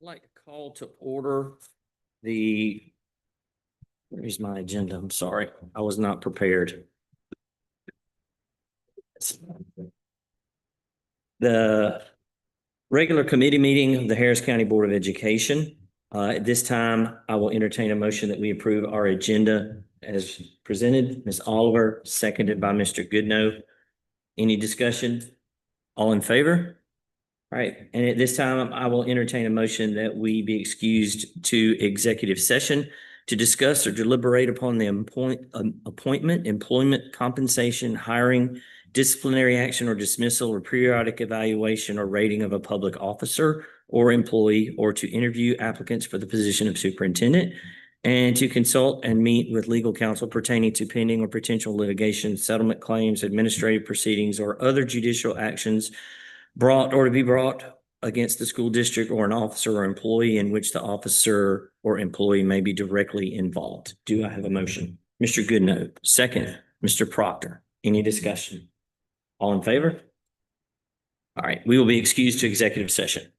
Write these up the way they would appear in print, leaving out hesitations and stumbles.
I'd like to call to order where's my agenda? I'm sorry, I was not prepared. The regular committee meeting of the Harris County Board of Education. At this time, I will entertain a motion that we approve our agenda as presented. Ms. Oliver, seconded by Mr. Goodnow. Any discussion? All in favor? All right, and at this time, I will entertain a motion that we be excused to executive session to discuss or deliberate upon the appointment, employment, compensation, hiring, disciplinary action or dismissal or periodic evaluation or rating of a public officer or employee, or to interview applicants for the position of superintendent, and to consult and meet with legal counsel pertaining to pending or potential litigation, settlement claims, administrative proceedings, or other judicial actions brought or to be brought against the school district or an officer or employee in which the officer or employee may be directly involved. Do I have a motion? Mr. Goodnow, second. Mr. Proctor, any discussion? All in favor? All right, we will be excused to executive session.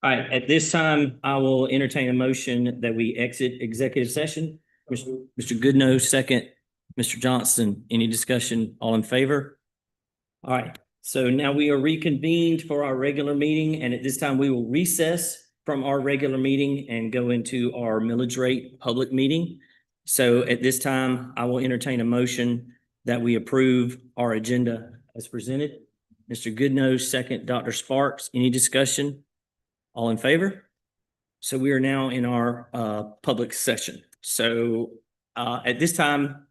All right, at this time, I will entertain a motion that we exit executive session. Mr. Goodnow, second. Mr. Johnson, any discussion? All in favor? All right, so now we are reconvened for our regular meeting, and at this time, we will recess from our regular meeting and go into our millage rate public meeting. So at this time, I will entertain a motion that we approve our agenda as presented. Mr. Goodnow, second. Dr. Sparks, any discussion? All in favor? So we are now in our public session. So at this time,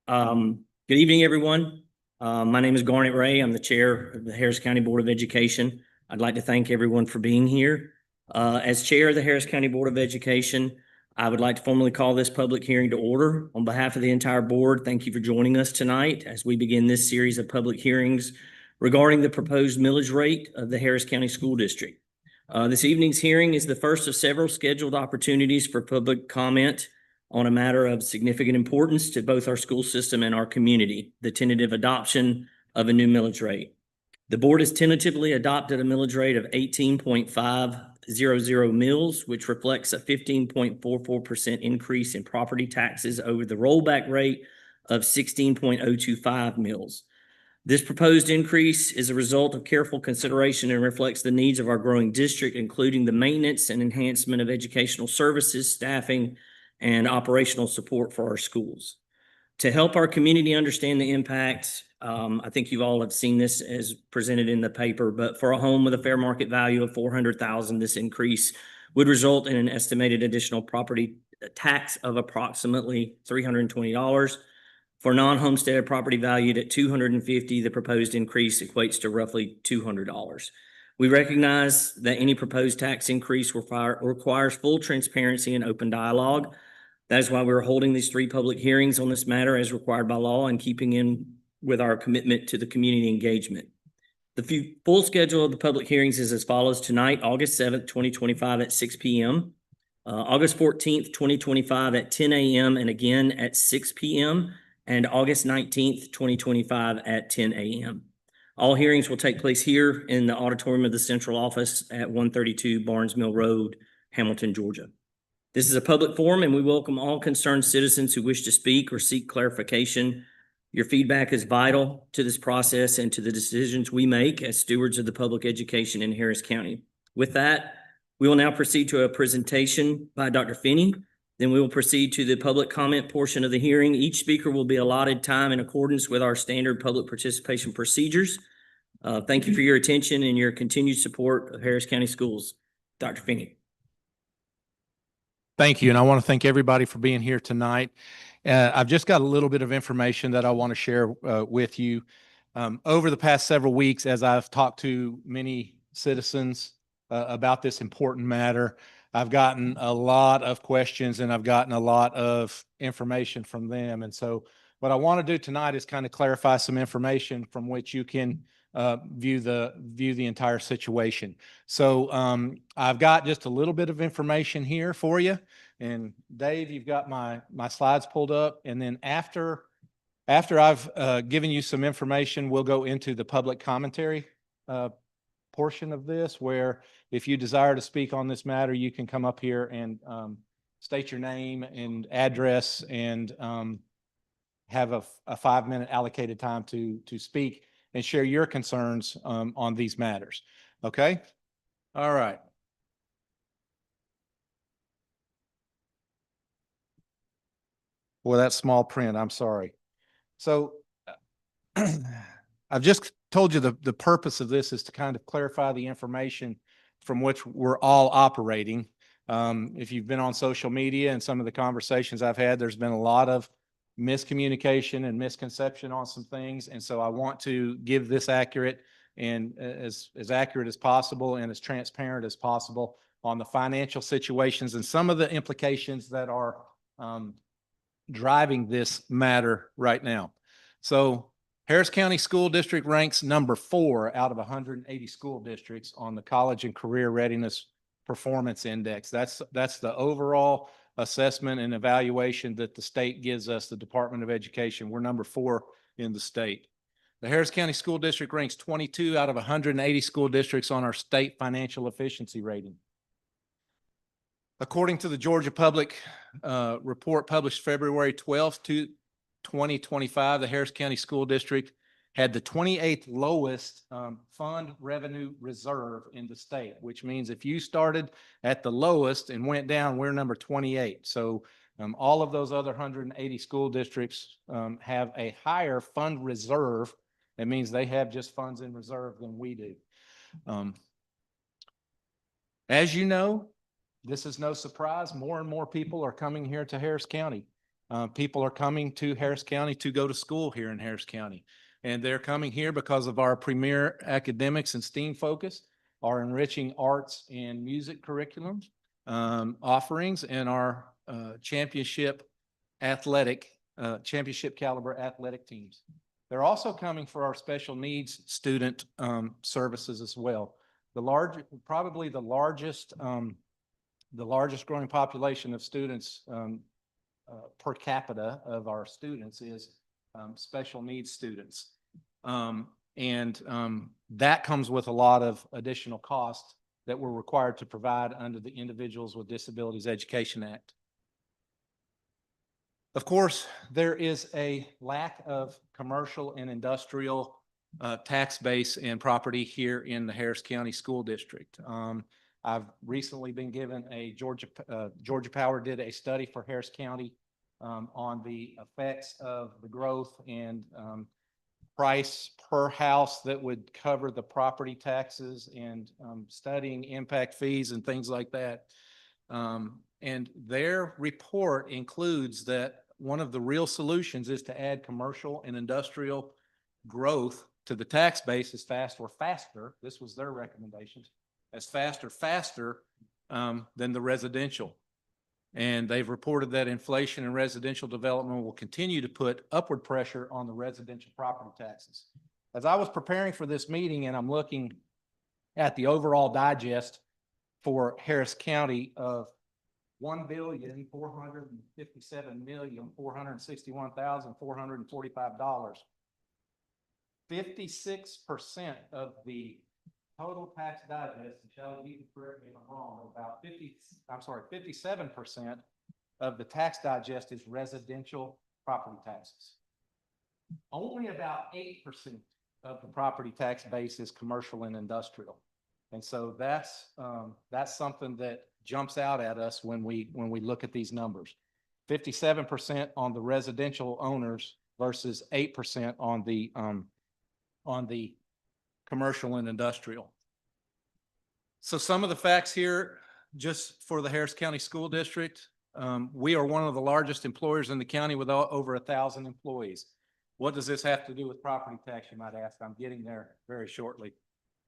good evening, everyone. My name is Garnet Ray. I'm the chair of the Harris County Board of Education. I'd like to thank everyone for being here. As chair of the Harris County Board of Education, I would like to formally call this public hearing to order. On behalf of the entire board, thank you for joining us tonight as we begin this series of public hearings regarding the proposed millage rate of the Harris County School District. This evening's hearing is the first of several scheduled opportunities for public comment on a matter of significant importance to both our school system and our community, the tentative adoption of a new millage rate. The board has tentatively adopted a millage rate of 18.500 mills, which reflects a 15.44% increase in property taxes over the rollback rate of 16.025 mills. This proposed increase is a result of careful consideration and reflects the needs of our growing district, including the maintenance and enhancement of educational services, staffing, and operational support for our schools. To help our community understand the impact, I think you all have seen this as presented in the paper, but for a home with a fair market value of $400,000, this increase would result in an estimated additional property tax of approximately $320. For non-homestead property valued at $250, the proposed increase equates to roughly $200. We recognize that any proposed tax increase requires full transparency and open dialogue. That is why we're holding these 3 public hearings on this matter as required by law and keeping in with our commitment to the community engagement. The full schedule of the public hearings is as follows: tonight, August 7th, 2025 at 6 p.m., August 14th, 2025 at 10 a.m., and again at 6 p.m., and August 19th, 2025 at 10 a.m. All hearings will take place here in the auditorium of the central office at 132 Barnes Mill Road, Hamilton, Georgia. This is a public forum and we welcome all concerned citizens who wish to speak or seek clarification. Your feedback is vital to this process and to the decisions we make as stewards of the public education in Harris County. With that, we will now proceed to a presentation by Dr. Finney. Then we will proceed to the public comment portion of the hearing. Each speaker will be allotted time in accordance with our standard public participation procedures. Thank you for your attention and your continued support of Harris County Schools. Dr. Finney. Thank you, and I want to thank everybody for being here tonight. I've just got a little bit of information that I want to share with you. Over the past several weeks, as I've talked to many citizens about this important matter, I've gotten a lot of questions and I've gotten a lot of information from them. And so what I want to do tonight is kind of clarify some information from which you can view the entire situation. So I've got just a little bit of information here for you. And Dave, you've got my slides pulled up. And then after I've given you some information, we'll go into the public commentary portion of this, where if you desire to speak on this matter, you can come up here and state your name and address and have a 5-minute allocated time to speak and share your concerns on these matters. Okay? All right. Boy, that's small print. I'm sorry. So I've just told you the purpose of this is to kind of clarify the information from which we're all operating. If you've been on social media and some of the conversations I've had, there's been a lot of miscommunication and misconception on some things. And so I want to give this accurate and as accurate as possible and as transparent as possible on the financial situations and some of the implications that are driving this matter right now. So Harris County School District ranks number 4 out of 180 school districts on the College and Career Readiness Performance Index. That's the overall assessment and evaluation that the state gives us, the Department of Education. We're number 4 in the state. The Harris County School District ranks 22 out of 180 school districts on our state financial efficiency rating. According to the Georgia Public Report published February 12th, 2025, the Harris County School District had the 28th lowest fund revenue reserve in the state, which means if you started at the lowest and went down, we're number 28. So all of those other 180 school districts have a higher fund reserve. That means they have just funds in reserve than we do. As you know, this is no surprise. More and more people are coming here to Harris County. People are coming to Harris County to go to school here in Harris County. And they're coming here because of our premier academics and STEAM focus, our enriching arts and music curriculums, offerings, and our championship caliber athletic teams. They're also coming for our special needs student services as well. Probably the largest growing population of students per capita of our students is special needs students. That comes with a lot of additional costs that we're required to provide under the Individuals with Disabilities Education Act. Of course, there is a lack of commercial and industrial tax base and property here in the Harris County School District. I've recently been given a Georgia Power did a study for Harris County on the effects of the growth and price per house that would cover the property taxes and studying impact fees and things like that. And their report includes that one of the real solutions is to add commercial and industrial growth to the tax base as fast or faster. This was their recommendations, as fast or faster than the residential. And they've reported that inflation in residential development will continue to put upward pressure on the residential property taxes. As I was preparing for this meeting and I'm looking at the overall digest for Harris County of $1,457,461,445. 56% of the total tax digest, and Shelley, you can correct me if I'm wrong, about 57% of the tax digest is residential property taxes. Only about 8% of the property tax base is commercial and industrial. And so that's something that jumps out at us when we look at these numbers. 57% on the residential owners versus 8% on the commercial and industrial. So some of the facts here, just for the Harris County School District, we are one of the largest employers in the county with over 1,000 employees. What does this have to do with property tax, you might ask? I'm getting there very shortly.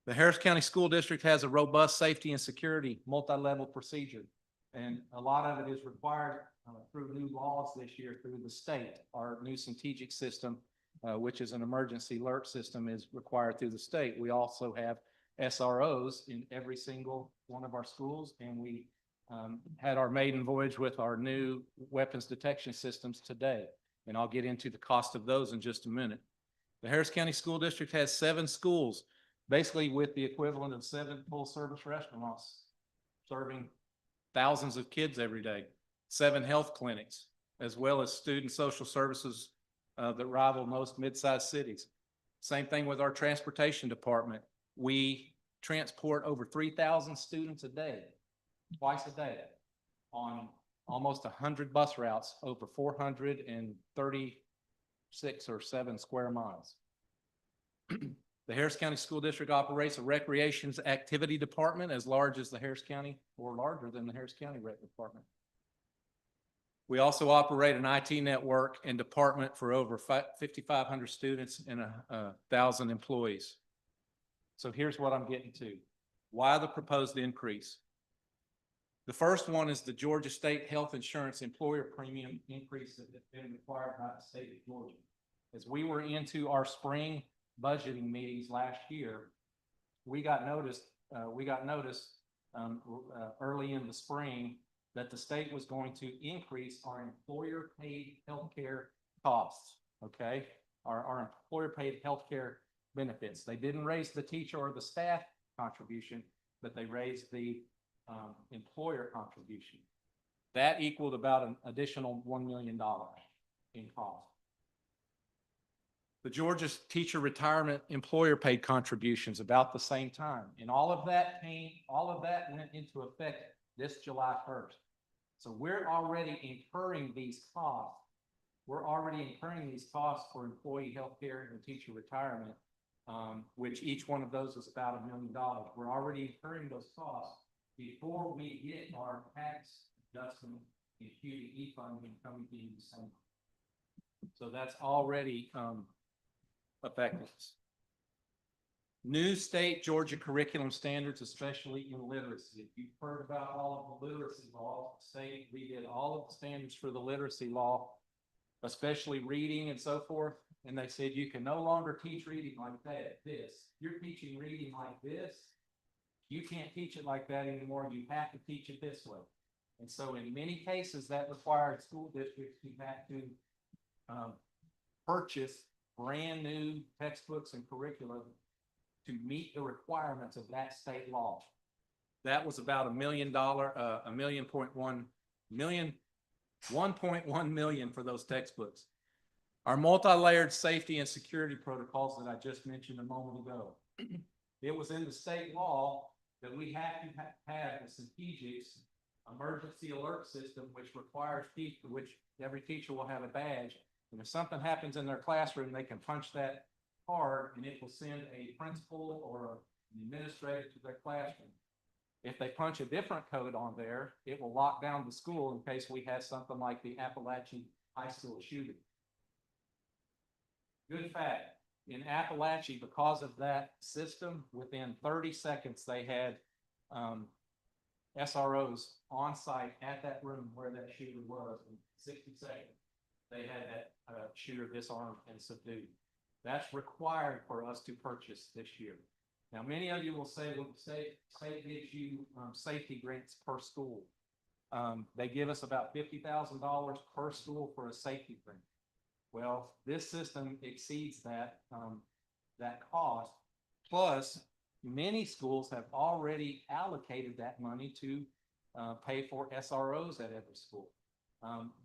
The Harris County School District has a robust safety and security multi-level procedure, and a lot of it is required through new laws this year through the state. Our new strategic system, which is an emergency alert system, is required through the state. We also have SROs in every single one of our schools, and we had our maiden voyage with our new weapons detection systems today, and I'll get into the cost of those in just a minute. The Harris County School District has 7 schools, basically with the equivalent of 7 full-service restaurants serving thousands of kids every day, 7 health clinics, as well as student social services that rival most mid-sized cities. Same thing with our transportation department. We transport over 3,000 students a day, twice a day, on almost 100 bus routes over 436 or 7 square miles. The Harris County School District operates a recreations activity department as large as the Harris County, or larger than the Harris County Rec Department. We also operate an IT network and department for over 5,500 students and 1,000 employees. So here's what I'm getting to. Why the proposed increase? The first one is the Georgia State Health Insurance Employer Premium increase that has been required by the state of Georgia. As we were into our spring budgeting meetings last year, we got notice early in the spring that the state was going to increase our employer paid healthcare costs. Okay, our employer paid healthcare benefits. They didn't raise the teacher or the staff contribution, but they raised the employer contribution. That equaled about an additional $1 million in cost. The Georgia teacher retirement employer paid contributions about the same time. And all of that went into effect this July 1st. So we're already incurring these costs. We're already incurring these costs for employee health care and teacher retirement, which each one of those is about $1 million. We're already incurring those costs before we get our tax adjustment and QBE funding coming in December. So that's already affected us. New state Georgia curriculum standards, especially in literacy. You've heard about all of the literacy laws. The state redid all of the standards for the literacy law, especially reading and so forth. And they said you can no longer teach reading like that. You're teaching reading like this. You can't teach it like that anymore. You have to teach it this way. And so in many cases that required school districts to have to purchase brand new textbooks and curriculum to meet the requirements of that state law. That was about $1.1 million for those textbooks. Our multi-layered safety and security protocols that I just mentioned a moment ago. It was in the state law that we have to have a strategic emergency alert system, which requires which every teacher will have a badge. And if something happens in their classroom, they can punch that card and it will send a principal or an administrator to their classroom. If they punch a different code on there, it will lock down the school in case we have something like the Appalachian High School shooting. Good fact, in Appalachia, because of that system, within 30 seconds, they had SROs on site at that room where that shooter was. In 60 seconds, they had that shooter disarmed and subdued. That's required for us to purchase this year. Now, many of you will say, well, the state gives you safety grants per school. They give us about $50,000 per school for a safety grant. Well, this system exceeds that cost. Plus, many schools have already allocated that money to pay for SROs at every school.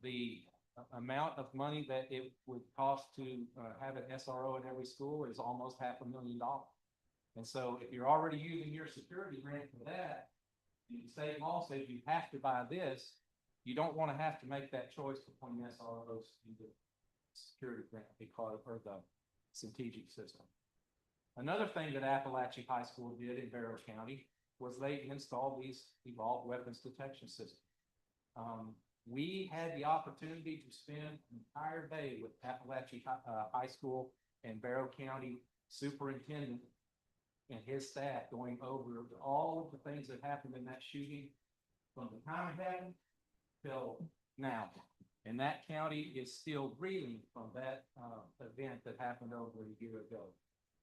The amount of money that it would cost to have an SRO at every school is almost $500,000. And so if you're already using your security grant for that, the state law says you have to buy this, you don't want to have to make that choice between SROs and the security grant because of the strategic system. Another thing that Appalachia High School did in Barrow County was they installed these evolved weapons detection systems. We had the opportunity to spend an entire day with Appalachia High School and Barrow County superintendent and his staff going over all of the things that happened in that shooting from the time it happened till now. And that county is still reeling from that event that happened over a year ago.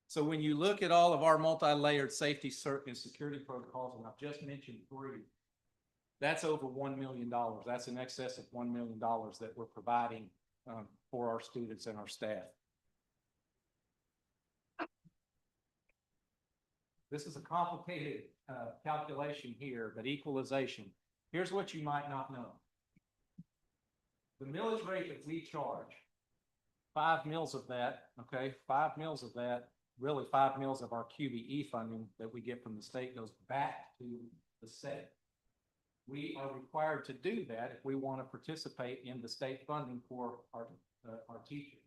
So when you look at all of our multi-layered safety and security protocols, and I've just mentioned 3, that's over $1 million. That's in excess of $1 million that we're providing for our students and our staff. This is a complicated calculation here, but equalization. Here's what you might not know. The millage rate that we charge, 5 mils of that, okay, 5 mils of that, really 5 mils of our QBE funding that we get from the state goes back to the state. We are required to do that if we want to participate in the state funding for our teachers.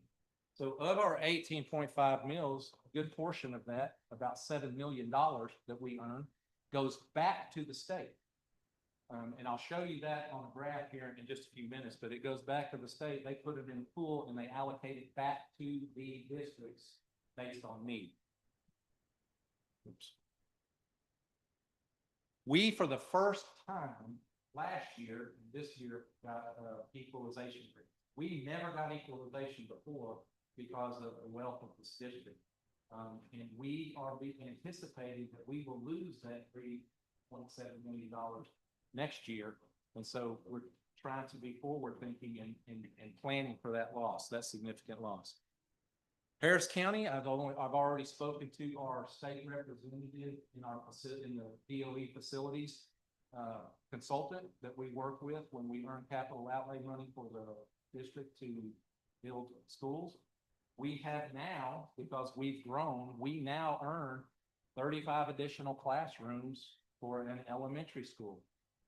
So of our 18.5 mils, a good portion of that, about $7 million that we earn, goes back to the state. And I'll show you that on a graph here in just a few minutes, but it goes back to the state. They put it in a pool and they allocate it back to the districts based on need. Oops. We, for the first time last year, this year, got equalization rate. We never got equalization before because of the wealth of this district. And we are anticipating that we will lose that $3.7 million next year. And so we're trying to be forward thinking and planning for that loss, that significant loss. Harris County, I've already spoken to our state representative in the BOE facilities. consultant that we work with when we earn capital outlay money for the district to build schools. We have now, because we've grown, we now earn 35 additional classrooms for an elementary school.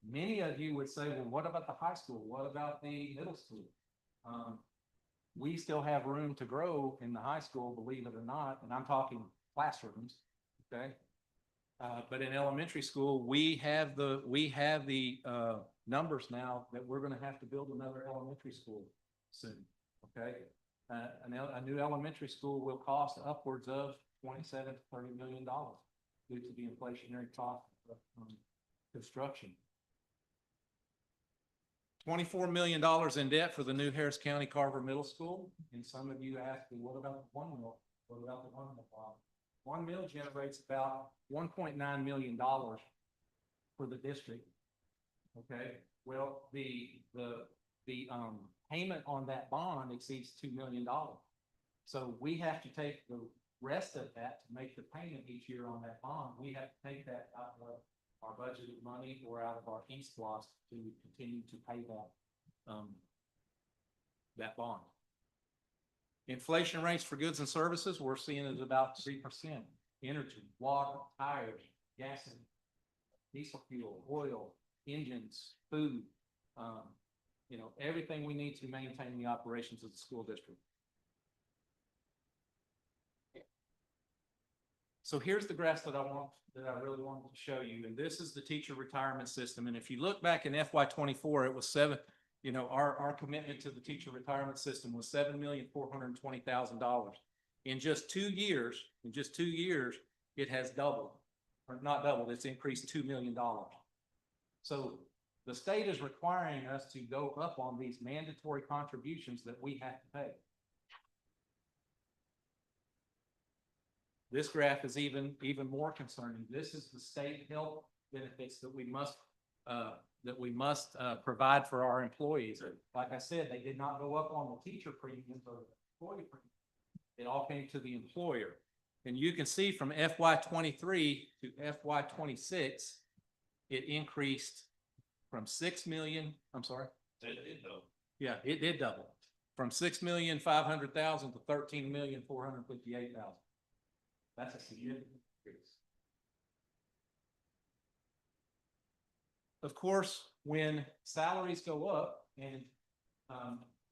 Many of you would say, well, what about the high school? What about the middle school? We still have room to grow in the high school, believe it or not, and I'm talking classrooms, okay? But in elementary school, we have the numbers now that we're going to have to build another elementary school soon, okay? A new elementary school will cost upwards of $27 to $30 million due to the inflationary cost of construction. $24 million in debt for the new Harris County Carver Middle School. And some of you ask me, what about the 1 mil? What about the 1 mil? 1 mil generates about $1.9 million for the district. Okay. Well, the payment on that bond exceeds $2 million. So we have to take the rest of that to make the payment each year on that bond. We have to take that out of our budgeted money or out of our eSPLOST to continue to pay that bond. Inflation rates for goods and services, we're seeing is about 3%. Energy, water, tires, gas, diesel fuel, oil, engines, food, everything we need to maintain the operations of the school district. So here's the graph that I really wanted to show you. And this is the teacher retirement system. And if you look back in FY24, it was our commitment to the teacher retirement system was $7,420,000. In just 2 years, it has doubled, or not doubled, it's increased $2 million. So the state is requiring us to go up on these mandatory contributions that we have to pay. This graph is even more concerning. This is the state health benefits that we must provide for our employees. Like I said, they did not go up on the teacher premiums or the employee premiums. It all came to the employer. And you can see from FY23 to FY26, it increased from 6 million. I'm sorry. It did double. Yeah, it did double from 6,500,000 to 13,458,000. That's a significant increase. Of course, when salaries go up, and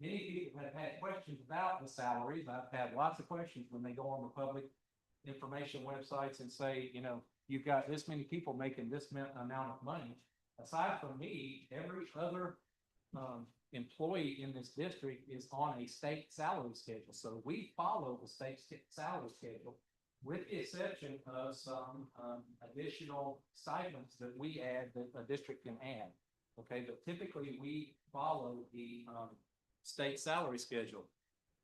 many people have had questions about the salaries. I've had lots of questions when they go on the public information websites and say, you've got this many people making this amount of money. Aside from me, every other employee in this district is on a state salary schedule. So we follow the state salary schedule, with the exception of some additional stipends that we add, that a district can add. Okay, but typically we follow the state salary schedule.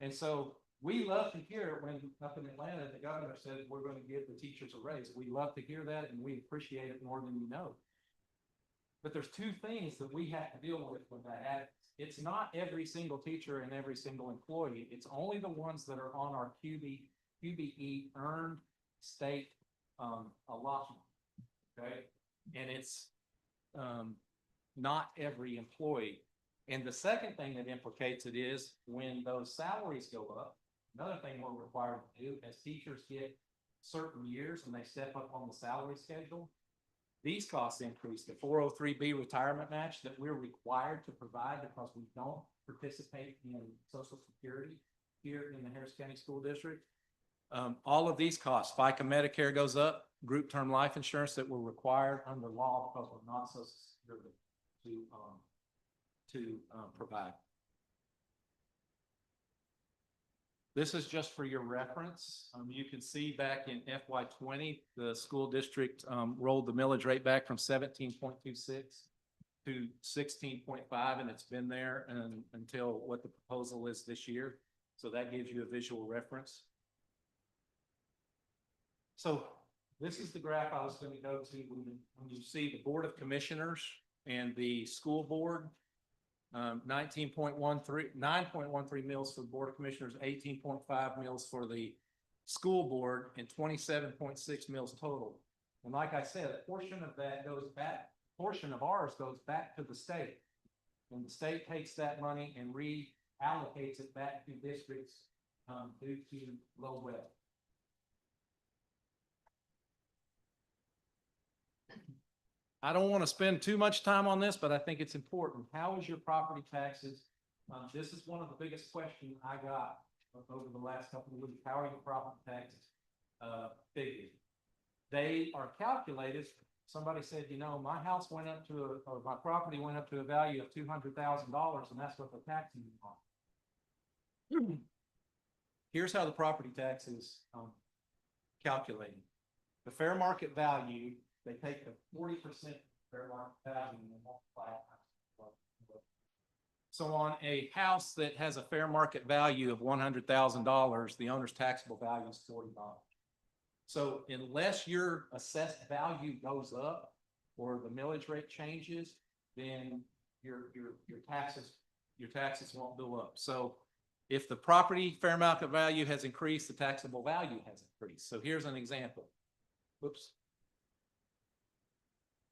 And so we love to hear when up in Atlanta, the governor says we're going to give the teachers a raise. We love to hear that, and we appreciate it more than you know. But there's two things that we have to deal with when that happens. It's not every single teacher and every single employee. It's only the ones that are on our QBE earned state allotment, okay? And it's not every employee. And the second thing that implicates it is when those salaries go up, another thing we're required to do as teachers get certain years and they step up on the salary schedule, these costs increase. The 403B retirement match that we're required to provide because we don't participate in Social Security here in the Harris County School District. All of these costs, FICA Medicare goes up, group term life insurance that we're required under law because we're not Social Security to provide. This is just for your reference. You can see back in FY20, the school district rolled the millage rate back from 17.26 to 16.5, and it's been there until what the proposal is this year. So that gives you a visual reference. So this is the graph I was going to go to when you see the Board of Commissioners and the school board. 9.13 mils for the Board of Commissioners, 18.5 mils for the school board, and 27.6 mils total. And like I said, a portion of that goes back portion of ours goes back to the state. And the state takes that money and reallocates it back to districts due to low wealth. I don't want to spend too much time on this, but I think it's important. How is your property taxes? This is one of the biggest questions I got over the last couple of weeks. How are your property taxes figured? They are calculated. Somebody said, you know, my house went up to or my property went up to a value of $200,000, and that's what the taxing is on. Here's how the property tax is calculated. The fair market value, they take the 40% fair market value and multiply it. So on a house that has a fair market value of $100,000, the owner's taxable value is $40. So unless your assessed value goes up or the millage rate changes, then your taxes won't go up. So if the property fair market value has increased, the taxable value has increased. So here's an example. Whoops.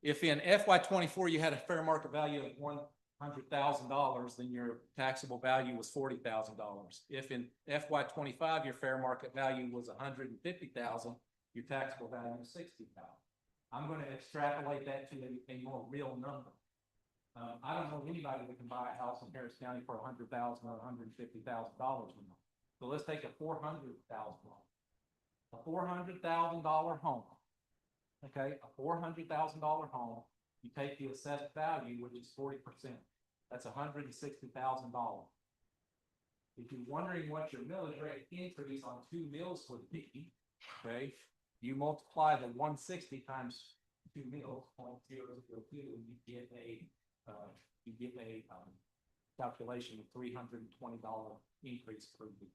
If in FY24 you had a fair market value of $100,000, then your taxable value was $40,000. If in FY25 your fair market value was $150,000, your taxable value was $60,000. I'm going to extrapolate that to a more real number. I don't know anybody that can buy a house in Harris County for $100,000 or $150,000. So let's take a $400,000 home. Okay, a $400,000 home. You take the assessed value, which is 40%. That's $160,000. If you're wondering what your millage rate increase on 2 mills would be, okay, you multiply the 160 times 2 mills, 0.002, and you get a calculation of $320 increase per week.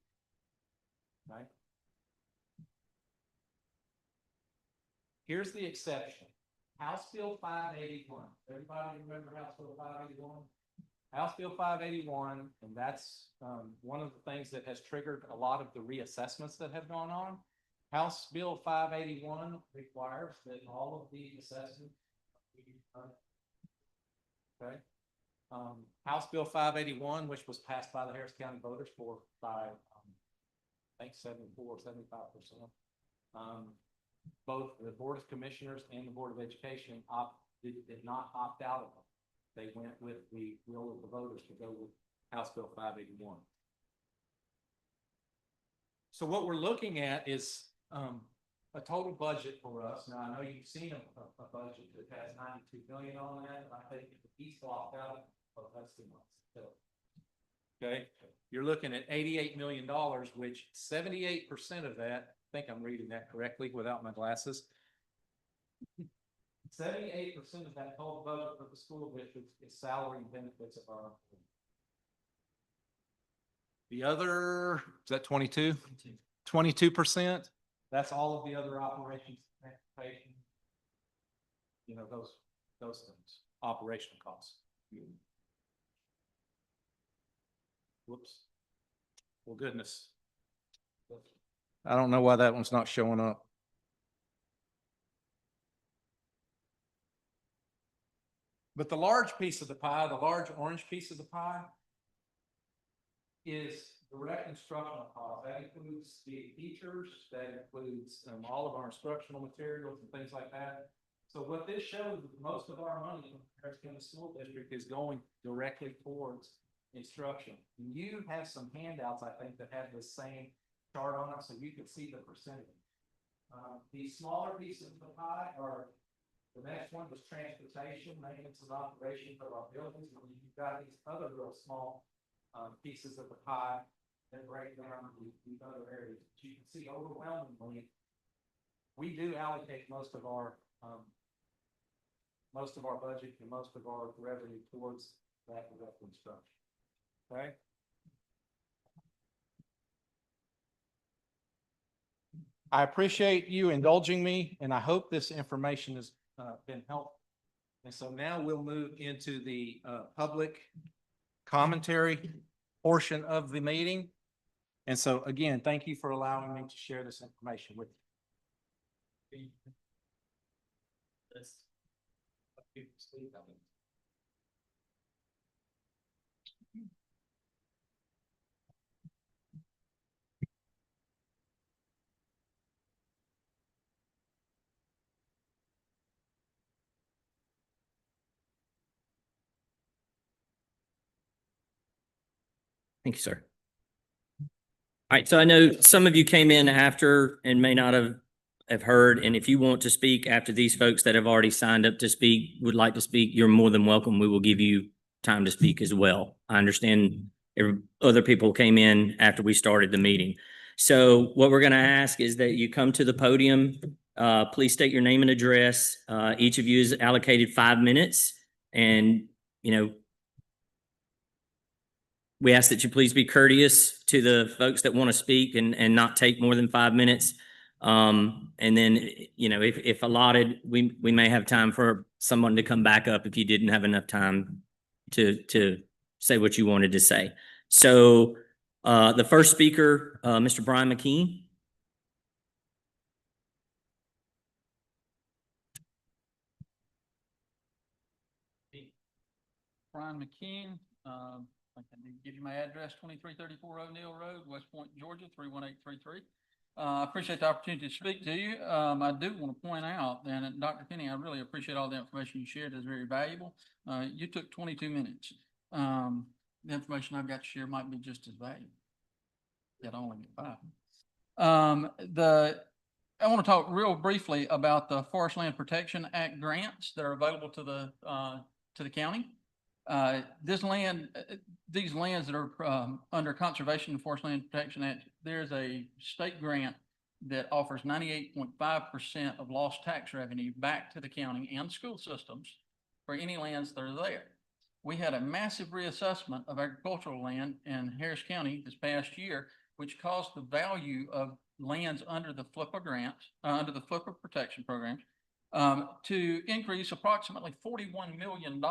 Right? Here's the exception. House Bill 581. Everybody remember House Bill 581? House Bill 581, and that's one of the things that has triggered a lot of the reassessments that have gone on. House Bill 581 requires that all of the assessments be okay. House Bill 581, which was passed by the Harris County voters by I think 74 or 75%. Both the Board of Commissioners and the Board of Education did not opt out of them. They went with the will of the voters to go with House Bill 581. So what we're looking at is a total budget for us. Now, I know you've seen a budget that has $92 million on that. I think if he's locked out, well, that's too much. Okay, you're looking at $88 million, which 78% of that, I think I'm reading that correctly without my glasses. 78% of that total budget for the school district is salary and benefits of our employees. The other, is that 22? 22%. That's all of the other operations, transportation, you know, those things, operational costs. Whoops. Well, goodness. I don't know why that one's not showing up. But the large piece of the pie, the large orange piece of the pie, is direct instructional costs. That includes the teachers, that includes all of our instructional materials and things like that. So what this shows is most of our money in the Harris County School District is going directly towards instruction. And you have some handouts, I think, that have the same chart on it, so you can see the percentage. The smaller pieces of the pie are, the next one was transportation, maintenance and operation of our buildings, and you've got these other real small pieces of the pie that break down these other areas. But you can see overwhelmingly, we do allocate most of our budget and most of our revenue towards that direct instruction. Okay. I appreciate you indulging me, and I hope this information has been helpful. And so now we'll move into the public commentary portion of the meeting. And so again, thank you for allowing me to share this information with you. Thank you, sir. All right, so I know some of you came in after and may not have heard, and if you want to speak after these folks that have already signed up to speak would like to speak, you're more than welcome. We will give you time to speak as well. I understand other people came in after we started the meeting. So what we're going to ask is that you come to the podium. Please state your name and address. Each of you is allocated 5 minutes, and we ask that you please be courteous to the folks that want to speak and not take more than 5 minutes. And then, if allotted, we may have time for someone to come back up if you didn't have enough time to say what you wanted to say. So the first speaker, Mr. Brian McKean. Brian McKean. I can give you my address, 2334 O'Neill Road, West Point, Georgia, 31833. I appreciate the opportunity to speak to you. I do want to point out, and Dr. Finney, I really appreciate all the information you shared. It's very valuable. You took 22 minutes. The information I've got to share might be just as valuable. Yet I only get 5. I want to talk real briefly about the Forest Land Protection Act grants that are available to the county. These lands that are under Conservation and Forest Land Protection Act, there's a state grant that offers 98.5% of lost tax revenue back to the county and school systems for any lands that are there. We had a massive reassessment of agricultural land in Harris County this past year, which caused the value of lands under the FLIPA grants, under the FLIPA protection programs, to increase approximately $41 million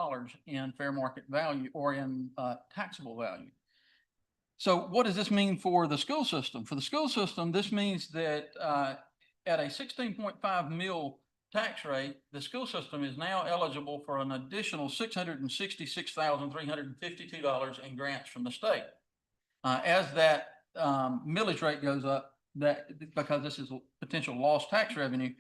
in fair market value or in taxable value. So what does this mean for the school system? For the school system, this means that at a 16.5 mil tax rate, the school system is now eligible for an additional $666,352 in grants from the state. As that millage rate goes up, because this is potential lost tax revenue,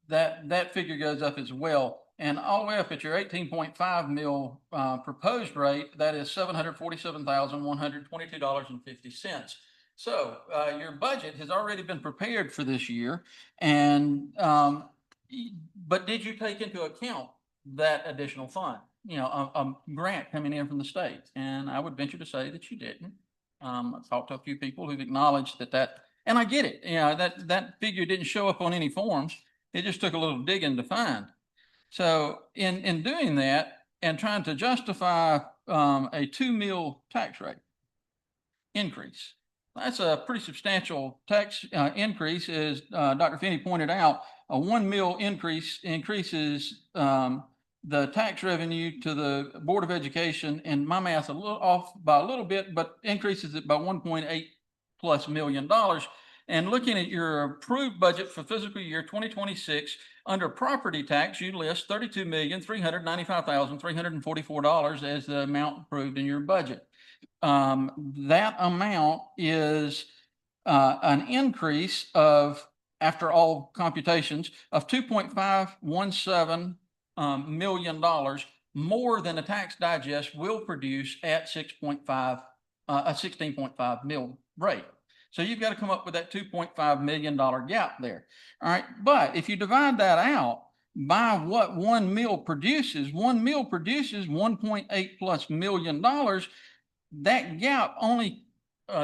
that figure goes up as well. And all the way up at your 18.5 mil proposed rate, that is $747,122.50. So your budget has already been prepared for this year. And but did you take into account that additional fund? A grant coming in from the state? And I would venture to say that you didn't. I've talked to a few people who've acknowledged that, and I get it. That figure didn't show up on any forms. It just took a little digging to find. So in doing that and trying to justify a 2 mil tax rate increase, that's a pretty substantial tax increase. As Dr. Finney pointed out, a 1 mil increase increases the tax revenue to the Board of Education, and my math's a little off by a little bit, but increases it by $1.8+ million. And looking at your approved budget for fiscal year 2026, under property tax, you list $32,395,344 as the amount approved in your budget. That amount is an increase of, after all computations, of $2.517 million more than the tax digest will produce at 16.5 mil rate. So you've got to come up with that $2.5 million gap there. All right. But if you divide that out by what 1 mil produces, 1 mil produces $1.8+ million. That gap only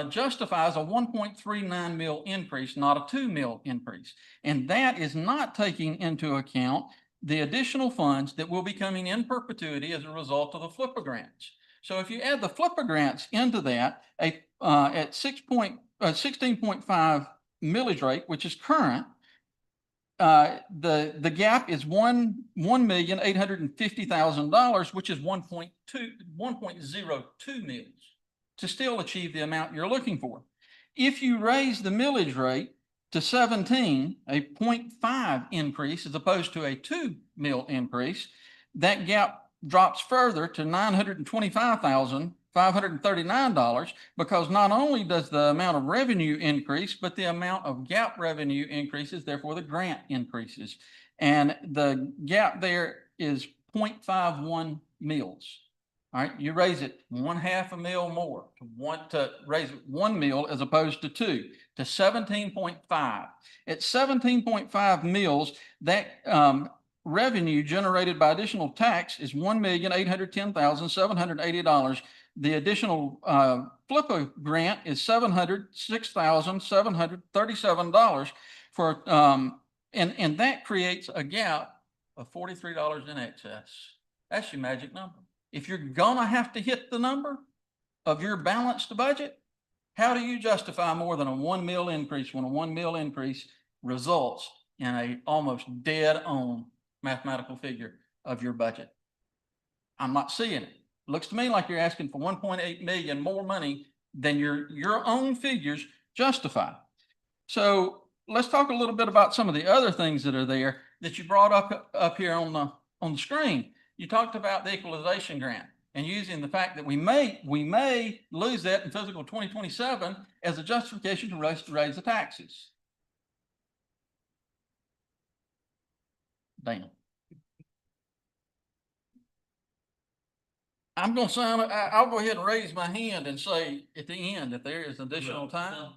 justifies a 1.39 mil increase, not a 2 mil increase. And that is not taking into account the additional funds that will be coming in perpetuity as a result of the FLIPA grants. So if you add the FLIPA grants into that, at 16.5 millage rate, which is current, the gap is $1,850,000, which is 1.02 mils to still achieve the amount you're looking for. If you raise the millage rate to 17, a 0.5 increase as opposed to a 2 mil increase, that gap drops further to $925,539 because not only does the amount of revenue increase, but the amount of gap revenue increases, therefore the grant increases. And the gap there is 0.51 mils. All right, you raise it 1/2 a mil more to raise it 1 mil as opposed to 2 to 17.5. At 17.5 mils, that revenue generated by additional tax is $1,810,780. The additional FLIPA grant is $706,737 for and that creates a gap of $43 in excess. That's your magic number. If you're gonna have to hit the number of your balanced budget, how do you justify more than a 1 mil increase when a 1 mil increase results in a almost dead on mathematical figure of your budget? I'm not seeing it. Looks to me like you're asking for 1.8 million more money than your own figures justify. So let's talk a little bit about some of the other things that are there that you brought up here on the screen. You talked about the equalization grant and using the fact that we may lose that in fiscal 2027 as a justification to raise the taxes. Damn. I'm going to sound, I'll go ahead and raise my hand and say at the end that there is additional time.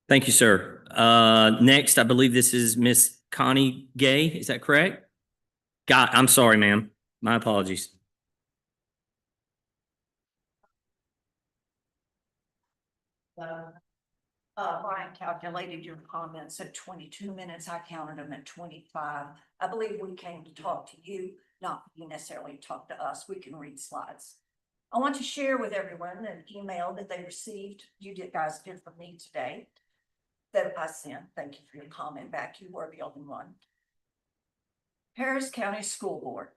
Thank you, sir. Next, I believe this is Miss Connie Gay. Is that correct? I'm sorry, ma'am. My apologies. Brian calculated your comments at 22 minutes. I counted them at 25. I believe we came to talk to you, not you necessarily talk to us. We can read slides. I want to share with everyone an email that they received. Guys did from me today that I sent. Thank you for your comment back. You were the only one. Harris County School Board.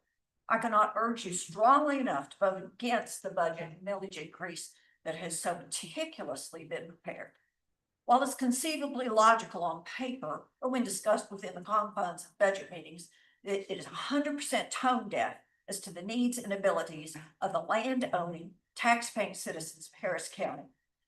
I cannot urge you strongly enough to vote against the budget millage increase that has so meticulously been prepared. While it's conceivably logical on paper or when discussed within the confines of budget meetings, it is 100% tone deaf as to the needs and abilities of the land-owning, tax-paying citizens of Harris County.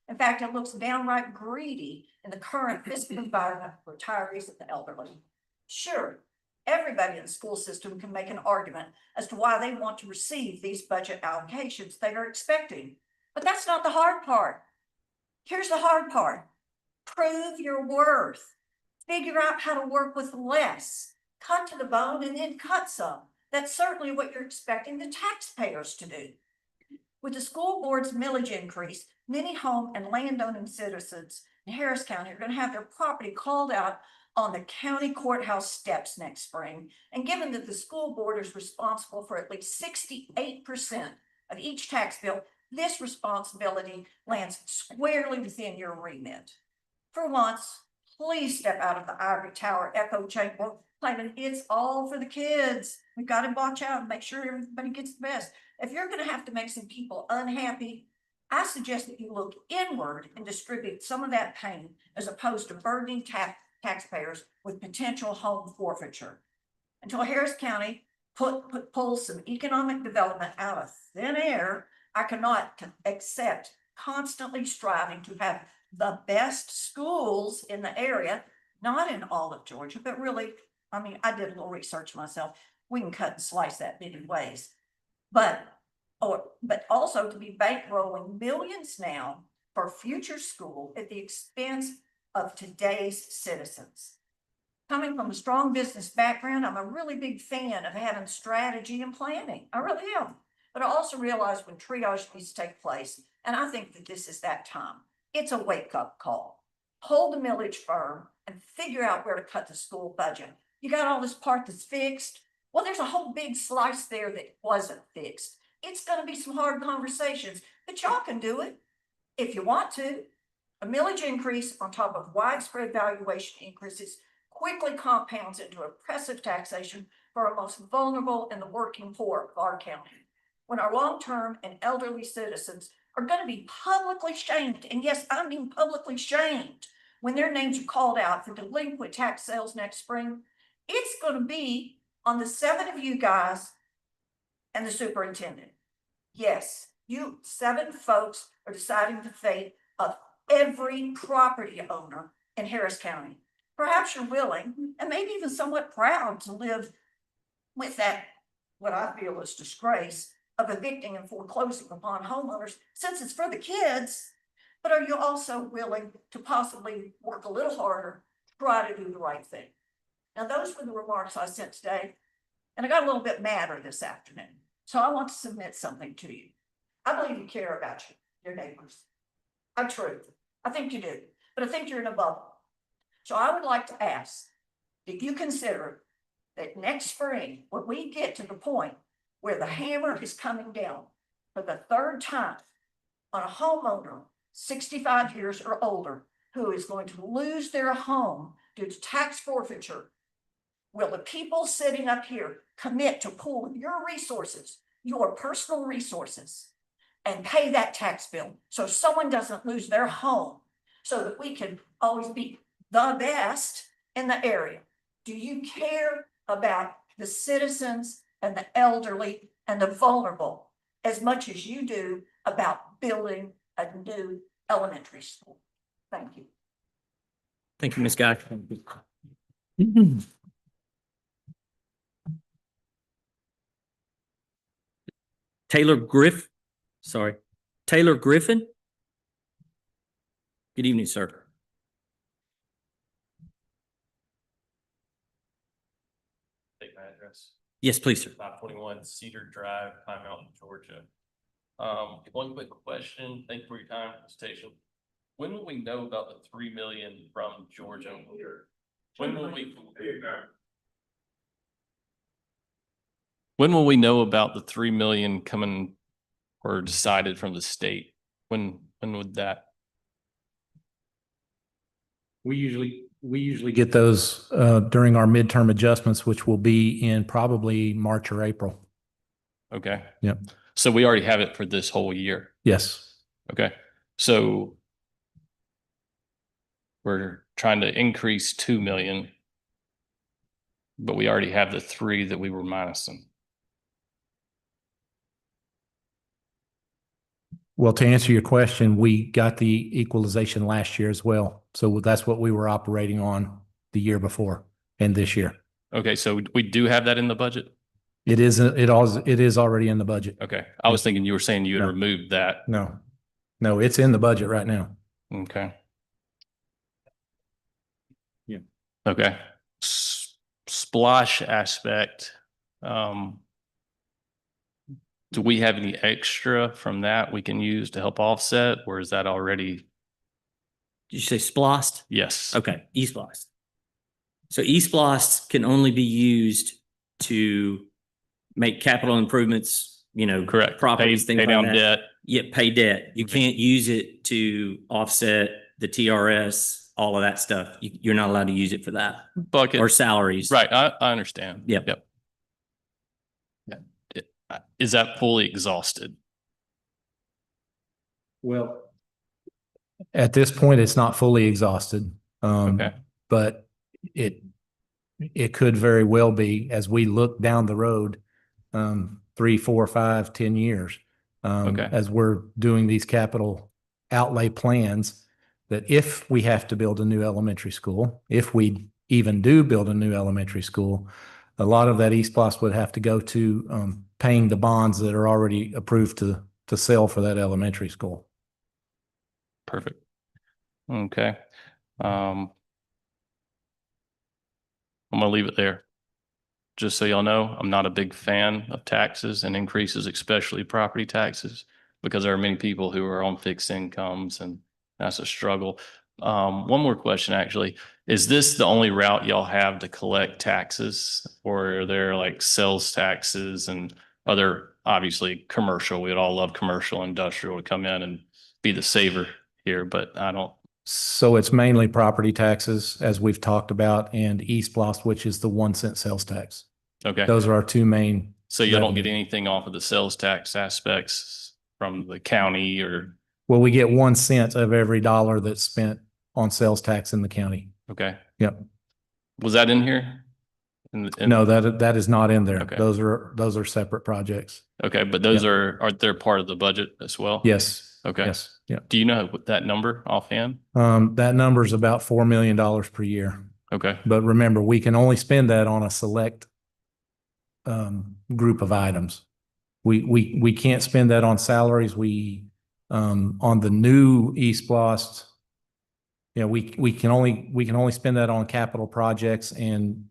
In fact, it looks downright greedy in the current fiscal environment for retirees and the elderly. Sure, everybody in the school system can make an argument as to why they want to receive these budget allocations they are expecting, but that's not the hard part. Here's the hard part. Prove your worth. Figure out how to work with less. Cut to the bone and then cut some. That's certainly what you're expecting the taxpayers to do. With the school board's millage increase, many home and landowning citizens in Harris County are going to have their property called out on the county courthouse steps next spring. And given that the school board is responsible for at least 68% of each tax bill, this responsibility lands squarely within your remit. For once, please step out of the ivory tower echo chamber claiming it's all for the kids. We've got to watch out and make sure everybody gets the best. If you're going to have to make some people unhappy, I suggest that you look inward and distribute some of that pain as opposed to burdening taxpayers with potential home forfeiture. Until Harris County pulls some economic development out of thin air, I cannot accept constantly striving to have the best schools in the area, not in all of Georgia, but really, I mean, I did a little research myself. We can cut and slice that many ways, but also to be bankrolling millions now for future school at the expense of today's citizens. Coming from a strong business background, I'm a really big fan of having strategy and planning. I really am. But I also realize when triage needs to take place, and I think that this is that time. It's a wake-up call. Hold the millage firm and figure out where to cut the school budget. You got all this part that's fixed. Well, there's a whole big slice there that wasn't fixed. It's going to be some hard conversations, but y'all can do it if you want to. A millage increase on top of widespread valuation increases quickly compounds into oppressive taxation for our most vulnerable and the working poor of our county. when our long-term and elderly citizens are going to be publicly shamed, and yes, I mean publicly shamed, when their names are called out for delinquent tax sales next spring, it's going to be on the 7 of you guys and the superintendent. Yes, you 7 folks are deciding the fate of every property owner in Harris County. Perhaps you're willing and maybe even somewhat proud to live with that, what I feel is disgrace of evicting and foreclosing upon homeowners, since it's for the kids. But are you also willing to possibly work a little harder, try to do the right thing? Now, those were the remarks I sent today, and I got a little bit madder this afternoon. So I want to submit something to you. I believe you care about your neighbors. I true. I think you do, but I think you're in a bubble. So I would like to ask that you consider that next spring, when we get to the point where the hammer is coming down for the 3rd time on a homeowner 65 years or older who is going to lose their home due to tax forfeiture, will the people sitting up here commit to pool your resources, your personal resources, and pay that tax bill so someone doesn't lose their home, so that we can always be the best in the area? Do you care about the citizens and the elderly and the vulnerable as much as you do about building a new elementary school? Thank you. Thank you, Ms. Guy. Taylor Griffin. Good evening, sir. Take my address, Yes, please, sir. 521 Cedar Drive, Pine Mountain, Georgia. One quick question. Thank you for your time, presentation. When will we know about the 3 million from Georgia? When will we know about the 3 million coming or decided from the state? When would that? We usually get those during our midterm adjustments, which will be in probably March or April. Okay. Yep. So we already have it for this whole year. Yes. Okay. So we're trying to increase 2 million, but we already have the 3 that we were minusing. Well, to answer your question, we got the equalization last year as well. So that's what we were operating on the year before and this year. Okay, so we do have that in the budget? It is already in the budget. Okay, I was thinking you were saying you had No. removed that. No, it's in the budget right now. Okay. Yeah. Okay. Splosh aspect. Do we have any extra from that we can use to help offset, or is that already? Did you say splost? Yes. Okay, e-splost. So e-splost can only be used to make capital improvements, Correct. properties, things Pay like down that. debt. Yeah, pay debt. You Okay. can't use it to offset the TRS, all of that stuff. You're not allowed to use it for that, Bucket. or salaries. Right, I understand. Yep. Yep. Is that fully exhausted? Well, at this point, it's not fully exhausted. Okay. But it could very well be as we look down the road, 3, 4, 5, 10 years. Okay. As we're doing these capital outlay plans, that if we have to build a new elementary school, if we even do build a new elementary school, a lot of that East Plus would have to go to paying the bonds that are already approved to sell for that elementary school. Perfect. Okay. I'm gonna leave it there. Just so y'all know, I'm not a big fan of taxes and increases, especially property taxes, because there are many people who are on fixed incomes and that's a struggle. One more question, actually. Is this the only route y'all have to collect taxes, or are there like sales taxes and other, obviously commercial? We'd all love commercial, industrial to come in and be the saver here, but I don't. So it's mainly property taxes, as we've talked about, and East Blast, which is the 1 cent sales tax. Okay. Those are our two main So you don't get revenue. anything off of the sales tax aspects from the county or, Well, we get 1 cent of every dollar that's spent on sales tax in the county. okay. Yep. Was that in here? No, that is not in there. Okay. Those are separate projects. Okay, but those Yep. are they part of the budget as well? Yes. Okay. Yes. Yeah. Do you know what that number offhand? That number is about $4 million per year. Okay, But remember, we can only spend that on a select group of items. We can't spend that on salaries. On the new East Blast, we can only spend that on capital projects and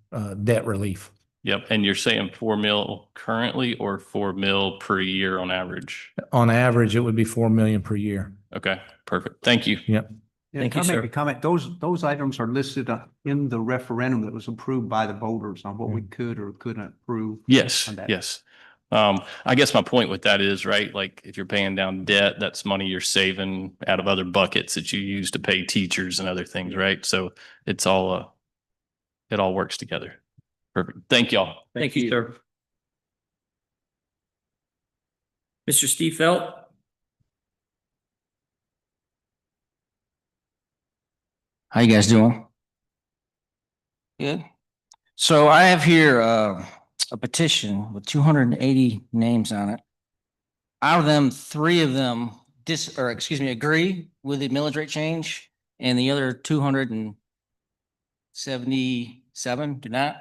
debt relief. yep. And you're saying 4 mil currently or 4 mil per year on average? On average, it would be 4 million per year. Okay, perfect. Thank you. Yep. Yeah, Thank can you, I make sir. a comment? Those items are listed in the referendum that was approved by the voters on what we could or couldn't approve. Yes, on that. yes. I guess my point with that is, right, like if you're paying down debt, that's money you're saving out of other buckets that you use to pay teachers and other things, right? So it's all, it all works together. Perfect. Thank y'all. Thank you, sir. Mr. Steve Felt? How you guys doing? Good. So I have here a petition with 280 names on it. Out of them, 3 of them agree with the millage rate change, and the other 277 do not.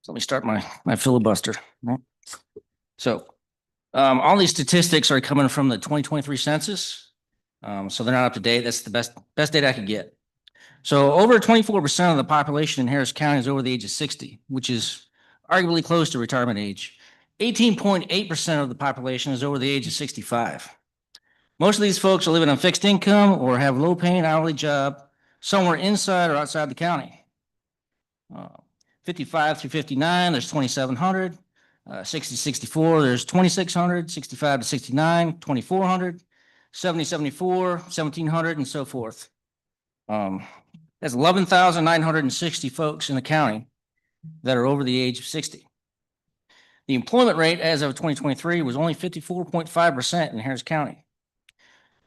So let me start my filibuster. Right? So all these statistics are coming from the 2023 census. So they're not up to date. That's the best data I could get. So over 24% of the population in Harris County is over the age of 60, which is arguably close to retirement age. 18.8% of the population is over the age of 65. Most of these folks are living on fixed income or have low paying hourly job somewhere inside or outside the county. 55 through 59, there's 2,700. 60 64, there's 2,600. 65 to 69, 2,400. 70 74, 1,700, and so forth. That's 11,960 folks in the county that are over the age of 60. The employment rate as of 2023 was only 54.5% in Harris County.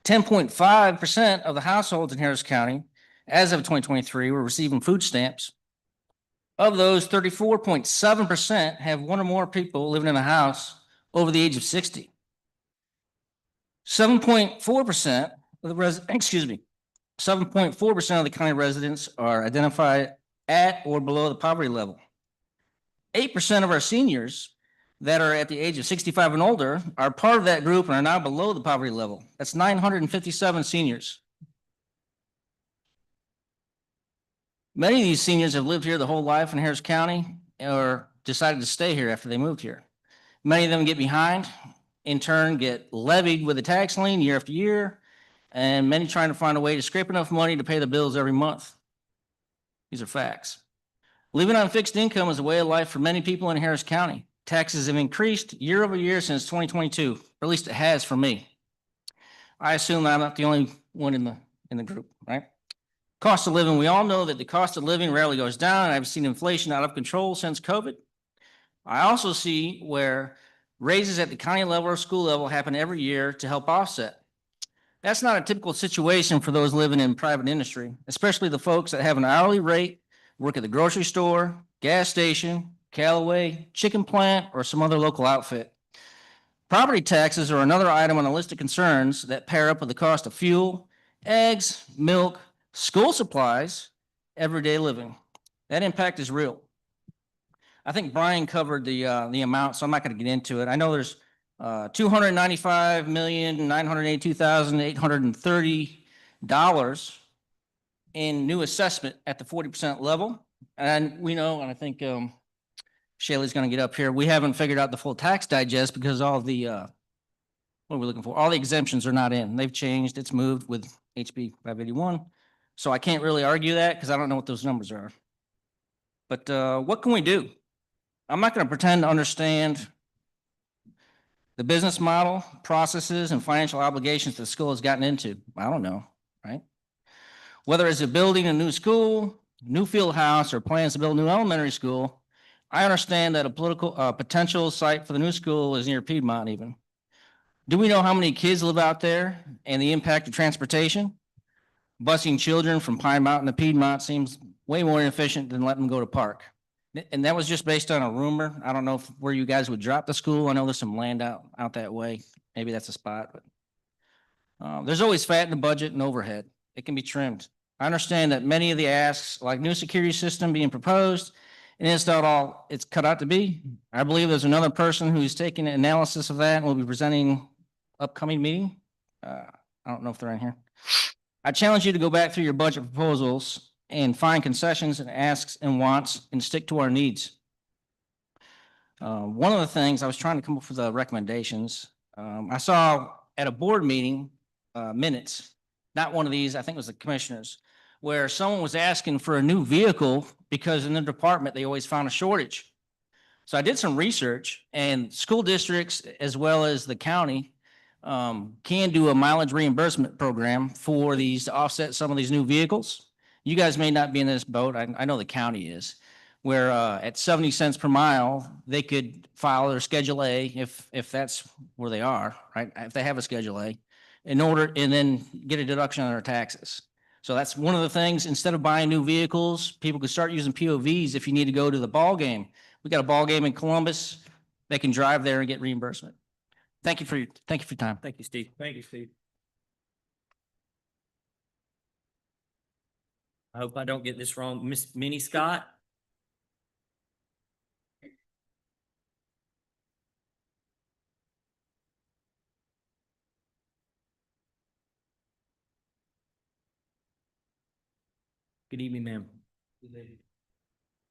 10.5% of the households in Harris County as of 2023 were receiving food stamps. Of those, 34.7% have one or more people living in a house over the age of 60. 7.4% of the 7.4% of the county residents are identified at or below the poverty level. 8% of our seniors that are at the age of 65 and older are part of that group and are now below the poverty level. That's 957 seniors. Many of these seniors have lived here the whole life in Harris County or decided to stay here after they moved here. Many of them get behind, in turn get levied with a tax lien year after year, and many trying to find a way to scrape enough money to pay the bills every month. These are facts. Living on fixed income is a way of life for many people in Harris County. Taxes have increased year over year since 2022, or at least it has for me. I assume that I'm not the only one in the group, right? Cost of living, we all know that the cost of living rarely goes down. I've seen inflation out of control since COVID. I also see where raises at the county level or school level happen every year to help offset. That's not a typical situation for those living in private industry, especially the folks that have an hourly rate, work at the grocery store, gas station, Callaway, chicken plant, or some other local outfit. Property taxes are another item on the list of concerns that pair up with the cost of fuel, eggs, milk, school supplies, everyday living. That impact is real. I think Brian covered the amount, so I'm not going to get into it. I know there's $295,982,830 in new assessment at the 40% level. And we know, and I think Shaylee's going to get up here, we haven't figured out the full tax digest because all the, what are we looking for? All the exemptions are not in. They've changed. It's moved with HB 581. So I can't really argue that because I don't know what those numbers are. But what can we do? I'm not going to pretend to understand the business model, processes, and financial obligations the school has gotten into. I don't know, right? Whether it's building a new school, new field house or plans to build a new elementary school, I understand that a potential site for the new school is near Piedmont even. Do we know how many kids live out there and the impact of transportation? Busing children from Pine Mountain to Piedmont seems way more inefficient than letting them go to Park. And that was just based on a rumor. I don't know where you guys would drop the school. I know there's some land out that way. Maybe that's a spot, but there's always fat in the budget and overhead. It can be trimmed. I understand that many of the asks, like new security system being proposed, and it's not all it's cut out to be. I believe there's another person who's taking an analysis of that and will be presenting upcoming meeting. I don't know if they're in here. I challenge you to go back through your budget proposals and find concessions and asks and wants and stick to our needs. One of the things I was trying to come up with recommendations, I saw at a board meeting minutes, not one of these, I think it was the commissioners, where someone was asking for a new vehicle because in the department, they always found a shortage. So I did some research, and school districts as well as the county can do a mileage reimbursement program for these to offset some of these new vehicles. You guys may not be in this boat. I know the county is, where at 70 cents per mile, they could file their Schedule A if that's where they are, right? If they have a Schedule A, and then get a deduction on their taxes. So that's one of the things. Instead of buying new vehicles, people could start using POVs if you need to go to the ball game. We got a ball game in Columbus. They can drive there and get reimbursement. Thank you for your time. Thank you, Steve. Thank you, Steve. I hope I don't get this wrong. Miss Minnie Scott? Good evening, ma'am.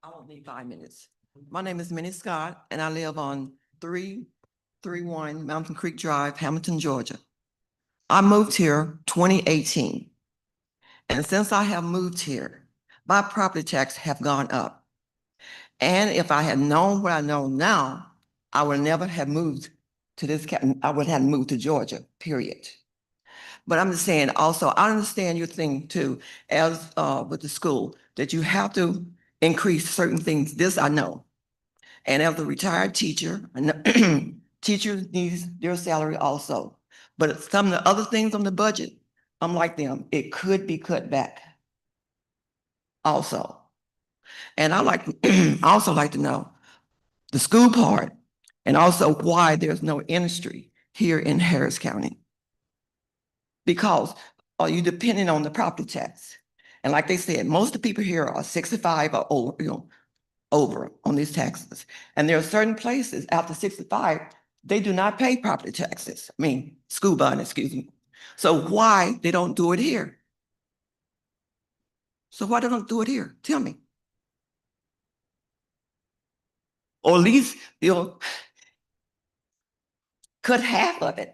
I won't need 5 minutes. My name is Minnie Scott, and I live on 331 Mountain Creek Drive, Hamilton, Georgia. I moved here 2018. And since I have moved here, my property tax have gone up. And if I had known what I know now, I would never have moved to this, I would have moved to Georgia, period. But I'm just saying also, I understand your thing too, as with the school, that you have to increase certain things. This I know. And as a retired teacher, teachers need their salary also. But some of the other things on the budget, I'm like them, it could be cut back also. And I also like to know the school part and also why there's no industry here in Harris County. Because are you depending on the property tax? And like they said, most of the people here are 65 or older, over on these taxes. And there are certain places after 65, they do not pay property taxes. I mean, school bond, excuse me. So why they don't do it here? So why they don't do it here? Tell me. Or at least, cut half of it.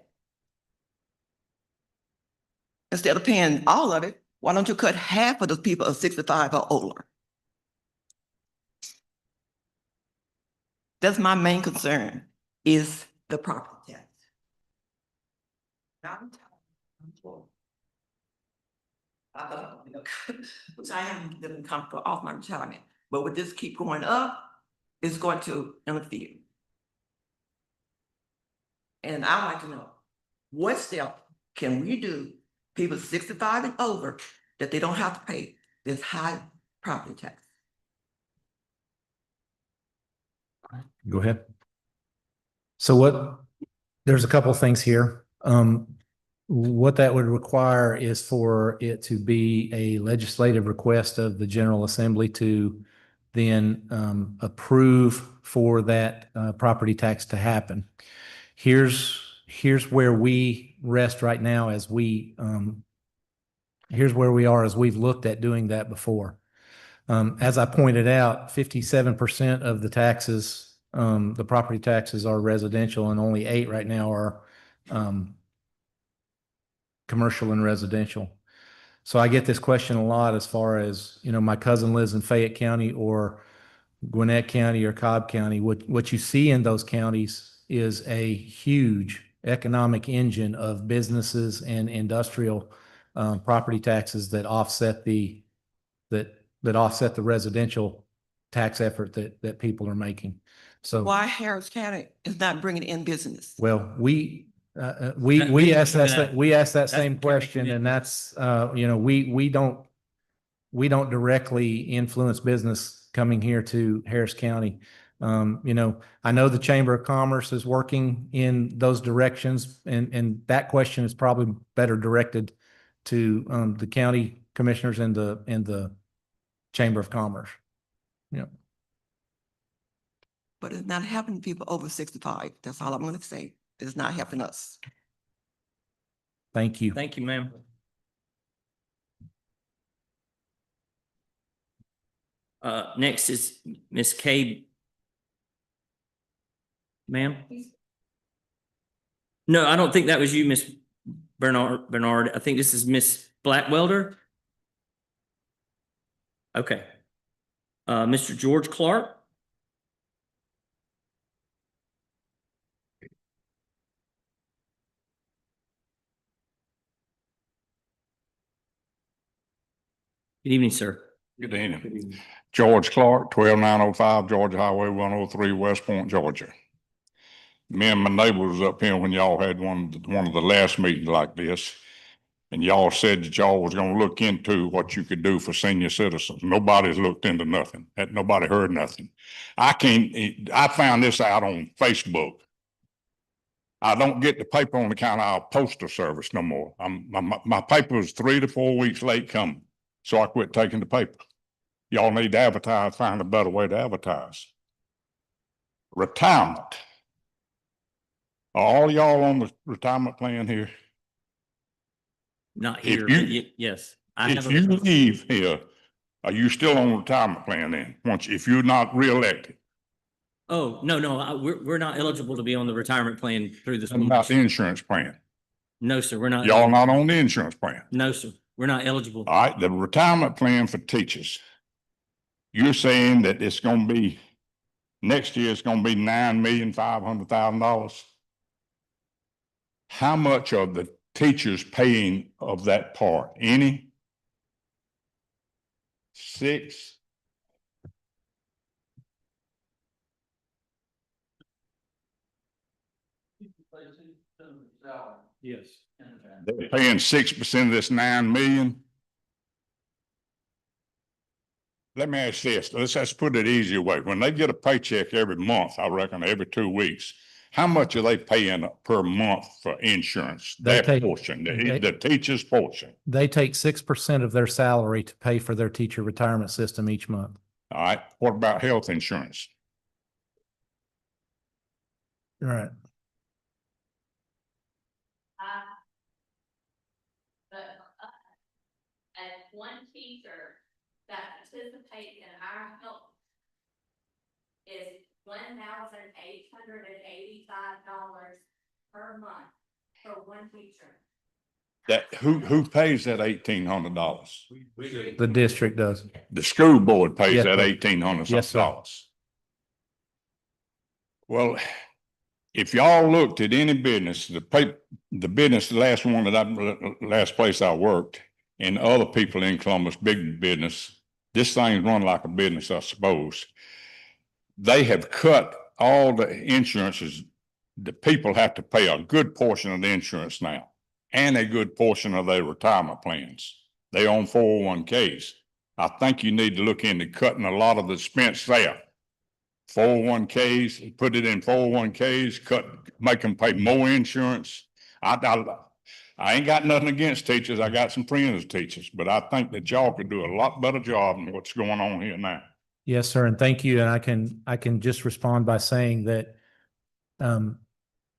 Instead of paying all of it, why don't you cut half of those people of 65 or older? That's my main concern, is the property tax. I am getting comfortable off my retirement, but with this keep going up, it's going to interfere. And I'd like to know, what step can we do, people 65 and over, that they don't have to pay this high property tax? Go ahead. So there's a couple of things here. What that would require is for it to be a legislative request of the General Assembly to then approve for that property tax to happen. Here's where we rest right now as here's where we are as we've looked at doing that before. As I pointed out, 57% of the taxes, the property taxes are residential, and only 8 right now are commercial and residential. So I get this question a lot as far as, my cousin lives in Fayette County or Gwinnett County or Cobb County. What you see in those counties is a huge economic engine of businesses and industrial property taxes that offset that that offset the residential tax effort that people are making. So, Why Harris County is not bringing in business? well, we we asked that- we asked that that's same the county question, and commitment. that's, you know, we don't directly influence business coming here to Harris County. You know, I know the Chamber of Commerce is working in those directions, and that question is probably better directed to the county commissioners and the Chamber of Commerce. Yeah. But it's not helping people over 65. That's all I'm gonna say. It's not helping us. Thank you. Thank you, ma'am. Next is Ms. Kay. Ma'am? No, I don't think that was you, Miss Bernard. I think this is Miss Blackwelder. Okay. Mr. George Clark. Good evening, sir. Good evening. George Clark, 12905 Georgia Highway 103, West Point, Georgia. Me and my neighbor was up here when y'all had one of the last meetings like this. And y'all said that y'all was gonna look into what you could do for senior citizens. Nobody's looked into nothing. Nobody heard nothing. I found this out on Facebook. I don't get the paper on account of our postal service no more. My paper was 3 to 4 weeks late coming. So I quit taking the paper. Y'all need to advertise, find a better way to advertise. Retirement. Are all y'all on the retirement plan here? Not If here, you- but yes. If you leave here, are you still on retirement plan then? If you're not reelected? Oh, no, we're not eligible to be on the retirement plan through this. What about the insurance plan? No, sir, we're not. Y'all not on the insurance plan? No, sir, we're not eligible. All right, the retirement plan for teachers. You're saying that it's gonna be, next year it's gonna be $9,500,000. How much are the teachers paying of that part? Any? 6? Yes. They're paying 6% of this 9 million. Let me ask this. Let's put it easier way. When they get a paycheck every month, I reckon every 2 weeks, how much are they paying per month for insurance? They Their take- portion, the teacher's portion. They take 6% of their salary to pay for their teacher retirement system each month. All right. What about health insurance? All right. But as one teacher that participates in our help is $1,885 per month for one teacher. That who pays that $1,800? The district does. The school board pays Yes, that sir. $1,800 Yes, sir. dollars. Well, if y'all looked at any business, the business, the last place I worked, and other people in Columbus, big business, this thing's run like a business, I suppose. They have cut all the insurances. The people have to pay a good portion of the insurance now, and a good portion of their retirement plans. They own 401ks. I think you need to look into cutting a lot of the expense there. 401ks, put it in 401ks, make them pay more insurance. I ain't got nothing against teachers. I got some friends as teachers, but I think that y'all could do a lot better job than what's going on here now. Yes, sir, and thank you. And I can just respond by saying that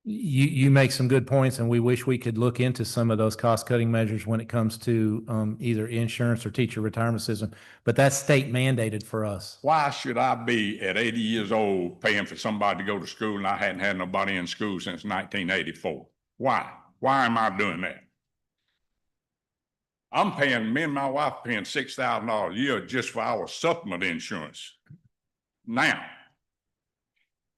you make some good points, and we wish we could look into some of those cost-cutting measures when it comes to either insurance or teacher retirement system, but that's state mandated for us. Why should I be at 80 years old paying for somebody to go to school and I hadn't had nobody in school since 1984? Why? Why am I doing that? Me and my wife paying $6,000 a year just for our supplement insurance now.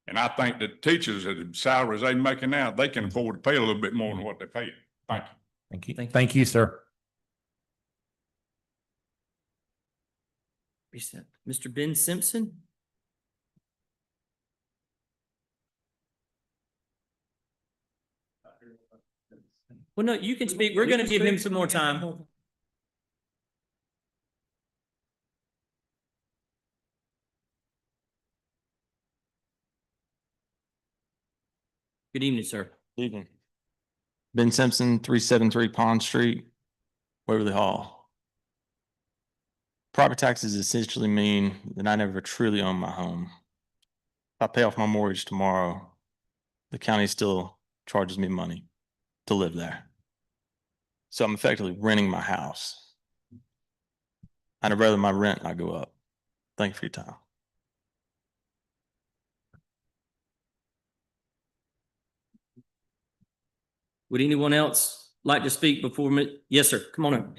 And I think that teachers at the salaries they making now, they can afford to pay a little bit more than what they pay. Thank you. Thank you. Thank you, sir. Mr. Ben Simpson? Well, no, you can speak. We're going to give him some more time. Good evening, sir. Evening. Ben Simpson, 373 Pond Street, Waverly Hall. Property taxes essentially mean that I never truly own my home. If I pay off my mortgage tomorrow, the county still charges me money to live there. So I'm effectively renting my house. I'd rather my rent not go up. Thank you for your time. Would anyone else like to speak before me? Yes, sir. Come on up.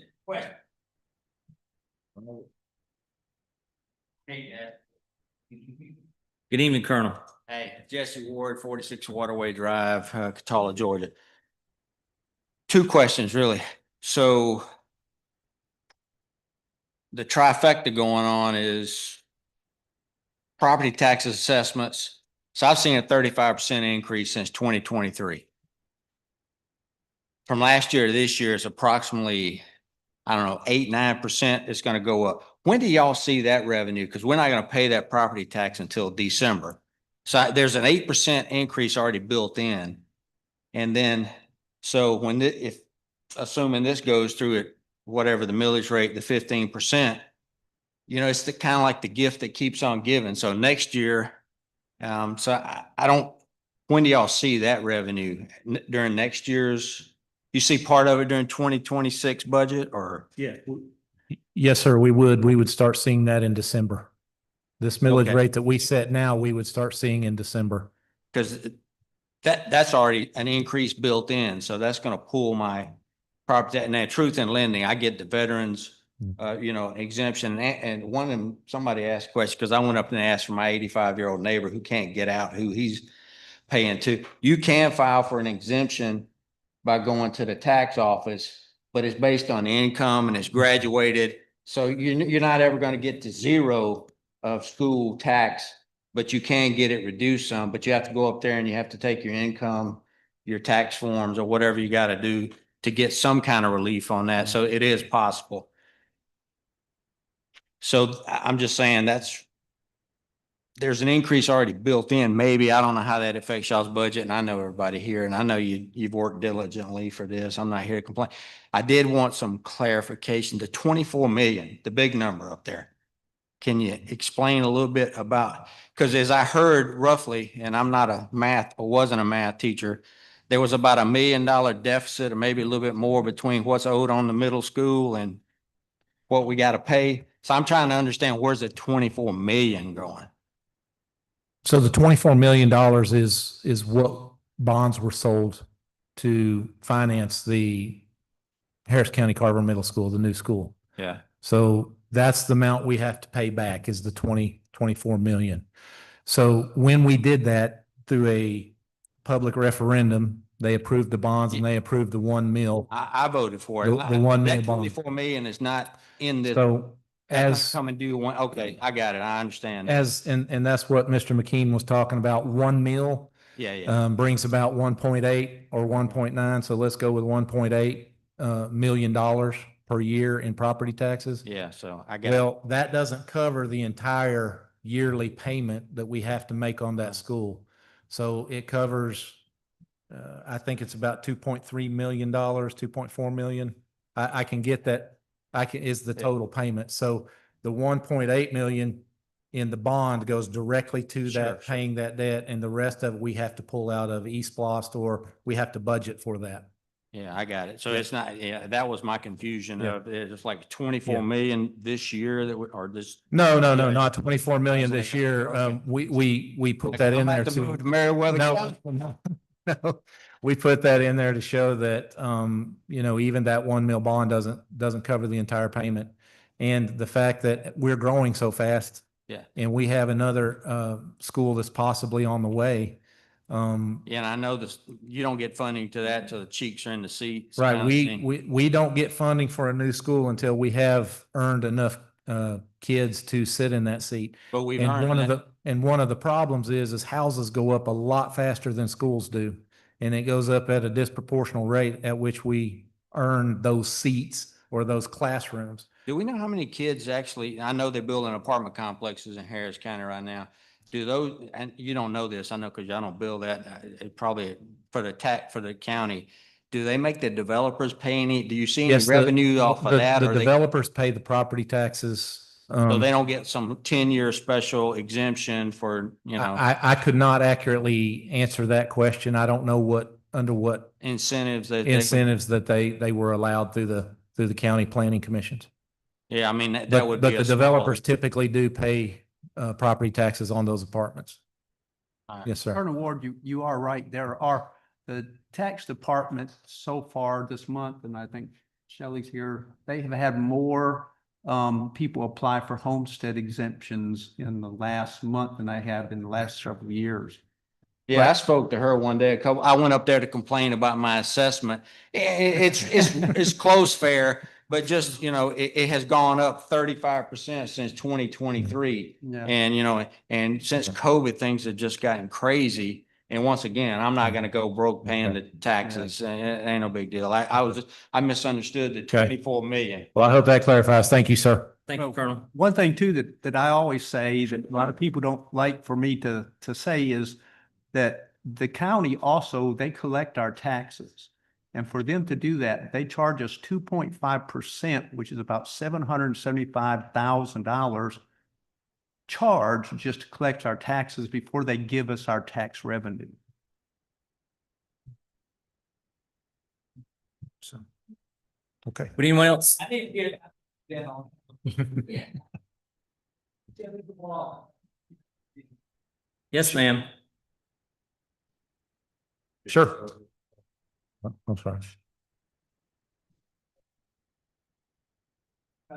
Good evening, Colonel. Hey, Jesse Ward, 46 Waterway Drive, Catala, Georgia. Two questions, really. So the trifecta going on is property taxes assessments. So I've seen a 35% increase since 2023. From last year to this year, it's approximately, I don't know, 8-9%. It's going to go up. When do y'all see that revenue? Because we're not going to pay that property tax until December. So there's an 8% increase already built in. And then, so when, if assuming this goes through at whatever the millage rate, the 15%, you know, it's the kind of like the gift that keeps on giving. So next year, so I don't, when do y'all see that revenue during next year's? You see part of it during 2026 budget or? Yeah. Yes, sir, we would. We would start seeing that in December. This millage Okay. rate that we set now, we would start seeing in December. Because that's already an increase built in. So that's going to pull my property. And then truth in lending, I get the veterans, you know, exemption. And one of them, somebody asked a question because I went up and asked for my 85-year-old neighbor who can't get out, who he's paying to. You can file for an exemption by going to the tax office, but it's based on income and it's graduated. So you're not ever going to get to zero of school tax, but you can get it reduced some, but you have to go up there and you have to take your income, your tax forms or whatever you got to do to get some kind of relief on that. So it is possible. So I'm just saying there's an increase already built in. Maybe, I don't know how that affects y'all's budget. And I know everybody here and I know you've worked diligently for this. I'm not here to complain. I did want some clarification. The 24 million, the big number up there. Can you explain a little bit about, because as I heard roughly, and I'm not a math or wasn't a math teacher, there was about $1 million deficit or maybe a little bit more between what's owed on the middle school and what we got to pay. So I'm trying to understand where's the 24 million going? So the $24 million is what bonds were sold to finance the Harris County Carver Middle School, the new school. Yeah. So that's the amount we have to pay back is the 24 million. So when we did that through a public referendum, they approved the bonds and they approved the 1 mil. I voted for it. The 1 mil That bond. 24 million is not in this. So as Come and do one. Okay, I got it. I understand. and that's what Mr. McKean was talking about. 1 mil Yeah. brings about 1.8 or 1.9. So let's go with 1.8 million dollars per year in property taxes. Yeah, so I got it. Well, that doesn't cover the entire yearly payment that we have to make on that school. So it covers, I think it's about $2.3 million, 2.4 million. I can get that. Is the total payment. So the 1.8 million in the bond goes directly to that, paying that debt, and the rest of it we have to pull out of East Lost, or we have to budget for that. Yeah, I got it. So it's not, yeah, that was my confusion Yeah. of it. It's like 24 Yeah. million this year that we, or this. No, not 24 million this year. Okay. We put that in there To to. move to Meriwether County? No, we put that in there to show that, you know, even that 1 mil bond doesn't cover the entire payment. And the fact that we're growing so fast. Yeah. And we have another, school that's possibly on the way. Yeah, and I know this, you don't get funding to that till the cheeks are in the seats. Right. kind of thing. We don't get funding for a new school until we have earned enough kids to sit in that seat. But we've And earned one of that. one of the problems is houses go up a lot faster than schools do. And it goes up at a disproportional rate at which we earn those seats or those classrooms. Do we know how many kids actually, I know they're building apartment complexes in Harris County right now. Do those, and you don't know this, I know because y'all don't build that, it probably for the county. Do they make the developers pay any, do you see any Yes, revenue off of that? The or they? developers pay the property taxes. So they don't get some 10-year special exemption for, you know, I could not accurately answer that question. I don't know under what incentives that. incentives that they were allowed through the county planning commissions. Yeah, I mean, that But, would be but a the developers typically do pay property taxes on those apartments. small. Yes, sir. Colonel Ward, you are right. There are, the tax department so far this month, and I think Shelley's here, they have had more people apply for homestead exemptions in the last month than they have in the last several years. Yeah, I spoke to her one day. I went up there to complain about my assessment. It's close fare, but just, you know, it has gone up 35% since 2023. Yeah. And, you know, and since COVID, things have just gotten crazy. And once again, I'm not gonna go broke paying the taxes. It ain't no big deal. I misunderstood the 24 million. Well, I hope that clarifies. Thank you, sir. Thank you, Colonel. One thing too that I always say that a lot of people don't like for me to say is that the county also, they collect our taxes. And for them to do that, they charge us 2.5%, which is about $775,000 charge just to collect our taxes before they give us our tax revenue. So, okay. Would anyone else? I didn't get it. Yes, ma'am. Sure. I'm sorry. I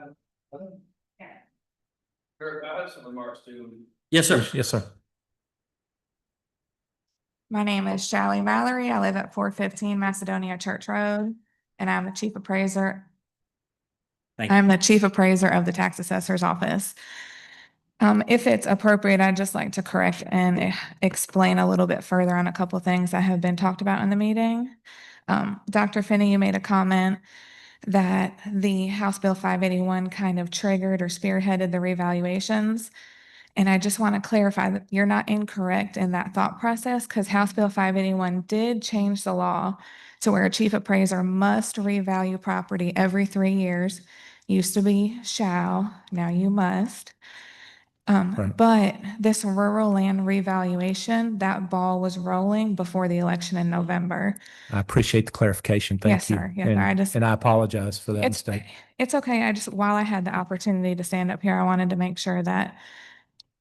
have some remarks too. Yes, sir. Yes, sir. My name is Shally Mallory. I live at 415 Macedonia Church Road, and I'm the chief appraiser. Thank you. I'm the chief appraiser of the tax assessor's office. If it's appropriate, I'd just like to correct and explain a little bit further on a couple of things that have been talked about in the meeting. Dr. Finney, you made a comment that the House Bill 581 kind of triggered or spearheaded the revaluations. And I just want to clarify that you're not incorrect in that thought process, because House Bill 581 did change the law to where a chief appraiser must revalue property every 3 years. Used to be shall, now you must. Right. But this rural land revaluation, that ball was rolling before the election in November. I appreciate the clarification. Thank Yes, you. sir. Yes, sir. And I apologize for that It's, mistake. it's okay. While I had the opportunity to stand up here, I wanted to make sure that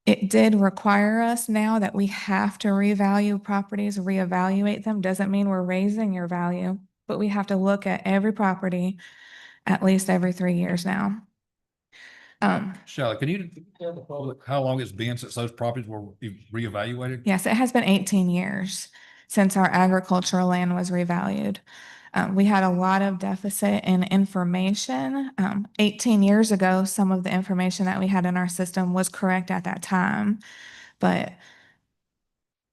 it did require us now that we have to revalue properties, reevaluate them. Doesn't mean we're raising your value, but we have to look at every property at least every 3 years now. Shelley, can you tell the public how long it's been since those properties were reevaluated? Yes, it has been 18 years since our agricultural land was revalued. We had a lot of deficit in information. 18 years ago, some of the information that we had in our system was correct at that time. But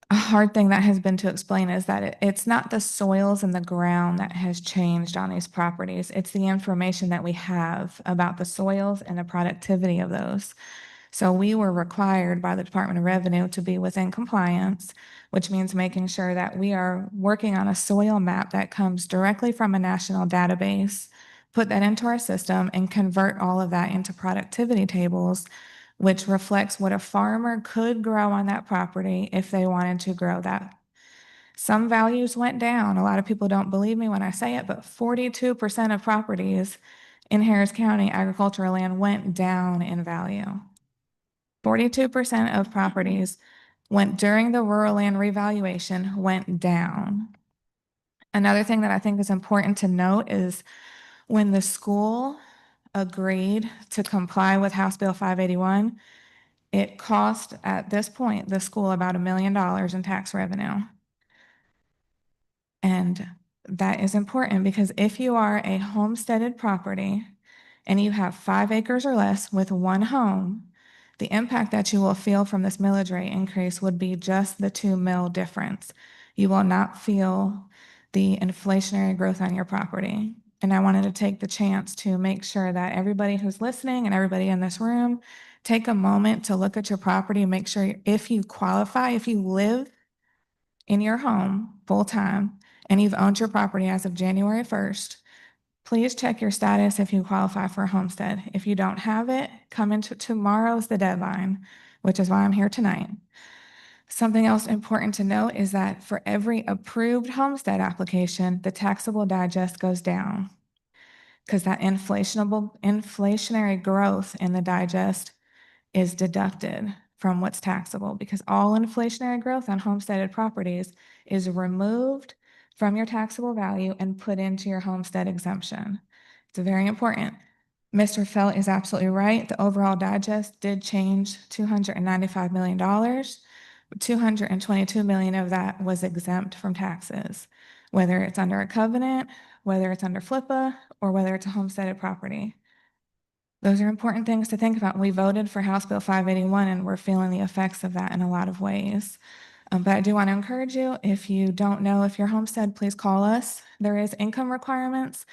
a hard thing that has been to explain is that it's not the soils and the ground that has changed on these properties. It's the information that we have about the soils and the productivity of those. So we were required by the Department of Revenue to be within compliance, which means making sure that we are working on a soil map that comes directly from a national database, put that into our system, and convert all of that into productivity tables, which reflects what a farmer could grow on that property if they wanted to grow that. Some values went down. A lot of people don't believe me when I say it, but 42% of properties in Harris County agricultural land went down in value. 42% of properties went during the rural land revaluation went down. Another thing that I think is important to note is when the school agreed to comply with House Bill 581, it cost at this point the school about $1 million in tax revenue. And that is important because if you are a homesteaded property and you have 5 acres or less with one home, the impact that you will feel from this millage rate increase would be just the 2 mil difference. You will not feel the inflationary growth on your property. And I wanted to take the chance to make sure that everybody who's listening and everybody in this room, take a moment to look at your property and make sure if you qualify, if you live in your home full-time and you've owned your property as of January 1st, please check your status if you qualify for a homestead. If you don't have it, come into tomorrow's the deadline, which is why I'm here tonight. Something else important to note is that for every approved homestead application, the taxable digest goes down because that inflationary growth in the digest is deducted from what's taxable, because all inflationary growth on homesteaded properties is removed from your taxable value and put into your homestead exemption. It's very important. Mr. Felt is absolutely right. The overall digest did change $295 million. $222 million of that was exempt from taxes, whether it's under a covenant, whether it's under FLIPA, or whether it's a homesteaded property. Those are important things to think about. We voted for House Bill 581 and we're feeling the effects of that in a lot of ways. But I do want to encourage you, if you don't know if you're homestead, please call us. There is income requirements.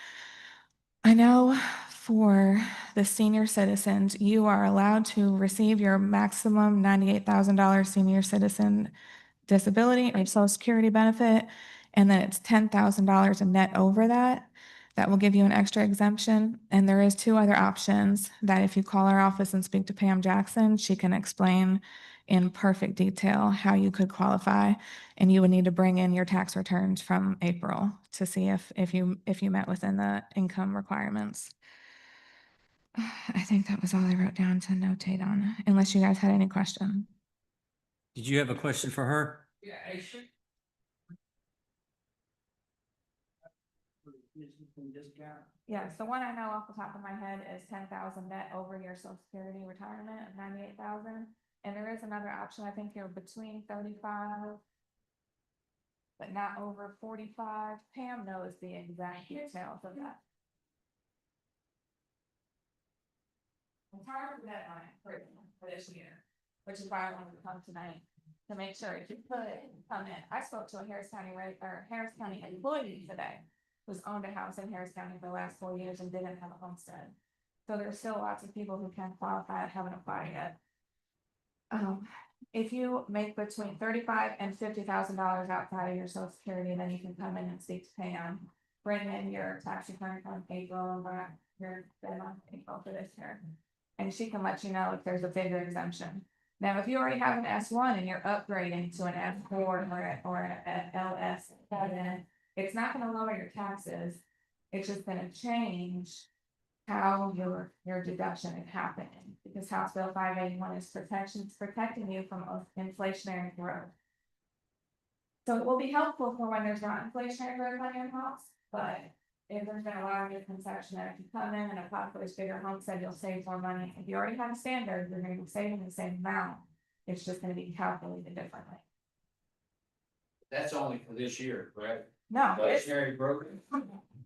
I know for the senior citizens, you are allowed to receive your maximum $98,000 senior citizen disability or Social Security benefit, and then it's $10,000 a net over that. That will give you an extra exemption. And there is 2 other options that if you call our office and speak to Pam Jackson, she can explain in perfect detail how you could qualify. And you would need to bring in your tax returns from April to see if you met within the income requirements. I think that was all I wrote down to notate on, unless you guys had any question. Did you have a question for her? Yeah, I should. Yes, the one I know off the top of my head is 10,000 net over your Social Security retirement of 98,000. And there is another option. I think you're between 35, but not over 45. Pam knows the exact details of that. Retirement deadline for this year, which is why I wanted to come tonight to make sure if you could come in. I spoke to a Harris County employee today who's owned a house in Harris County for the last 4 years and didn't have a homestead. So there's still lots of people who can qualify and haven't applied yet. If you make between $35,000 and $50,000 outside of your Social Security, then you can come in and speak to Pam. Bring in your tax return from April and your April for this year, and she can let you know if there's a bigger exemption. Now, if you already have an S1 and you're upgrading to an F4 or an LS7, it's not going to lower your taxes. It's just going to change how your deduction is happening, because House Bill 581 is protecting you from inflationary growth. So it will be helpful for when there's not inflationary growth on your house, but if there's been a lot of misconception that if you come in and apply for this bigger homestead, you'll save more money. If you already have a standard, you're going to be saving the same amount. It's just going to be calculated differently. That's only for this year, correct? No, Inflationary growth.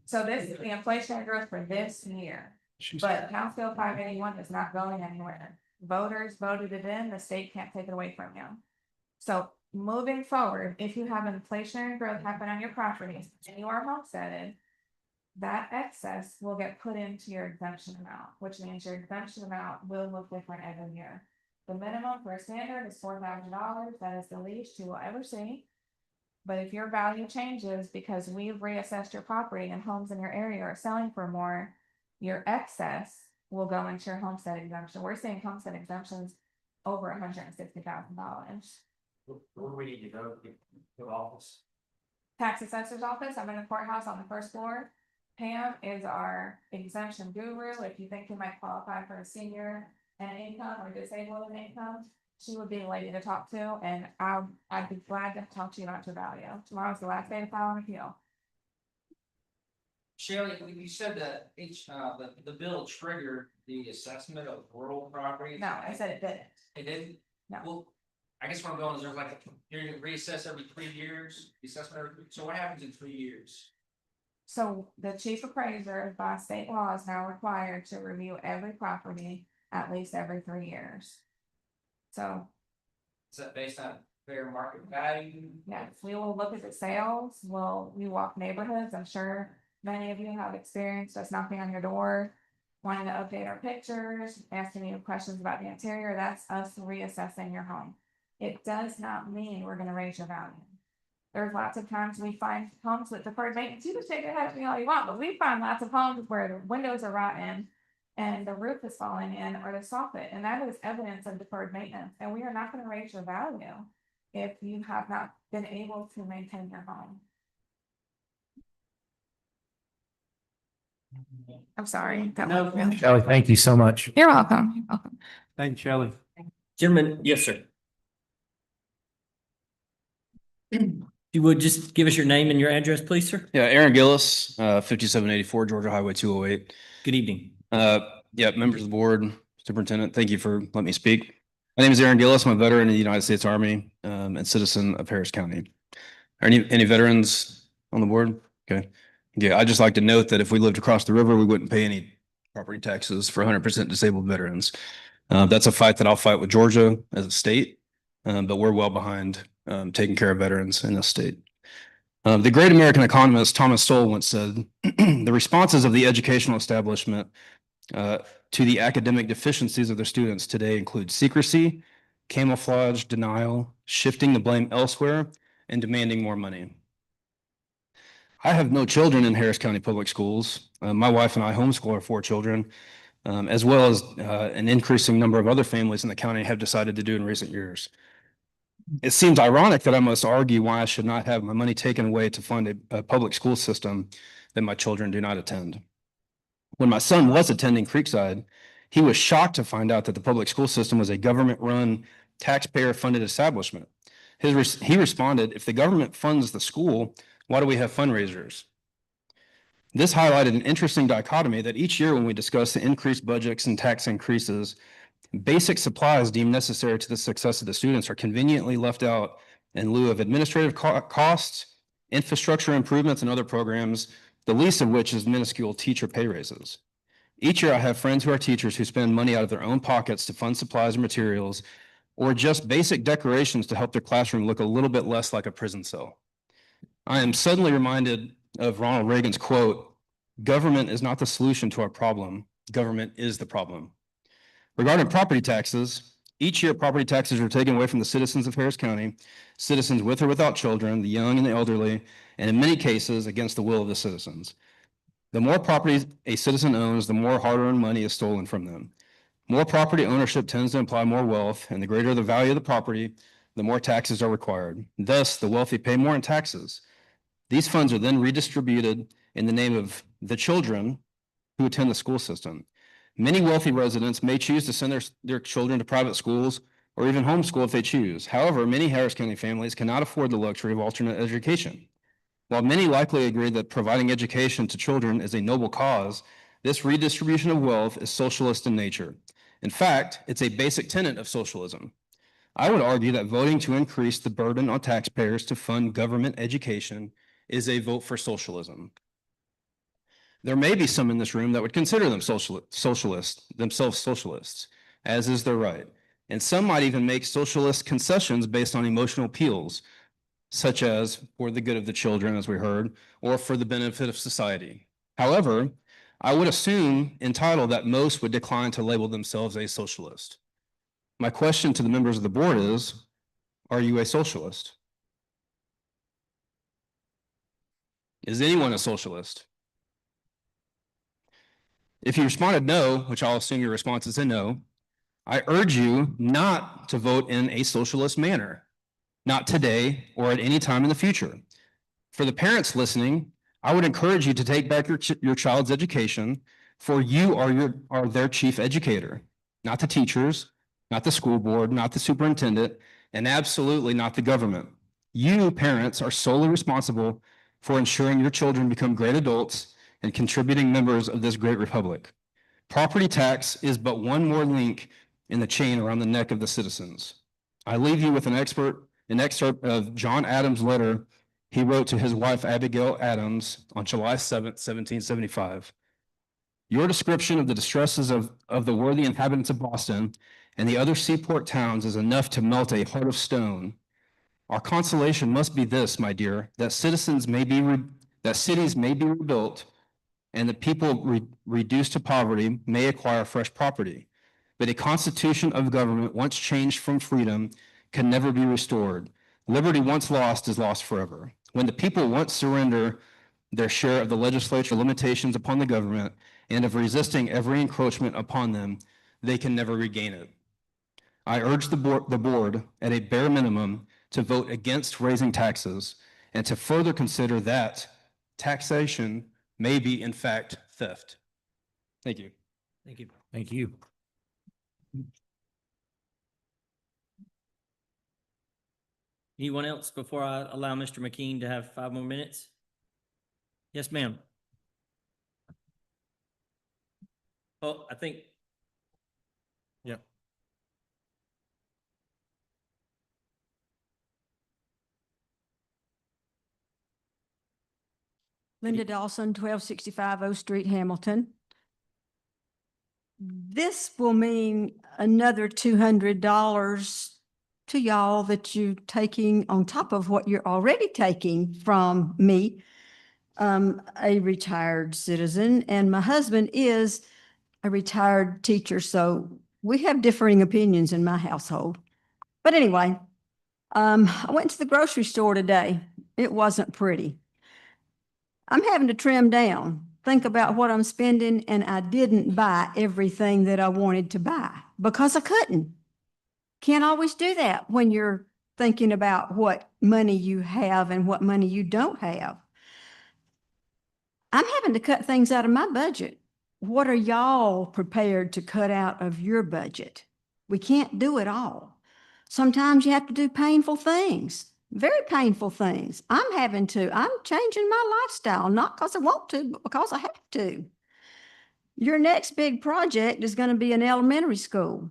so this is the inflationary growth for this year. But House Bill 581 is not going anywhere. Voters voted it in, the state can't take it away from you. So moving forward, if you have inflationary growth happen on your properties and you are homesteaded, that excess will get put into your exemption amount, which means your exemption amount will look different every year. The minimum for a standard is $4,000. That is the least you will ever see. But if your value changes because we've reassessed your property and homes in your area are selling for more, your excess will go into your homestead exemption. We're seeing homestead exemptions over $160,000. Where do we need to go to office? Tax assessor's office. I'm in the courthouse on the 1st floor. Pam is our exemption guru. If you think you might qualify for a senior and income or disabled and income, she would be the lady to talk to, and I'd be glad to talk to you about your value. Tomorrow's the last day to file an appeal. Shelley, you said that the bill triggered the assessment of rural properties. No, I said it didn't. It didn't? No. Well, I guess what I'm going is there's like you're gonna reassess every 3 years, the assessment so what happens in 3 years? So the chief appraiser by state law is now required to review every property at least every 3 years. So, Is that based on fair market value? yes, we will look at the sales, we walk neighborhoods, I'm sure many of you have experienced us knocking on your door, wanting to update our pictures, asking you questions about the interior, that's us reassessing your home. It does not mean we're gonna raise your value. There's lots of times we find homes with deferred maintenance. You can shake your head at me all you want, but we find lots of homes where the windows are rotten and the roof is falling in or the soffit, and that is evidence of deferred maintenance. And we are not going to raise your value if you have not been able to maintain your home. I'm sorry. That No, was really. Shelley, thank you so much. You're welcome. You're welcome. Thank you, Shelley. Gentlemen, yes, sir. You would just give us your name and your address, please, sir? Yeah, Aaron Gillis, 5784 Georgia Highway 208. Good evening. Yeah, members of the board, superintendent, thank you for letting me speak. My name is Aaron Gillis. I'm a veteran in the United States Army and citizen of Harris County. Are any veterans on the board? Okay. Yeah, I'd just like to note that if we lived across the river, we wouldn't pay any property taxes for 100% disabled veterans. That's a fight that I'll fight with Georgia as a state, but we're well behind taking care of veterans in this state. The great American economist Thomas Sowell once said, the responses of the educational establishment to the academic deficiencies of their students today include secrecy, camouflage, denial, shifting the blame elsewhere, and demanding more money. I have no children in Harris County Public Schools. My wife and I homeschool our 4 children, as well as an increasing number of other families in the county have decided to do in recent years. It seems ironic that I must argue why I should not have my money taken away to fund a public school system that my children do not attend. When my son was attending Creekside, he was shocked to find out that the public school system was a government-run, taxpayer-funded establishment. He responded, if the government funds the school, why do we have fundraisers? This highlighted an interesting dichotomy that each year when we discuss the increased budgets and tax increases, basic supplies deemed necessary to the success of the students are conveniently left out in lieu of administrative costs, infrastructure improvements, and other programs, the least of which is minuscule teacher pay raises. Each year I have friends who are teachers who spend money out of their own pockets to fund supplies and materials, or just basic decorations to help their classroom look a little bit less like a prison cell. I am suddenly reminded of Ronald Reagan's quote, "Government is not the solution to our problem. Government is the problem." Regarding property taxes, each year property taxes are taken away from the citizens of Harris County, citizens with or without children, the young and the elderly, and in many cases against the will of the citizens. The more property a citizen owns, the more hard-earned money is stolen from them. More property ownership tends to imply more wealth, and the greater the value of the property, the more taxes are required. Thus, the wealthy pay more in taxes. These funds are then redistributed in the name of the children who attend the school system. Many wealthy residents may choose to send their children to private schools or even homeschool if they choose. However, many Harris County families cannot afford the luxury of alternate education. While many likely agree that providing education to children is a noble cause, this redistribution of wealth is socialist in nature. In fact, it's a basic tenet of socialism. I would argue that voting to increase the burden on taxpayers to fund government education is a vote for socialism. There may be some in this room that would consider them themselves socialists, as is their right. And some might even make socialist concessions based on emotional appeals, such as for the good of the children, as we heard, or for the benefit of society. However, I would assume in title that most would decline to label themselves a socialist. My question to the members of the board is, are you a socialist? Is anyone a socialist? If you responded no, which I'll assume your response is a no, I urge you not to vote in a socialist manner, not today or at any time in the future. For the parents listening, I would encourage you to take back your child's education, for you are their chief educator, not the teachers, not the school board, not the superintendent, and absolutely not the government. You, parents, are solely responsible for ensuring your children become great adults and contributing members of this great republic. Property tax is but one more link in the chain around the neck of the citizens. I leave you with an excerpt of John Adams' letter he wrote to his wife Abigail Adams on July 7th, 1775. Your description of the distresses of the worthy inhabitants of Boston and the other seaport towns is enough to melt a heart of stone. Our consolation must be this, my dear, that cities may be rebuilt and the people reduced to poverty may acquire fresh property. But a constitution of government once changed from freedom can never be restored. Liberty once lost is lost forever. When the people once surrender their share of the legislature limitations upon the government and of resisting every encroachment upon them, they can never regain it. I urge the board at a bare minimum to vote against raising taxes and to further consider that taxation may be in fact theft. Thank you. Thank you. Thank you. Anyone else before I allow Mr. McKean to have 5 more minutes? Yes, ma'am. Oh, I think. Yep. Linda Dawson, 1265 O Street, Hamilton. This will mean another $200 to y'all that you're taking on top of what you're already taking from me, a retired citizen, and my husband is a retired teacher, so we have differing opinions in my household. But anyway, I went to the grocery store today. It wasn't pretty. I'm having to trim down, think about what I'm spending, and I didn't buy everything that I wanted to buy because I couldn't. Can't always do that when you're thinking about what money you have and what money you don't have. I'm having to cut things out of my budget. What are y'all prepared to cut out of your budget? We can't do it all. Sometimes you have to do painful things. Very painful things. I'm changing my lifestyle, not because I want to, but because I have to. Your next big project is going to be an elementary school.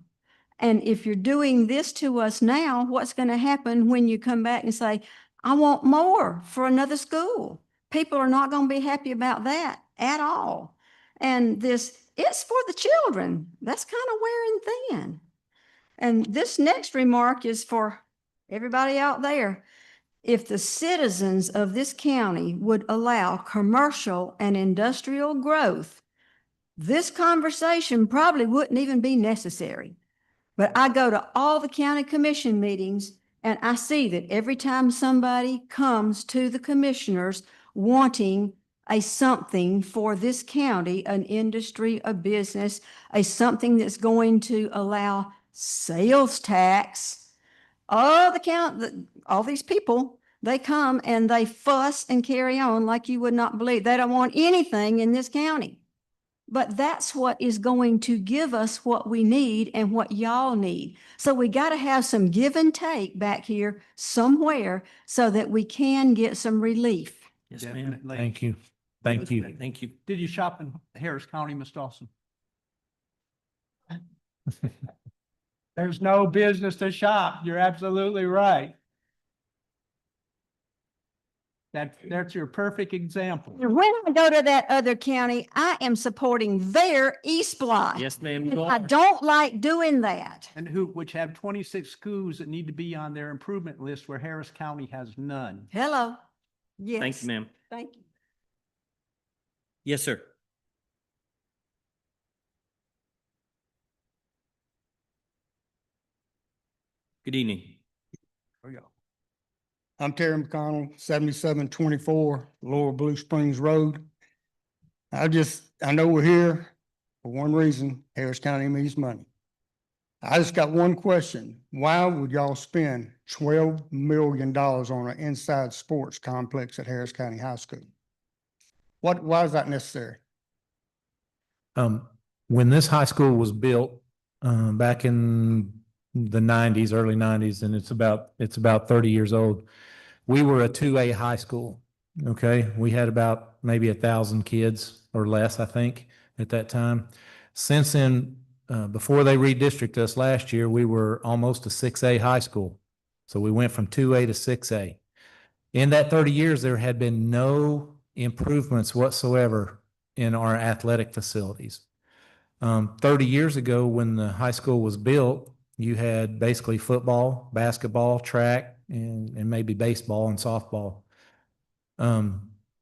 And if you're doing this to us now, what's going to happen when you come back and say, I want more for another school? People are not going to be happy about that at all. And it's for the children. That's kind of wearing thin. And this next remark is for everybody out there. If the citizens of this county would allow commercial and industrial growth, this conversation probably wouldn't even be necessary. But I go to all the county commission meetings and I see that every time somebody comes to the commissioners wanting a something for this county, an industry, a business, a something that's going to allow sales tax, all these people, they come and they fuss and carry on like you would not believe. They don't want anything in this county. But that's what is going to give us what we need and what y'all need. So we got to have some give and take back here somewhere so that we can get some relief. Yes, ma'am. Definitely. Thank you. Thank you. Thank you. Did you shop in Harris County, Ms. Dawson? There's no business to shop. You're absolutely right. That's your perfect example. When I go to that other county, I am supporting their East Block. Yes, ma'am. And I don't like doing that. And which have 26 schools that need to be on their improvement list where Harris County has none. Hello. Yes. Thank you, ma'am. Thank you. Yes, sir. Good evening. There we go. I'm Terry McConnell, 7724 Lower Blue Springs Road. I know we're here for one reason, Harris County needs money. I just got one question. Why would y'all spend $12 million on an inside sports complex at Harris County High School? Why is that necessary? When this high school was built, back in the nineties, early nineties, and it's about 30 years old, we were a 2A high school. Okay. We had about maybe 1,000 kids or less, I think, at that time. Since then, before they redistricted us last year, we were almost a 6A high school. So we went from 2A to 6A. In that 30 years, there had been no improvements whatsoever in our athletic facilities. 30 years ago, when the high school was built, you had basically football, basketball, track, and maybe baseball and softball,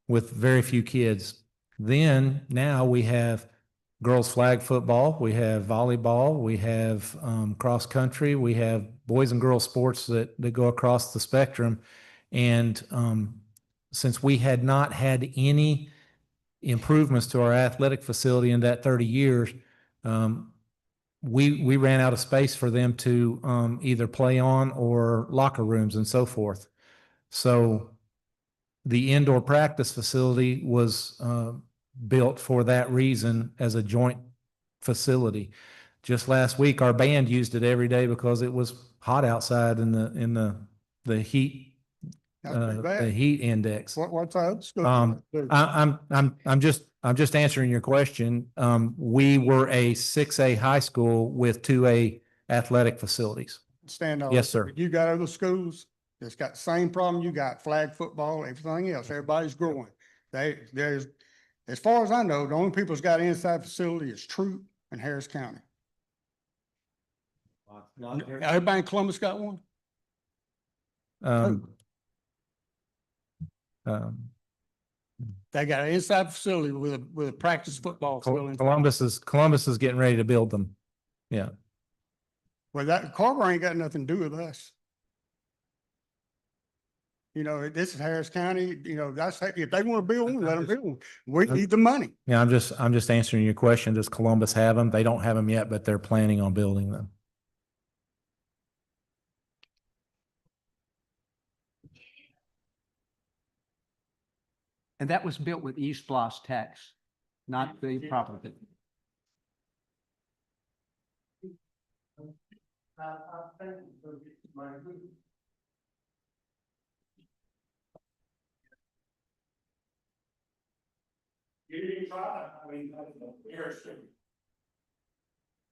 with very few kids. Then now we have girls flag football, we have volleyball, we have cross country, we have boys and girls sports that go across the spectrum. And since we had not had any improvements to our athletic facility in that 30 years, we ran out of space for them to either play on or locker rooms and so forth. So the indoor practice facility was built for that reason as a joint facility. Just last week, our band used it every day because it was hot outside in the heat. The heat index. What's that? I'm just answering your question. We were a 6A high school with 2A athletic facilities. Stand on. Yes, sir. You got other schools that's got the same problem you got, flag football, everything else. Everybody's growing. There's, as far as I know, the only people that's got inside facility is Troop and Harris County. Everybody in Columbus got one? They got an inside facility with a practice football. Columbus is getting ready to build them. Yeah. Well, that Carver ain't got nothing to do with us. You know, this is Harris County, you know, that's, if they want to build one, let them build one. We need the money. Yeah, I'm just answering your question. Does Columbus have them? They don't have them yet, but they're planning on building them. And that was built with East Bloss tax, not the property.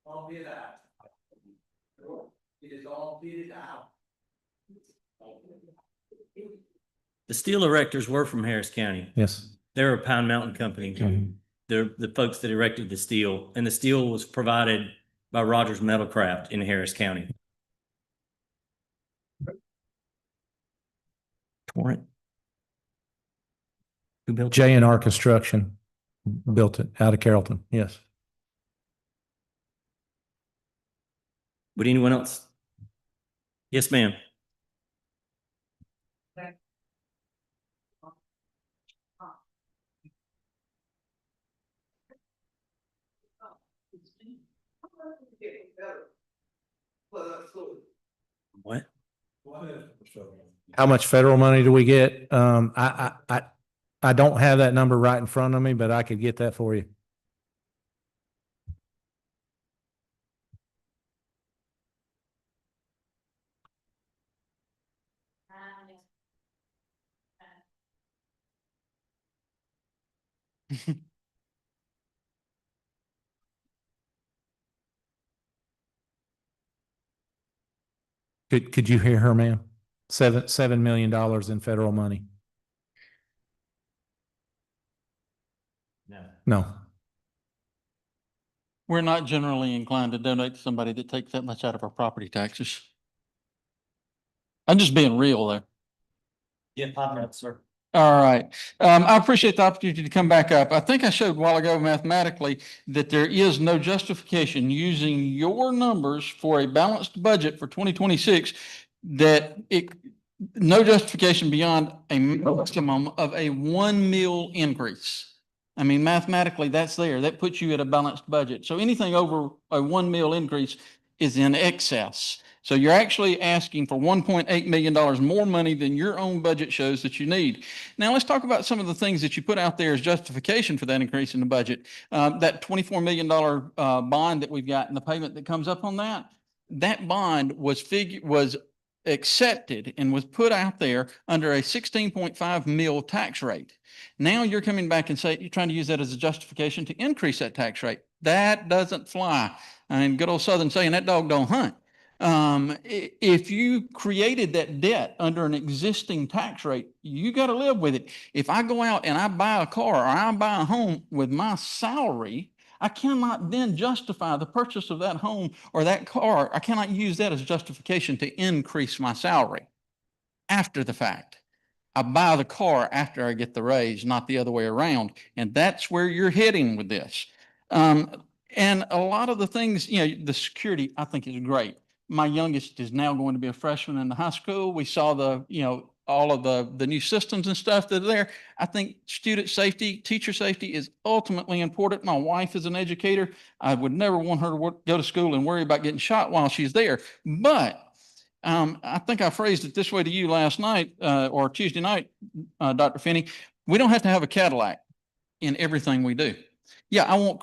All bid out. It is all bid out. The steel erectors were from Harris County. Yes. They're a Pine Mountain company. Mhm. They're the folks that erected the steel, and the steel was provided by Rogers Metalcraft in Harris County. Torrent. Who built it? J&R Construction built it out of Carrollton. Yes. Would anyone else? Yes, ma'am. What? How much federal money do we get? I don't have that number right in front of me, but I could get that for you. Could you hear her, ma'am? $7 million in federal money. No. We're not generally inclined to donate to somebody that takes that much out of our property taxes. I'm just being real there. Yeah, 5 minutes, sir. All right. I appreciate the opportunity to come back up. I think I showed a while ago mathematically that there is no justification using your numbers for a balanced budget for 2026, no justification beyond a maximum of a 1 mil increase. I mean, mathematically, that's there. That puts you at a balanced budget. So anything over a 1 mil increase is in excess. So you're actually asking for $1.8 million more money than your own budget shows that you need. Now let's talk about some of the things that you put out there as justification for that increase in the budget. That $24 million bond that we've got and the payment that comes up on that bond was accepted and was put out there under a 16.5 mil tax rate. Now you're coming back and you're trying to use that as a justification to increase that tax rate. That doesn't fly. I mean, good old Southern saying, that dog don't hunt. If you created that debt under an existing tax rate, you got to live with it. If I go out and I buy a car or I buy a home with my salary, I cannot then justify the purchase of that home or that car. I cannot use that as justification to increase my salary after the fact. I buy the car after I get the raise, not the other way around. And that's where you're heading with this. And a lot of the things, the security, I think is great. My youngest is now going to be a freshman in the high school. We saw all of the new systems and stuff that are there. I think student safety, teacher safety is ultimately important. My wife is an educator. I would never want her to go to school and worry about getting shot while she's there. But I think I phrased it this way to you last night or Tuesday night, Dr. Finney. We don't have to have a Cadillac in everything we do. Yeah, I want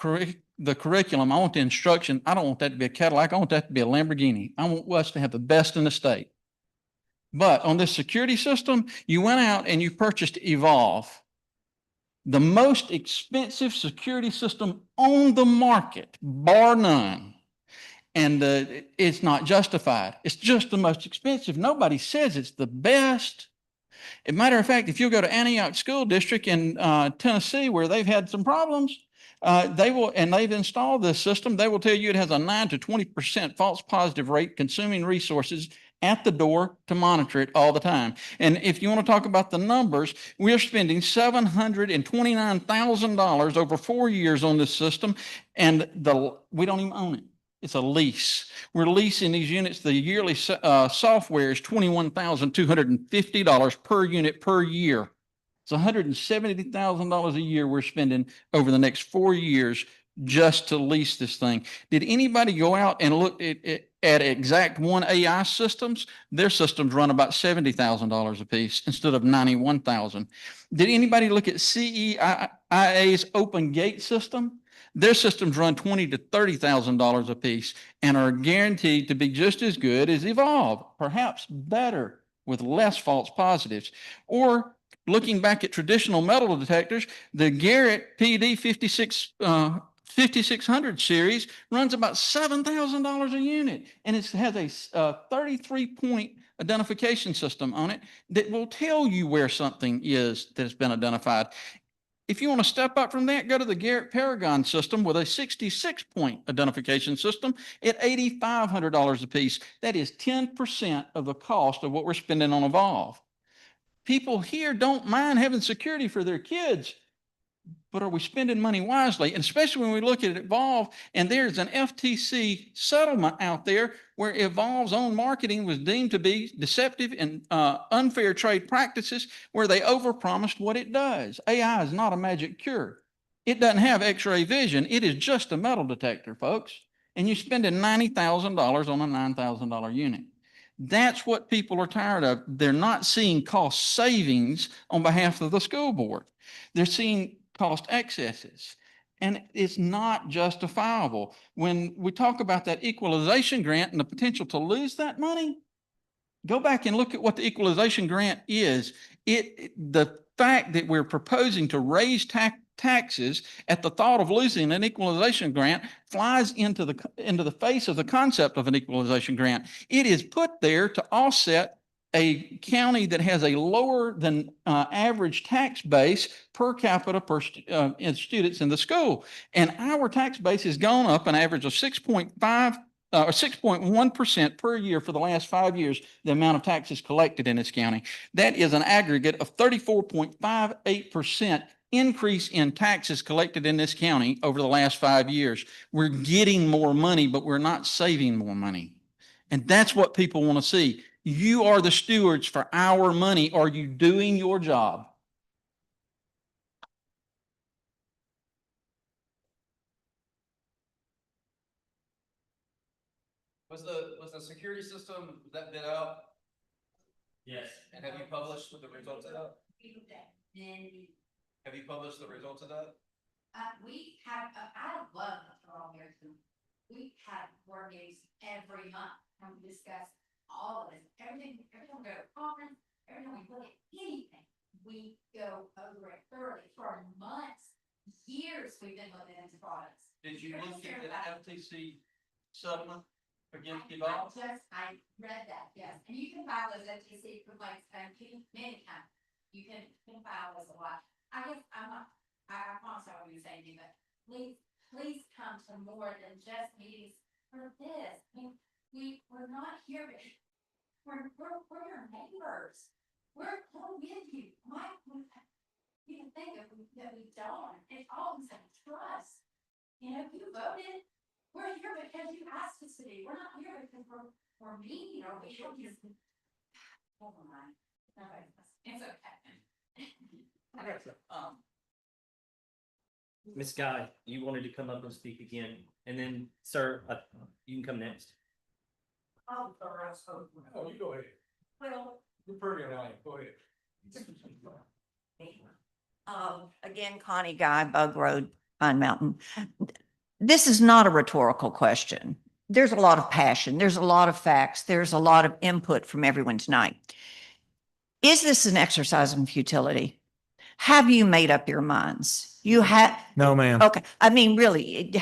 the curriculum. I want the instruction. I don't want that to be a Cadillac. I want that to be a Lamborghini. I want us to have the best in the state. But on this security system, you went out and you purchased Evolve, the most expensive security system on the market, bar none. And it's not justified. It's just the most expensive. Nobody says it's the best. As a matter of fact, if you go to Antioch School District in Tennessee, where they've had some problems, they've installed this system, they will tell you it has a 9 to 20% false positive rate, consuming resources at the door to monitor it all the time. And if you want to talk about the numbers, we're spending $729,000 over 4 years on this system, and we don't even own it. It's a lease. We're leasing these units. The yearly software is $21,250 per unit per year. It's $170,000 a year we're spending over the next 4 years just to lease this thing. Did anybody go out and look at Exact One AI systems? Their systems run about $70,000 a piece instead of $91,000. Did anybody look at CEIA's Open Gate system? Their systems run $20,000 to $30,000 a piece and are guaranteed to be just as good as Evolve, perhaps better with less false positives. Or looking back at traditional metal detectors, the Garrett PD 5600 series runs about $7,000 a unit, and it has a 33-point identification system on it that will tell you where something is that has been identified. If you want to step up from that, go to the Garrett Paragon system with a 66-point identification system at $8,500 a piece. That is 10% of the cost of what we're spending on Evolve. People here don't mind having security for their kids, but are we spending money wisely? And especially when we look at Evolve, and there's an FTC settlement out there where Evolve's own marketing was deemed to be deceptive and unfair trade practices, where they overpromised what it does. AI is not a magic cure. It doesn't have X-ray vision. It is just a metal detector, folks. And you're spending $90,000 on a $9,000 unit. That's what people are tired of. They're not seeing cost savings on behalf of the school board. They're seeing cost excesses, and it's not justifiable. When we talk about that equalization grant and the potential to lose that money, go back and look at what the equalization grant is. The fact that we're proposing to raise taxes at the thought of losing an equalization grant flies into the face of the concept of an equalization grant. It is put there to offset a county that has a lower than average tax base per capita per students in the school. And our tax base has gone up an average of 6.1% per year for the last 5 years, the amount of taxes collected in this county. That is an aggregate of 34.58% increase in taxes collected in this county over the last 5 years. We're getting more money, but we're not saving more money. And that's what people want to see. You are the stewards for our money. Are you doing your job? Was the security system, was that bid out? Yes. And have you published what the results of that? Have you published the results of that? We have, I love the All American. We have board meetings every month and we discuss all of this. Every time we go to a conference, every time we look at anything, we go over it thoroughly for months, years we've been looking into products. Did you look at the FTC settlement? Against the law? I read that, yes, and you can file as FTC for like, many times. You can file as a lot. I guess I promise I won't be saying anything, but please come to more than just meetings for this. I mean, we're not here, we're your neighbors. We're with you. You can think that we don't, it's all in some trust. You know, you voted, we're here because you asked us to be, we're not here because we're mean or we should just. Never mind. It's okay. Ms. Guy, you wanted to come up and speak again, and then, sir, you can come next. Oh, you go ahead. Well, You're pretty on go ahead. Again, Connie Guy, Bug Road, Pine Mountain. This is not a rhetorical question. There's a lot of passion. There's a lot of facts. There's a lot of input from everyone tonight. Is this an exercise in futility? Have you made up your minds? You have? No, ma'am. Okay. I mean, really,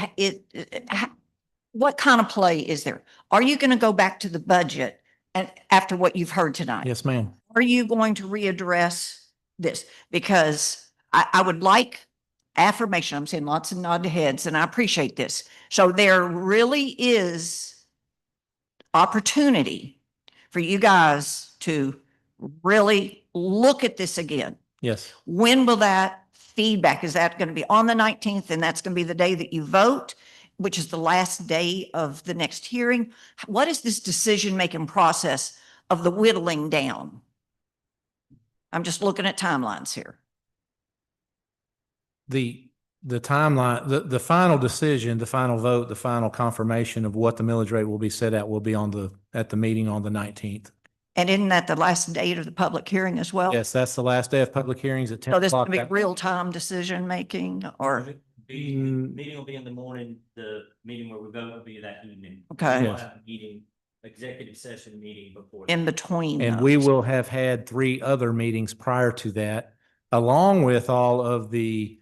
what kind of play is there? Are you going to go back to the budget and after what you've heard tonight? Yes, ma'am. Are you going to readdress this? Because I would like affirmation. I'm saying lots of nod heads, and I appreciate this. So there really is opportunity for you guys to really look at this again. Yes. When will that feedback, is that going to be on the 19th, and that's going to be the day that you vote, which is the last day of the next hearing? What is this decision-making process of the whittling down? I'm just looking at timelines here. The timeline, the final decision, the final vote, the final confirmation of what the millage rate will be set at will be at the meeting on the 19th. And isn't that the last date of the public hearing as well? Yes, that's the last day of public hearings at 10 So this will o'clock. be real-time decision-making, or? Meeting will be in the morning, the meeting where we vote will be that evening. Okay. We'll have a meeting, executive session meeting before. In between. And those. we will have had 3 other meetings prior to that, along with all of the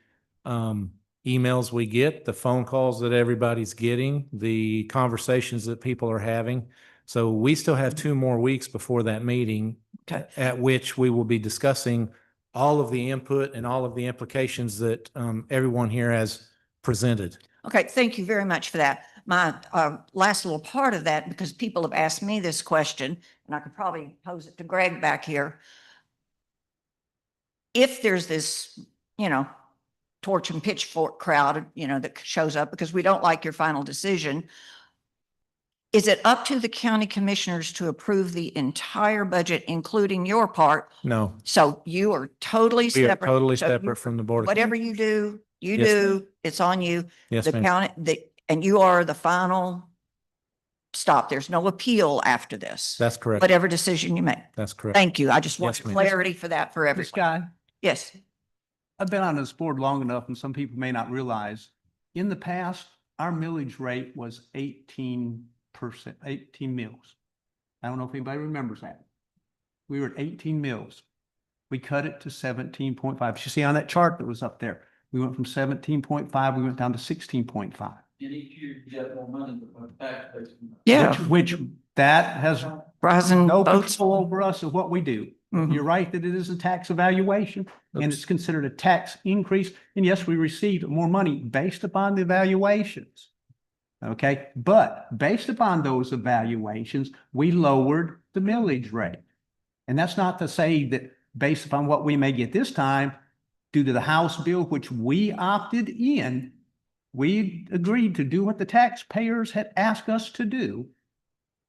emails we get, the phone calls that everybody's getting, the conversations that people are having. So we still have 2 more weeks before that meeting, at which we will be discussing all of the input and all of the implications that everyone here has presented. Okay, thank you very much for that. My last little part of that, because people have asked me this question, and I could probably pose it to Greg back here. If there's this, torch and pitchfork crowd, that shows up because we don't like your final decision, is it up to the county commissioners to approve the entire budget, including your part? No. So you are totally We are separate. totally So separate from the board. whatever you do, Yes, do, it's on you. Yes, The ma'am. county, and you are the final stop. There's no appeal after this. That's correct. Whatever decision you make. That's correct. Thank you. I just want Yes, ma'am. clarity for that for This everyone. guy, Yes. I've been on this board long enough, and some people may not realize, in the past, our millage rate was 18%, 18 mills. I don't know if anybody remembers that. We were at 18 mills. We cut it to 17.5. You see on that chart that was up there, we went from 17.5, we went down to 16.5. And each year you get more money for taxpayers. Yeah. Which that has Rising no boats. control over us of what we do. Mhm. You're right that it is a tax evaluation and it's considered a tax increase. And yes, we received more money based upon the evaluations. Okay, but based upon those evaluations, we lowered the millage rate. And that's not to say that based upon what we may get this time, due to the House bill, which we opted in, we agreed to do what the taxpayers had asked us to do.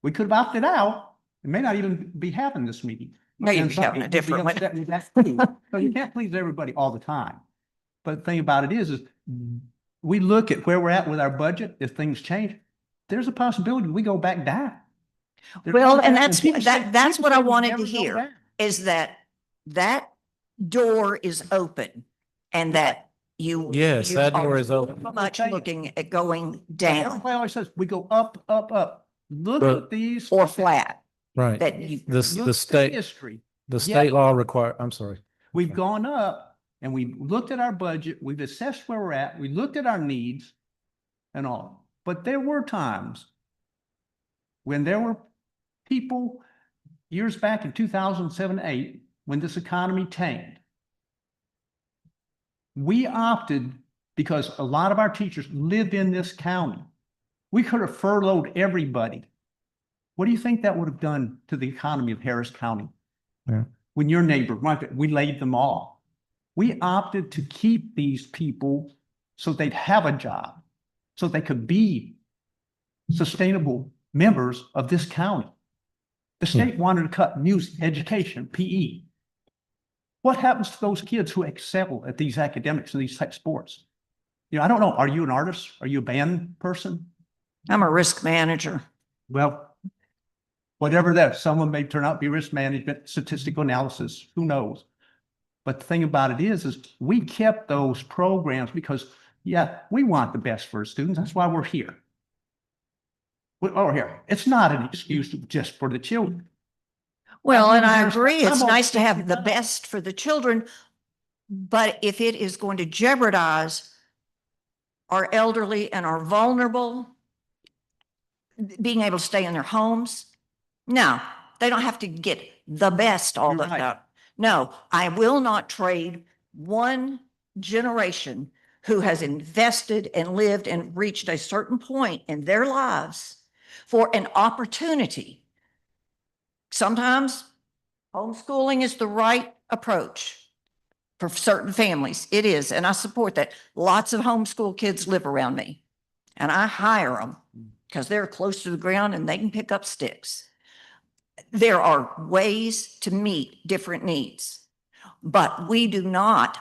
We could have opted out. It may not even be having this meeting. No, you'd And be some having a people would be different one. upset with that too. So you can't please everybody all the time. But the thing about it is we look at where we're at with our budget. If things change, there's a possibility we go back down. There's Well, no and doubt. that's, People say- that's people what I say we wanted never to go hear, down. is that door is open and that you. Yes, you that door are is open. so much looking at going down Everybody always says, we go up, up, up. Look But- at these. or flat. Right. That you. The look at state, history. the Yeah. state law require, I'm sorry. We've gone up and we looked at our budget, we've assessed where we're at, we looked at our needs and all. But there were times when there were people years back in 2007, 8, when this economy tanked, we opted, because a lot of our teachers lived in this county. We could have furloughed everybody. What do you think that would have done to the economy of Harris County? Yeah. When your neighbor, we laid them off. We opted to keep these people so they'd have a job, so they could be sustainable members of this county. The state wanted to cut music, education, PE. What happens to those kids who excel at these academics and these type sports? You know, I don't know. Are you an artist? Are you a band person? I'm a risk manager. Well, whatever that, someone may turn out to be risk management, statistical analysis, who knows? But the thing about it is we kept those programs because, yeah, we want the best for our students. That's why we're here. We're here. It's not an excuse just for the children. Well, and I agree, it's nice to have the best for the children, but if it is going to jeopardize our elderly and our vulnerable being able to stay in their homes, no, they don't have to get the best all the time. No, I will not trade one generation who has invested and lived and reached a certain point in their lives for an opportunity. Sometimes homeschooling is the right approach for certain families. It is, and I support that. Lots of homeschool kids live around me, and I hire them because they're close to the ground and they can pick up sticks. There are ways to meet different needs, but we do not,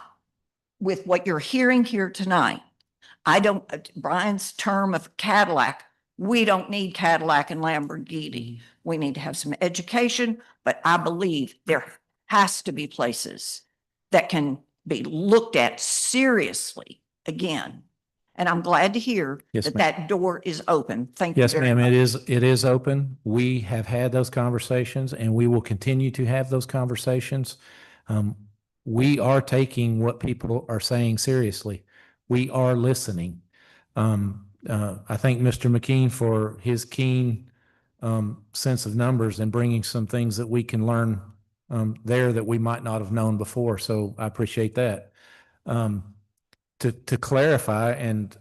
with what you're hearing here tonight, Brian's term of Cadillac, we don't need Cadillac and Lamborghini. We need to have some education, but I believe there has to be places that can be looked at seriously again. And I'm glad to hear that door is open. Thank you. Yes, ma'am. It is open. We have had those conversations and we will continue to have those conversations. We are taking what people are saying seriously. We are listening. I thank Mr. McKean for his keen sense of numbers and bringing some things that we can learn there that we might not have known before. So I appreciate that. To clarify, and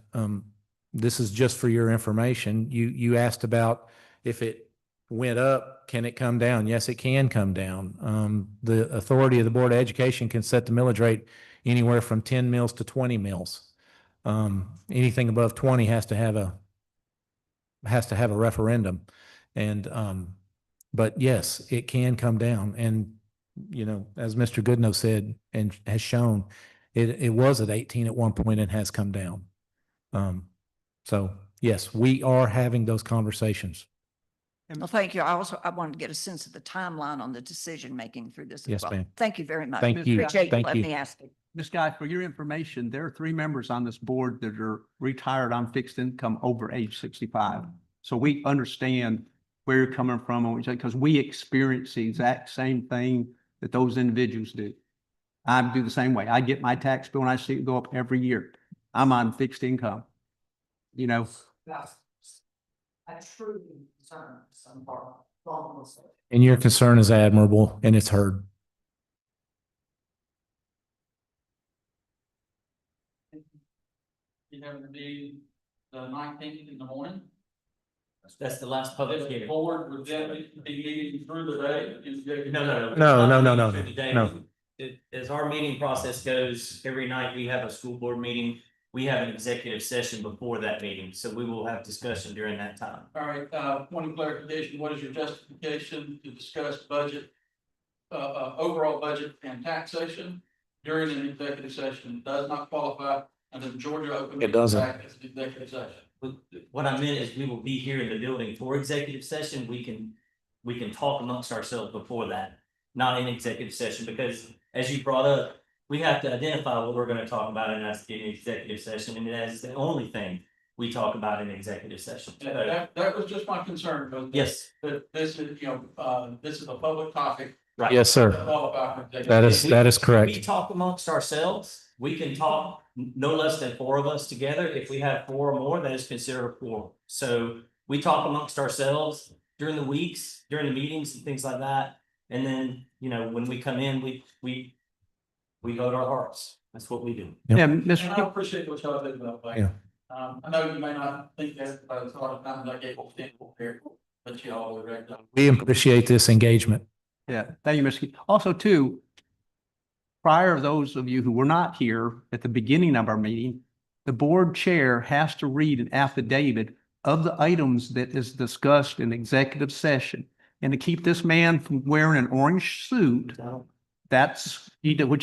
this is just for your information, you asked about if it went up, can it come down? Yes, it can come down. The authority of the Board of Education can set the millage rate anywhere from 10 mills to 20 mills. Anything above 20 has to have a referendum. And but yes, it can come down. And you know, as Mr. Goodnow said and has shown, it was at 18 at one point and has come down. So yes, we are having those conversations. Well, thank you. I wanted to get a sense of the timeline on the decision-making through this as Yes, well. ma'am. Thank you very much. Thank you. Appreciate you Thank letting you. me ask it. Ms. Guy, for your information, there are 3 members on this board that are retired on fixed income over age 65. So we understand where you're coming from, because we experience the exact same thing that those individuals do. I do the same way. I get my tax bill and I see it go up every year. I'm on fixed income. You know, I truly concerned some part. And your concern is admirable and it's heard. You have to be the 19th in the morning. That's the last public hearing. Board would then be meeting through the day. No. As our meeting process goes, every night we have a school board meeting. We have an executive session before that meeting, so we will have discussion during that time. All right, point of clarification, what is your justification to discuss budget, overall budget and taxation during an executive session? Does not qualify under the Georgia Open It doesn't. Act as an executive session. What I meant is we will be here in the building for executive session. We can talk amongst ourselves before that, not in executive session, because as you brought up, we have to identify what we're going to talk about in that executive session, and that is the only thing we talk about in executive session. That was just my concern. Yes. That this is, this is a public topic. Right. Yes, sir. That is correct. We talk amongst ourselves. We can talk no less than 4 of us together. If we have 4 or more, that is considered a quorum. So we talk amongst ourselves. during the weeks, during the meetings and things like that. And then, you know, when we come in, we vote our hearts. That's what we do. Yep. Yeah, And I Mr. appreciate what y'all do about that. Yeah. I know you may not think that, but it's a lot of times I get here, but you all would recognize. We appreciate this engagement. Yeah, thank you, Mr. Also, too, prior, those of you who were not here at the beginning of our meeting, the board chair has to read an affidavit of the items that is discussed in executive session. And to keep this man from wearing an orange suit, which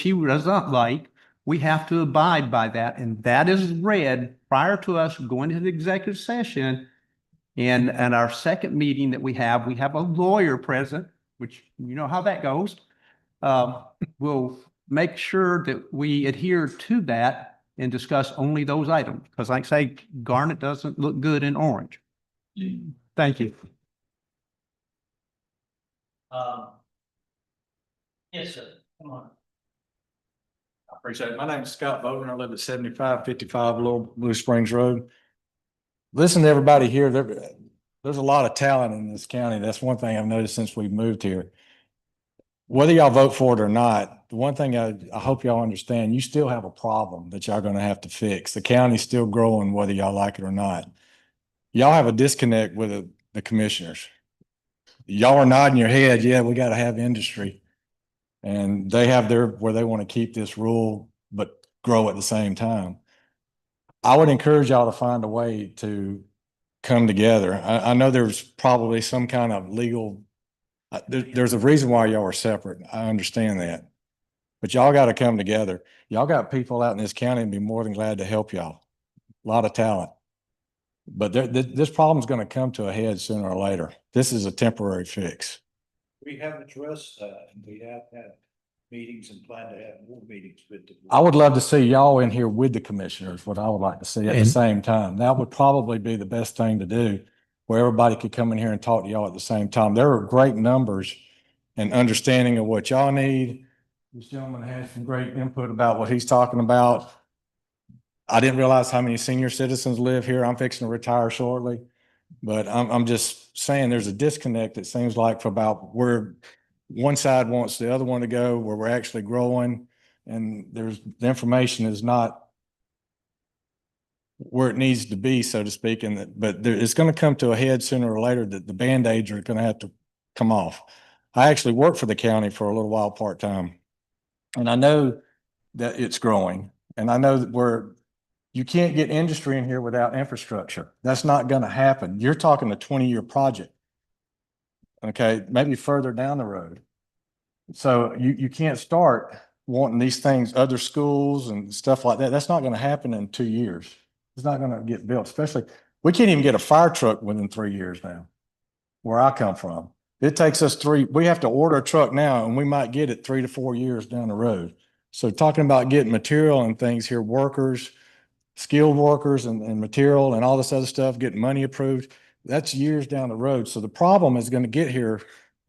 he does not like, we have to abide by that. And that is read prior to us going into the executive session. And our second meeting that we have a lawyer present, which you know how that goes. We'll make sure that we adhere to that and discuss only those items. Because like I say, garnet doesn't look good in orange. Thank you. Yes, sir. Come on. I appreciate it. My name is Scott Bowden. I live at 7555 Little Blue Springs Road. Listen to everybody here. There's a lot of talent in this county. That's one thing I've noticed since we moved here. Whether y'all vote for it or not, the one thing I hope y'all understand, you still have a problem that y'all gonna have to fix. The county's still growing whether y'all like it or not. Y'all have a disconnect with the commissioners. Y'all are nodding your head, yeah, we gotta have industry. And they have where they want to keep this rule, but grow at the same time. I would encourage y'all to find a way to come together. I know there's probably some kind of legal, there's a reason why y'all are separate. I understand that. But y'all got to come together. Y'all got people out in this county and be more than glad to help y'all. A lot of talent. But this problem's going to come to a head sooner or later. This is a temporary fix. We have addressed that, and we have had meetings and plan to have more meetings with the. I would love to see y'all in here with the commissioners, what I would like to see at the same time. That would probably be the best thing to do, where everybody could come in here and talk to y'all at the same time. There are great numbers and understanding of what y'all need. This gentleman has some great input about what he's talking about. I didn't realize how many senior citizens live here. I'm fixing to retire shortly. But I'm just saying there's a disconnect, it seems like, for about where one side wants the other one to go, where we're actually growing. And the information is not where it needs to be, so to speak. But it's going to come to a head sooner or later that the Band-Aids are going to have to come off. I actually worked for the county for a little while part-time. And I know that it's growing. And I know that you can't get industry in here without infrastructure. That's not going to happen. You're talking a 20-year project. Okay, maybe further down the road. So you can't start wanting these things, other schools and stuff like that. That's not going to happen in 2 years. It's not going to get built, especially, we can't even get a fire truck within 3 years now, where I come from. It takes us we have to order a truck now and we might get it 3 to 4 years down the road. So talking about getting material and things here, workers, skilled workers and material and all this other stuff, getting money approved, that's years down the road. So the problem is going to get here,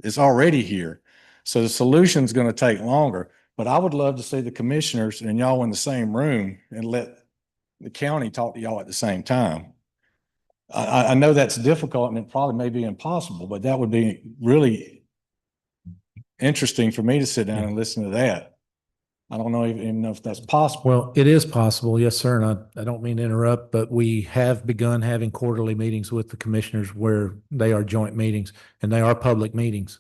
is already here. So the solution is going to take longer. But I would love to see the commissioners and y'all in the same room and let the county talk to y'all at the same time. I know that's difficult and it probably may be impossible, but that would be really interesting for me to sit down and listen to that. I don't know even know if that's possible. Well, it is possible. Yes, sir. And I don't mean to interrupt, but we have begun having quarterly meetings with the commissioners where they are joint meetings and they are public meetings.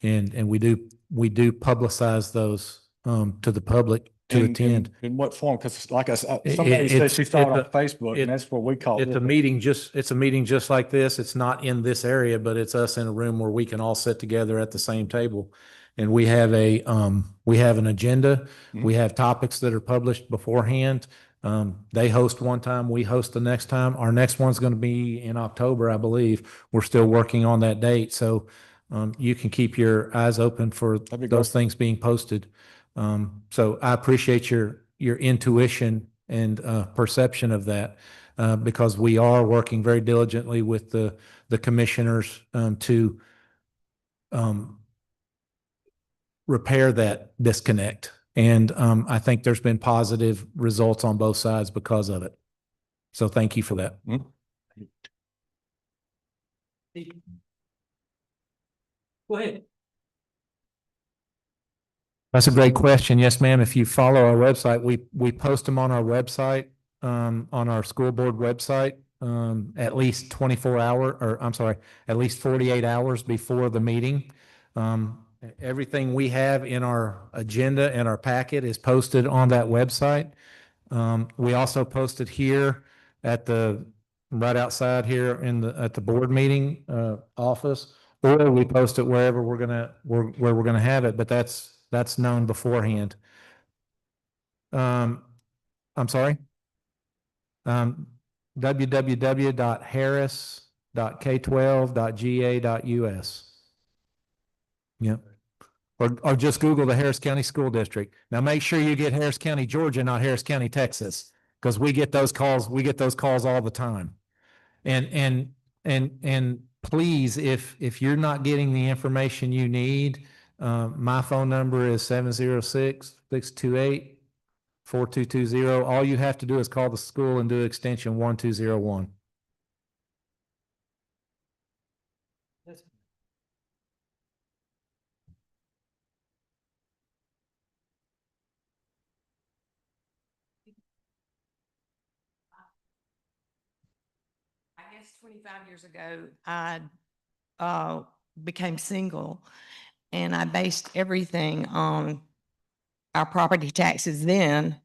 And we do publicize those to the public to attend. In what form? Because like I said, somebody said she saw it on Facebook and that's what we call it. It's a meeting just like this. It's not in this area, but it's us in a room where we can all sit together at the same table. And we have an agenda. Mm-hmm. We have topics that are published beforehand. They host one time, we host the next time. Our next one's going to be in October, I believe. We're still working on that date. So you can keep your eyes open for those things being posted. So I appreciate your intuition and perception of that because we are working very diligently with the commissioners to repair that disconnect. And I think there's been positive results on both sides because of it. So thank you for that. Mm-hmm. Go ahead. That's a great question. Yes, ma'am. If you follow our website, we post them on our website, on our school board website, at least at least 48 hours before the meeting. Everything we have in our agenda and our packet is posted on that website. We also posted here right outside here at the board meeting, office, or we post it wherever where we're gonna have it, but that's known beforehand. I'm sorry? www.harris.k12.ga.us. Yep. Or just Google the Harris County School District. Now make sure you get Harris County, Georgia, not Harris County, Texas, because we get those calls all the time. And please, if you're not getting the information you need, my phone number is 706-628-4220. All you have to do is call the school and do extension 1201. I guess 25 years ago, I became single and I based everything on our property taxes then.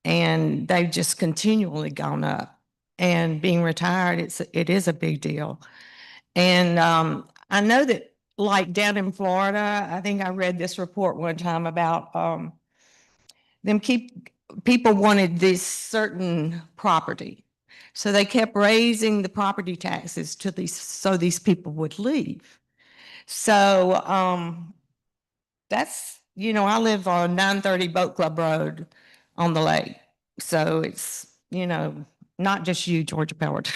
And they've just continually gone up. And being retired, it is a big deal. And I know that like down in Florida, I think I read this report one time about people wanted this certain property. So they kept raising the property taxes so these people would leave. So that's, I live on 930 Boat Club Road on the lake. So it's, not just you, Georgia Powered.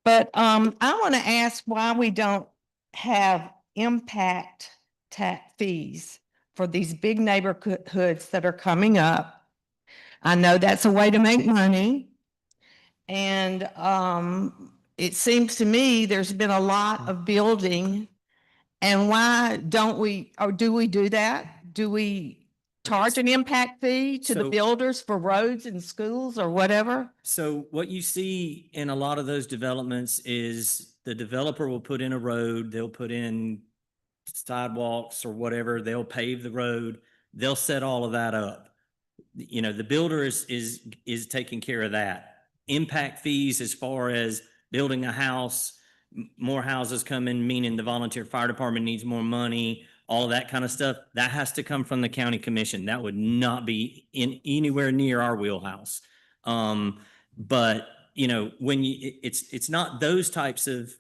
But I want to ask why we don't have impact tax fees for these big neighborhoods that are coming up. I know that's a way to make money. And it seems to me there's been a lot of building. And why don't we, or do we do that? Do we charge an impact fee to the builders for roads and schools or whatever? So what you see in a lot of those developments is the developer will put in a road, they'll put in sidewalks or whatever, they'll pave the road, they'll set all of that up. The builder is taking care of that. Impact fees as far as building a house, more houses come in, meaning the volunteer fire department needs more money, all of that kind of stuff, that has to come from the county commission. That would not be in anywhere near our wheelhouse. But when it's not those types of,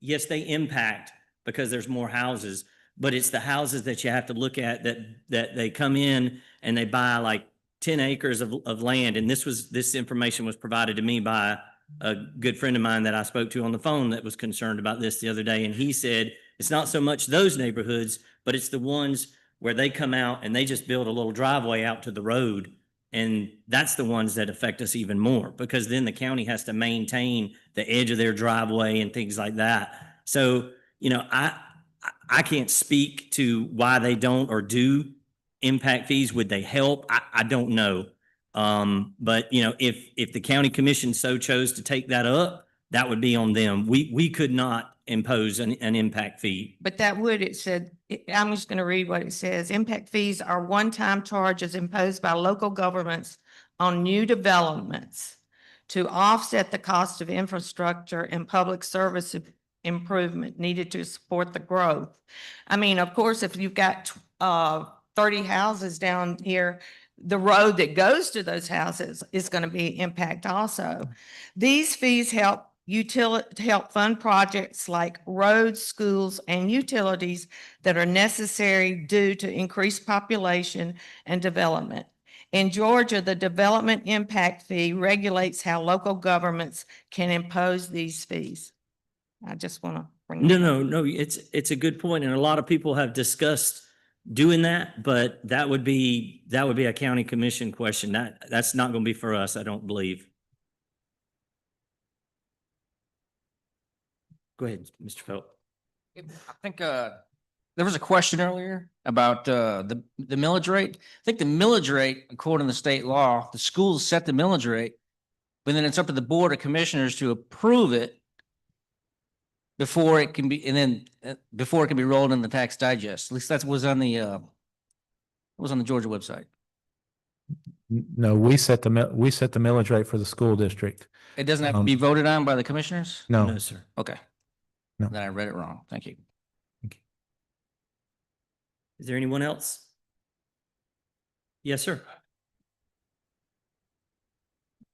yes, they impact because there's more houses, but it's the houses that you have to look at that they come in and they buy like 10 acres of land. And this information was provided to me by a good friend of mine that I spoke to on the phone that was concerned about this the other day. And he said, it's not so much those neighborhoods, but it's the ones where they come out and they just build a little driveway out to the road. And that's the ones that affect us even more, because then the county has to maintain the edge of their driveway and things like that. So, I can't speak to why they don't or do impact fees. Would they help? I don't know. But if the county commission so chose to take that up, that would be on them. We could not impose an impact fee. But it said, I'm just going to read what it says. Impact fees are one-time charges imposed by local governments on new developments to offset the cost of infrastructure and public service improvement needed to support the growth. I mean, of course, if you've got 30 houses down here, the road that goes to those houses is going to be impact also. These fees help fund projects like roads, schools, and utilities that are necessary due to increased population and development. In Georgia, the development impact fee regulates how local governments can impose these fees. I just want to bring that up. No, it's a good point. And a lot of people have discussed doing that, but that would be a county commission question. That's not going to be for us, I don't believe. Go ahead, Mr. Phelps. I think, there was a question earlier about, the millage rate. I think the millage rate, according to state law, the schools set the millage rate, but then it's up to the Board of Commissioners to approve it before it can be, and then, before it can be rolled in the tax digest. At least that was on the Georgia website. No, we set the millage rate for the school district. It doesn't have to be voted on by the commissioners? No. No, sir. Okay. No. Then I read it wrong. Thank you. Is there anyone else? Yes, sir.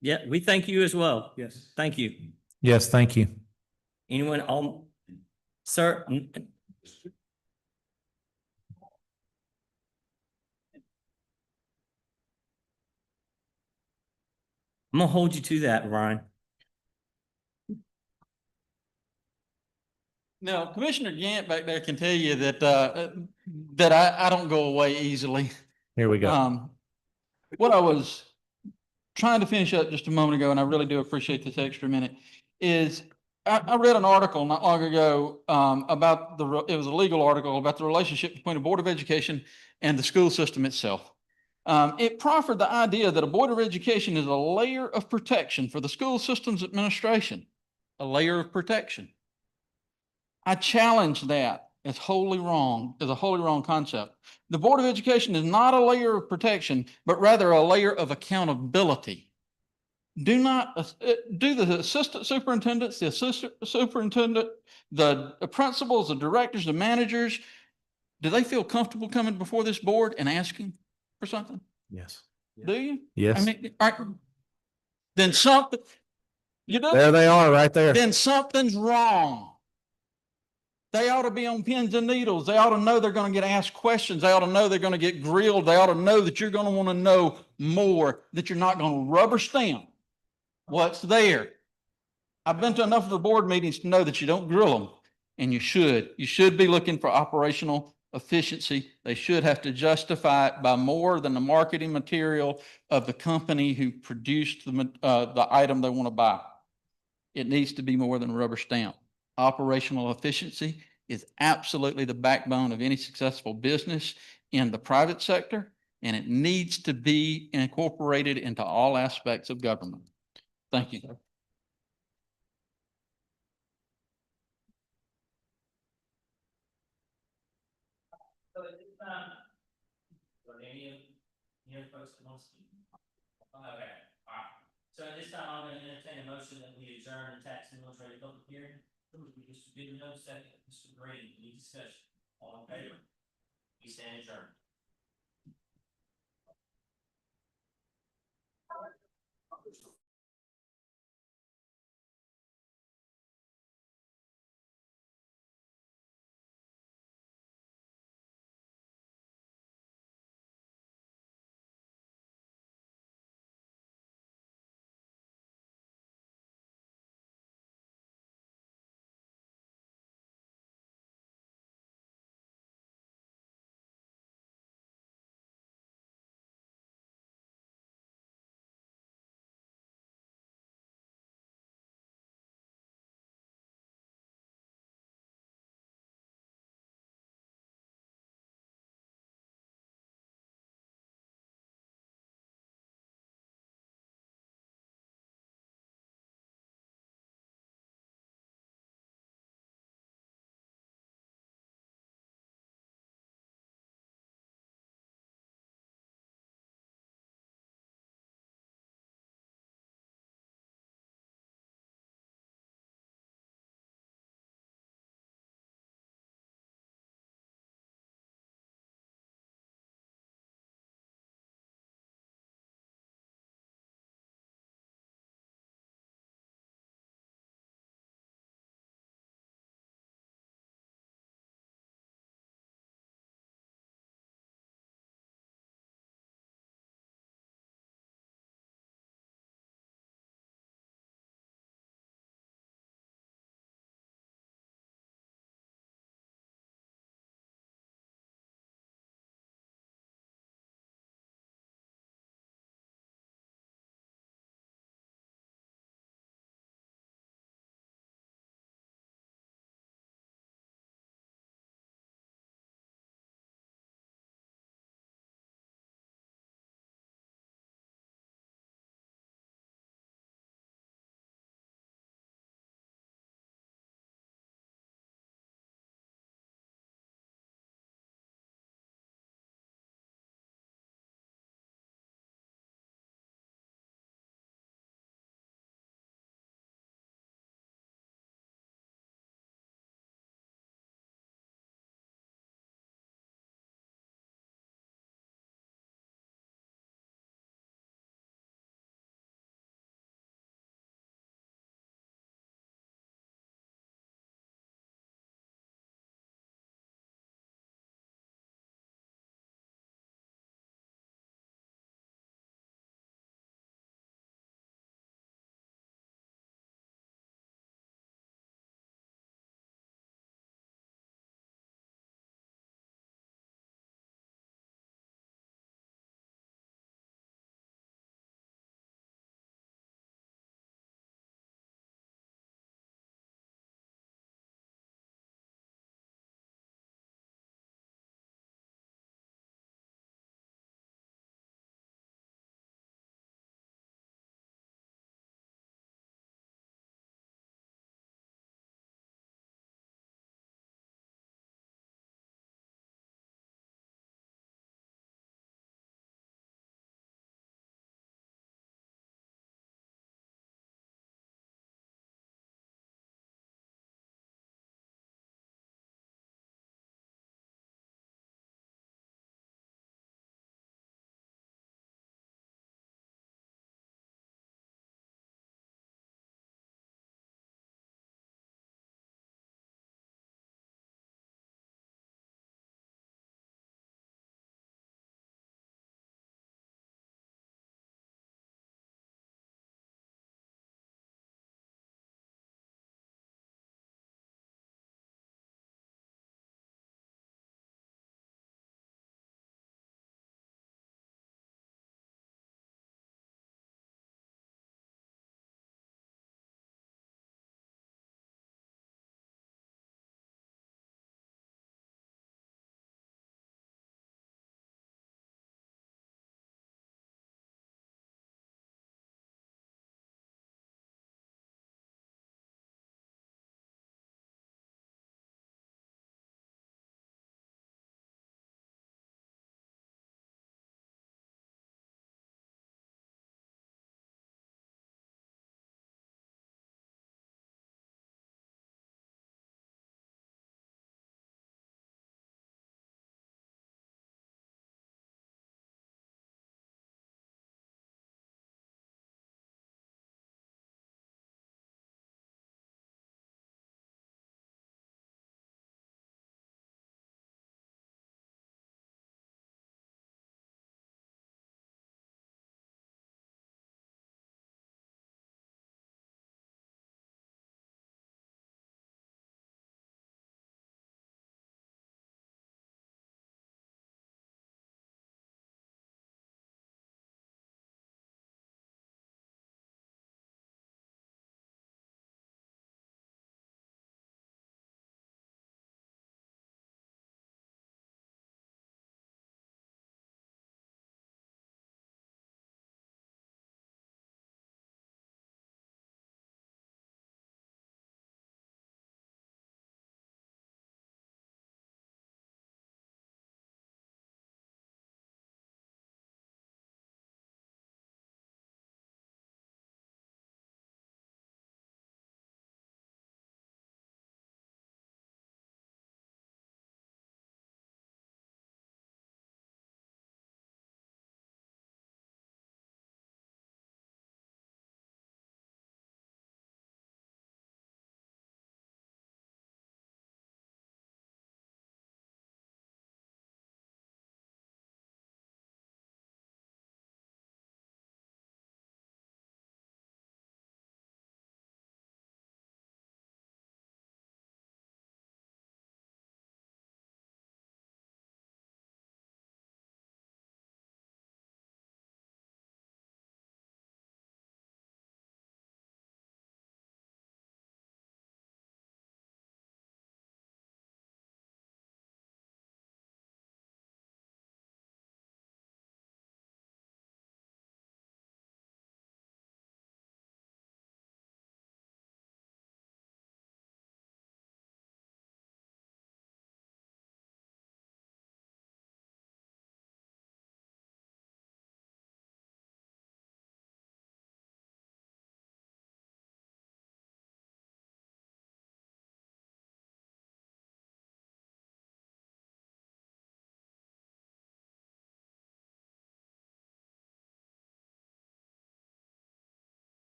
Yeah, we thank you as well. Yes. Thank you. Yes, thank you. Anyone on, sir? I'm gonna hold you to that, Ryan. Now, Commissioner Gant back there can tell you that, I don't go away easily. Here we go. What I was trying to finish up just a moment ago, and I really do appreciate this extra minute, is I read an article not long ago, about it was a legal article about the relationship between the Board of Education and the school system itself. It proffered the idea that a Board of Education is a layer of protection for the school system's administration, a layer of protection. I challenge that as wholly wrong, as a wholly wrong concept. The Board of Education is not a layer of protection, but rather a layer of accountability. Do the assistant superintendents, the assistant superintendent, the principals, the directors, the managers, do they feel comfortable coming before this board and asking for something? Yes. Do you? Yes. I mean, then something, you know? There they are, right there. Then something's wrong. They ought to be on pins and needles. They ought to know they're going to get asked questions. They ought to know they're going to get grilled. They ought to know that you're going to want to know more, that you're not going to rubber stamp what's there. I've been to enough of the board meetings to know that you don't grill them, and you should. You should be looking for operational efficiency. They should have to justify it by more than the marketing material of the company who produced the item they want to buy. It needs to be more than a rubber stamp. Operational efficiency is absolutely the backbone of any successful business in the private sector, and it needs to be incorporated into all aspects of government. Thank you. So at this time, are there any other folks that want to speak? Okay, all right. So at this time, I'm going to entertain a motion that we adjourn the tax and military public hearing. Mr. Goodenough, second. Mr. Green, any discussion? All in favor? We stand adjourned.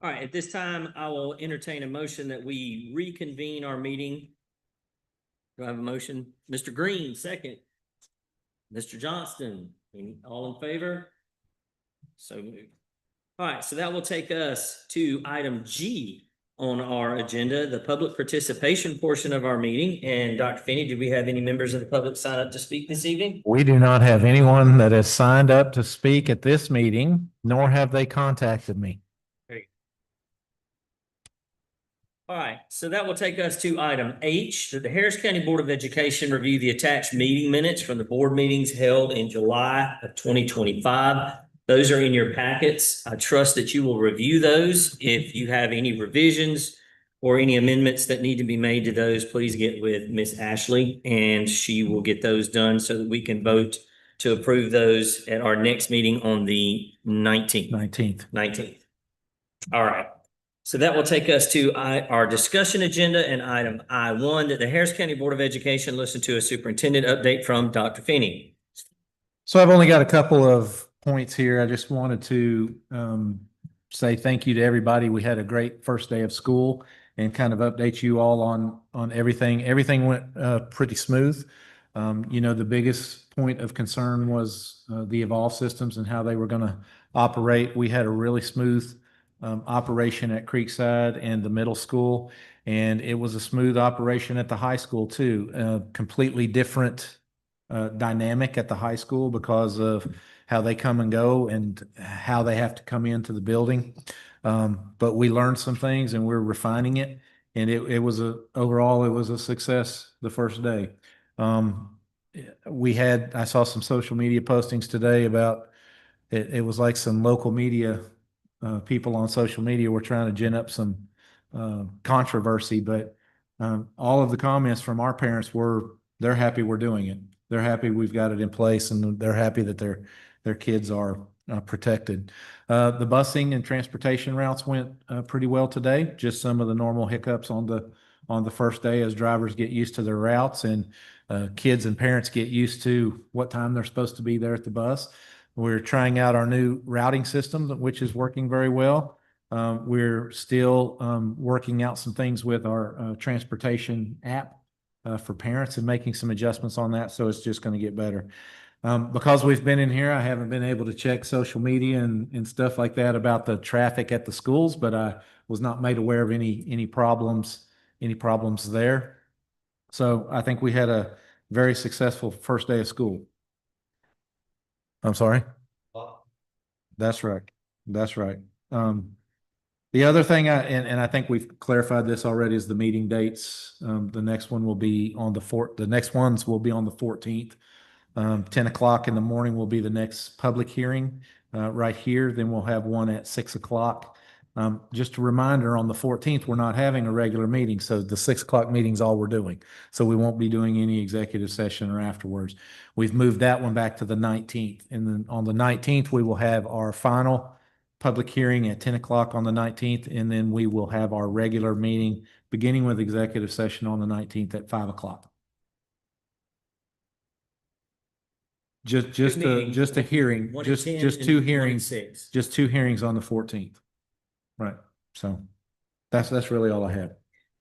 All right, at this time, I will entertain a motion that we reconvene our meeting. Do I have a motion? Mr. Green, second. Mr. Johnston, all in favor? So moved. All right, so that will take us to item G on our agenda, the public participation portion of our meeting. And Dr. Finney, do we have any members of the public sign up to speak this evening? We do not have anyone that has signed up to speak at this meeting, nor have they contacted me. Great. All right, so that will take us to item H, that the Harris County Board of Education review the attached meeting minutes from the board meetings held in July of 2025. Those are in your packets. I trust that you will review those. If you have any revisions or any amendments that need to be made to those, please get with Miss Ashley and she will get those done so that we can vote to approve those at our next meeting on the 19th. 19th. All right. So that will take us to our discussion agenda and item I1, that the Harris County Board of Education listen to a superintendent update from Dr. Finney. So I've only got a couple of points here. I just wanted to say thank you to everybody. We had a great first day of school and kind of update you all on everything. Everything went pretty smooth. The biggest point of concern was the Evolve systems and how they were going to operate. We had a really smooth operation at Creekside and the middle school, and it was a smooth operation at the high school too. Completely different dynamic at the high school because of how they come and go and how they have to come into the building. But we learned some things and we're refining it. And overall, it was a success the first day. I saw some social media postings today about it was like some local media people on social media were trying to gin up some controversy, but all of the comments from our parents were they're happy we're doing it. They're happy we've got it in place, and they're happy that their kids are protected. The busing and transportation routes went pretty well today. Just some of the normal hiccups on the first day as drivers get used to their routes and kids and parents get used to what time they're supposed to be there at the bus. We're trying out our new routing system, which is working very well. We're still working out some things with our transportation app for parents and making some adjustments on that. So it's just going to get better. Because we've been in here, I haven't been able to check social media and stuff like that about the traffic at the schools, but I was not made aware of any problems there. So I think we had a very successful first day of school. I'm sorry. That's right. That's right. The other thing and I think we've clarified this already is the meeting dates. The next one will be on the next ones will be on the 14th. 10 o'clock in the morning will be the next public hearing right here. Then we'll have one at 6 o'clock. Just a reminder, on the 14th, we're not having a regular meeting. So the 6 o'clock meeting is all we're doing. So we won't be doing any executive session or afterwards. We've moved that one back to the 19th. And then on the 19th, we will have our final public hearing at 10 o'clock on the 19th. And then we will have our regular meeting beginning with executive session on the 19th at 5 o'clock. Just a hearing, just two hearings, just two hearings on the 14th. Right. So that's really all I have.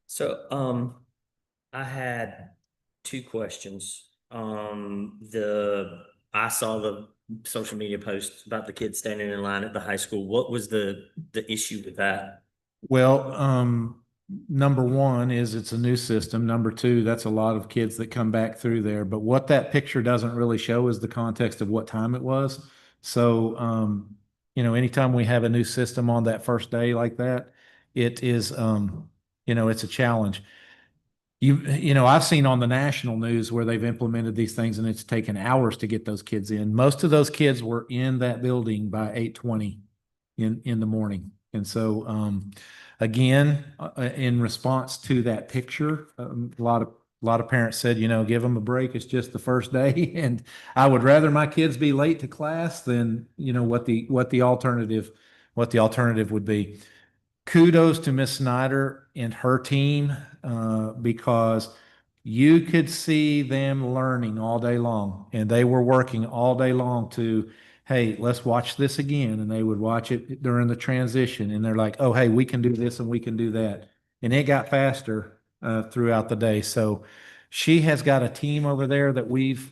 So, I had two questions. I saw the social media post about the kids standing in line at the high school. What was the issue with that? Well, number one is it's a new system. Number two, that's a lot of kids that come back through there. But what that picture doesn't really show is the context of what time it was. So, anytime we have a new system on that first day like that, it is, it's a challenge. I've seen on the national news where they've implemented these things and it's taken hours to get those kids in. Most of those kids were in that building by 8:20 in the morning. And so, again, in response to that picture, a lot of parents said, give them a break. It's just the first day. And I would rather my kids be late to class than, what the alternative would be. Kudos to Miss Snyder and her team, because you could see them learning all day long, and they were working all day long to hey, let's watch this again. And they would watch it during the transition and they're like, oh, hey, we can do this and we can do that. And it got faster throughout the day. So she has got a team over there that we've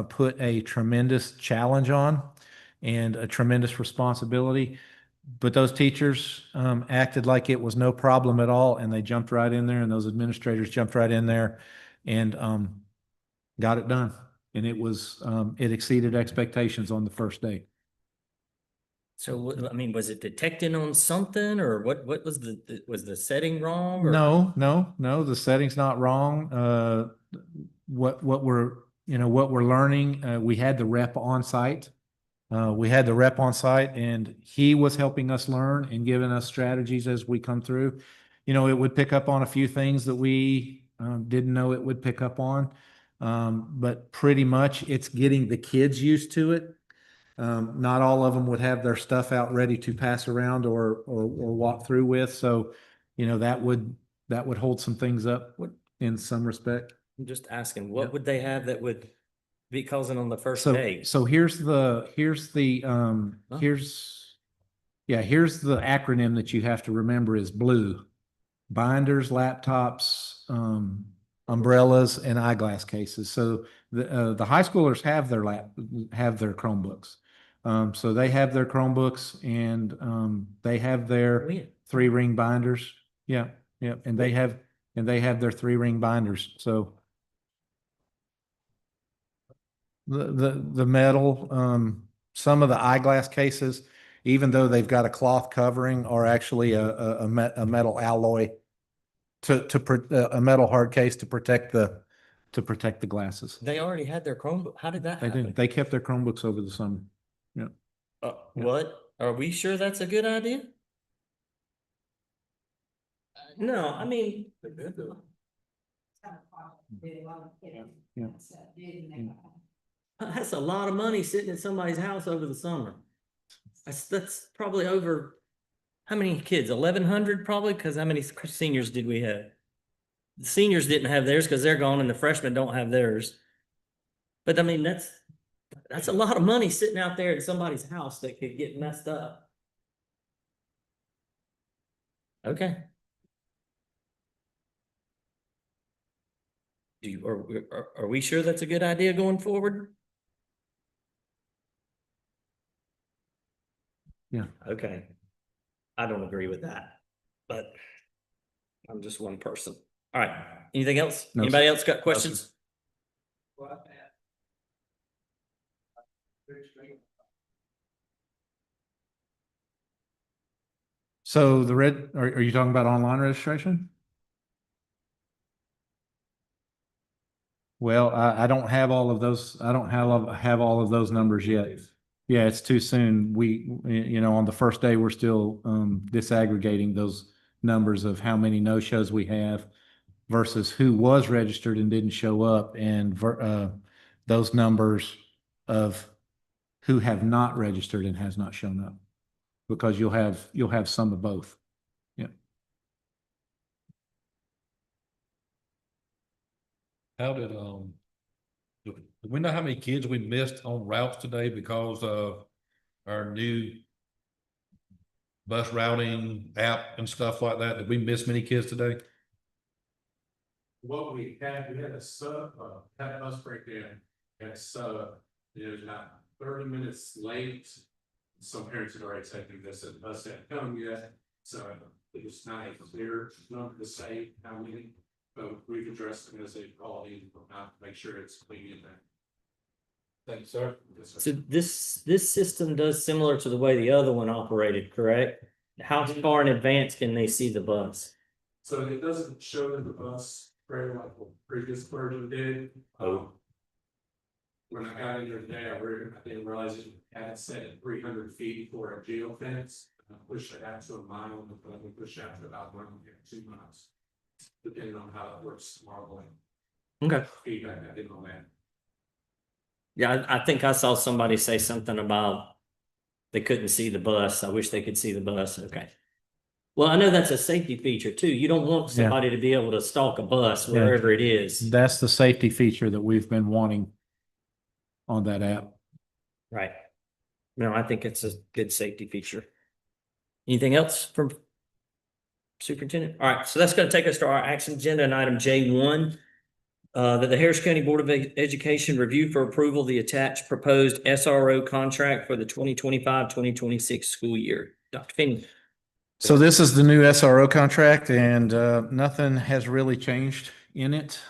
put a tremendous challenge on and a tremendous responsibility. But those teachers acted like it was no problem at all, and they jumped right in there, and those administrators jumped right in there and got it done. And it was it exceeded expectations on the first day. So, I mean, was it detecting on something or what was the setting wrong? Or? No, the setting's not wrong. What we're, what we're learning, we had the rep on site. And he was helping us learn and giving us strategies as we come through. It would pick up on a few things that we didn't know it would pick up on. But pretty much it's getting the kids used to it. Not all of them would have their stuff out ready to pass around or walk through with. So, that would hold some things up in some respect. I'm just asking, what would they have that would be causing on the first So, day? so here's the acronym that you have to remember is BLUE: binders, laptops, umbrellas, and eyeglass cases. So the high schoolers have their Chromebooks. So they have their Chromebooks and they have their 3-ring binders. Yeah, and they have their 3-ring binders. So the metal, some of the eyeglass cases, even though they've got a cloth covering, are actually a metal alloy a metal hard case to protect the glasses. They already had their Chromebook. How did that happen? They kept their Chromebooks over the summer. Yeah. What? Are we sure that's a good idea? No, I mean. That's a lot of money sitting in somebody's house over the summer. That's probably over, how many kids? 1,100 probably, because how many seniors did we have? The seniors didn't have theirs because they're gone and the freshmen don't have theirs. But I mean, that's a lot of money sitting out there in somebody's house that could get messed up. Okay. Are we sure that's a good idea going forward? Yeah. Okay. I don't agree with that, but I'm just one person. All right. Anything else? No, Anybody sir. else got questions? So are you talking about online registration? Well, I don't have all of those. I don't have all of those numbers yet. Yeah, it's too soon. On the first day, we're still disaggregating those numbers of how many no-shows we have versus who was registered and didn't show up, and those numbers of who have not registered and has not shown up, because you'll have some of both. Yeah. How did, do we know how many kids we missed on routes today because of our new bus routing app and stuff like that? Did we miss many kids today? What we had a sub, had a bus breakdown, and sub is not 30 minutes late. Some parents had already taken this and the bus hadn't come yet, so it was not a clear number to say how many, but we've addressed them as a quality, make sure it's clean in there. Thank you, sir. Yes, sir. So this system does similar to the way the other one operated, correct? How far in advance can they see the bus? So it doesn't show in the bus very like the previous version did. When I got in there today, I didn't realize it had it set at 300 feet for a geo fence. I pushed it out to a mile, and we pushed out to about 2 miles, depending on how it works tomorrow. Okay. Feedback, I didn't know that. Yeah, I think I saw somebody say something about they couldn't see the bus. I wish they could see the bus. Okay. Well, I know that's a safety feature too. You don't want somebody to be able to stalk a bus wherever it is. That's the safety feature that we've been wanting on that app. Right. No, I think it's a good safety feature. Anything else from superintendent? All right, so that's going to take us to our action agenda and item J1. That the Harris County Board of Education review for approval the attached proposed SRO contract for the 2025-2026 school year. Dr. Finney. So this is the new SRO contract and nothing has really changed in it.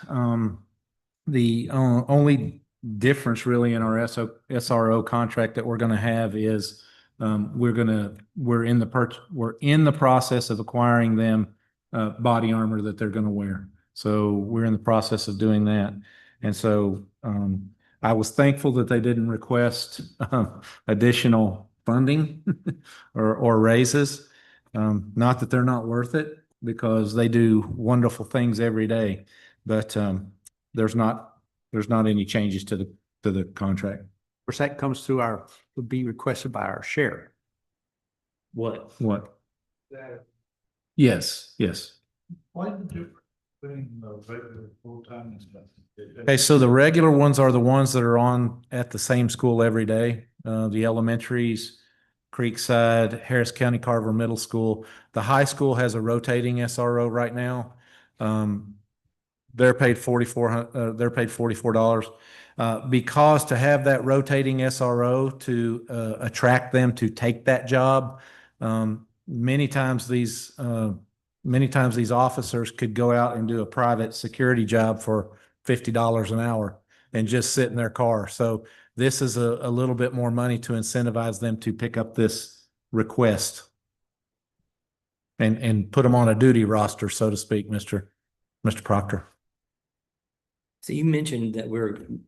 The only difference really in our SRO contract that we're going to have is we're in the process of acquiring them body armor that they're going to wear. So we're in the process of doing that. And so I was thankful that they didn't request additional funding or raises. Not that they're not worth it, because they do wonderful things every day, but there's not any changes to the contract. Of course, that comes through would be requested by our sheriff. What? Yes. Why did you put in the regular full-time and stuff? Okay, so the regular ones are the ones that are on at the same school every day. The elementaries, Creekside, Harris County Carver Middle School. The high school has a rotating SRO right now. They're paid $44. Because to have that rotating SRO to attract them to take that job, many times these officers could go out and do a private security job for $50 an hour and just sit in their car. So this is a little bit more money to incentivize them to pick up this request and put them on a duty roster, so to speak, Mr. Proctor. So you mentioned that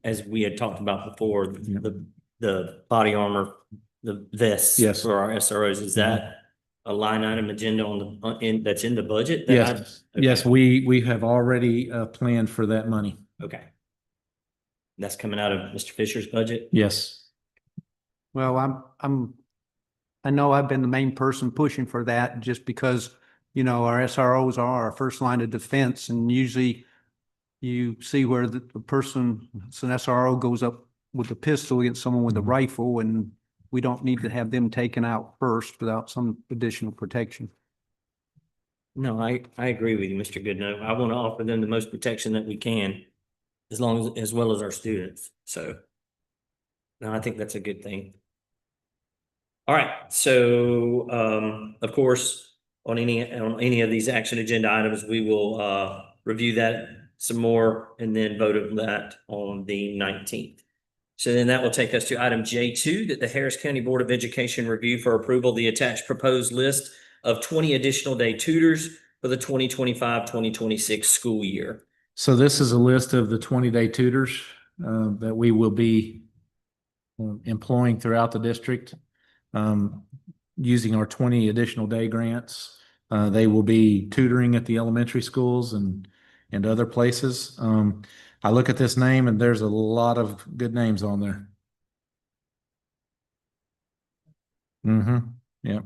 as we had talked about before, the body armor, the vests for our SROs. Is that a line item agenda that's in the budget? Yes, we have already planned for that money. Okay. That's coming out of Mr. Fisher's budget? Yes. Well, I know I've been the main person pushing for that just because, our SROs are our first line of defense, and usually you see where the person, it's an SRO, goes up with a pistol against someone with a rifle, and we don't need to have them taken out first without some additional protection. No, I agree with you, Mr. Goodnow. I want to offer them the most protection that we can, as well as our students. So, no, I think that's a good thing. All right. So, of course, on any of these action agenda items, we will review that some more and then vote on that on the 19th. So then that will take us to item J2, that the Harris County Board of Education review for approval the attached proposed list of 20 additional day tutors for the 2025-2026 school year. So this is a list of the 20-day tutors that we will be employing throughout the district using our 20 additional day grants. They will be tutoring at the elementary schools and other places. I look at this name and there's a lot of good names on there. Yeah.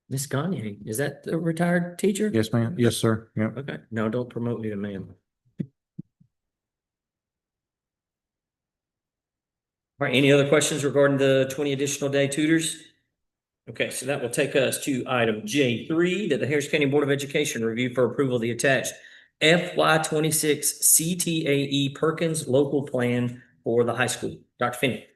Miss Gagne, is that the retired teacher? Yes, ma'am. Yes, sir. Yeah. Okay. No, don't promote me to ma'am. All right. Any other questions regarding the 20 additional day tutors? Okay, so that will take us to item J3, that the Harris County Board of Education review for approval of the attached FY26 CTAE Perkins local plan for the high school. Dr. Finney.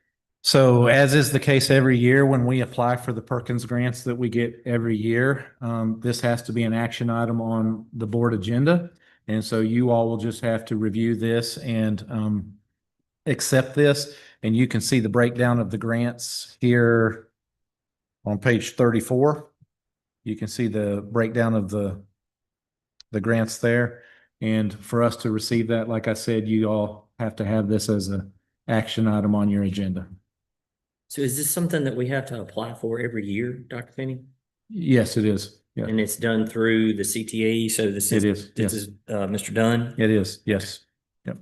So as is the case every year when we apply for the Perkins grants that we get every year, this has to be an action item on the board agenda. And so you all will just have to review this and accept this. And you can see the breakdown of the grants here on page 34. You can see the breakdown of the grants there. And for us to receive that, like I said, you all have to have this as an action item on your agenda. So is this something that we have to apply for every year, Dr. Finney? Yes, it is. Yeah. And it's done through the CTAE. So this is Mr. Dunn. It is. Yes. Yep.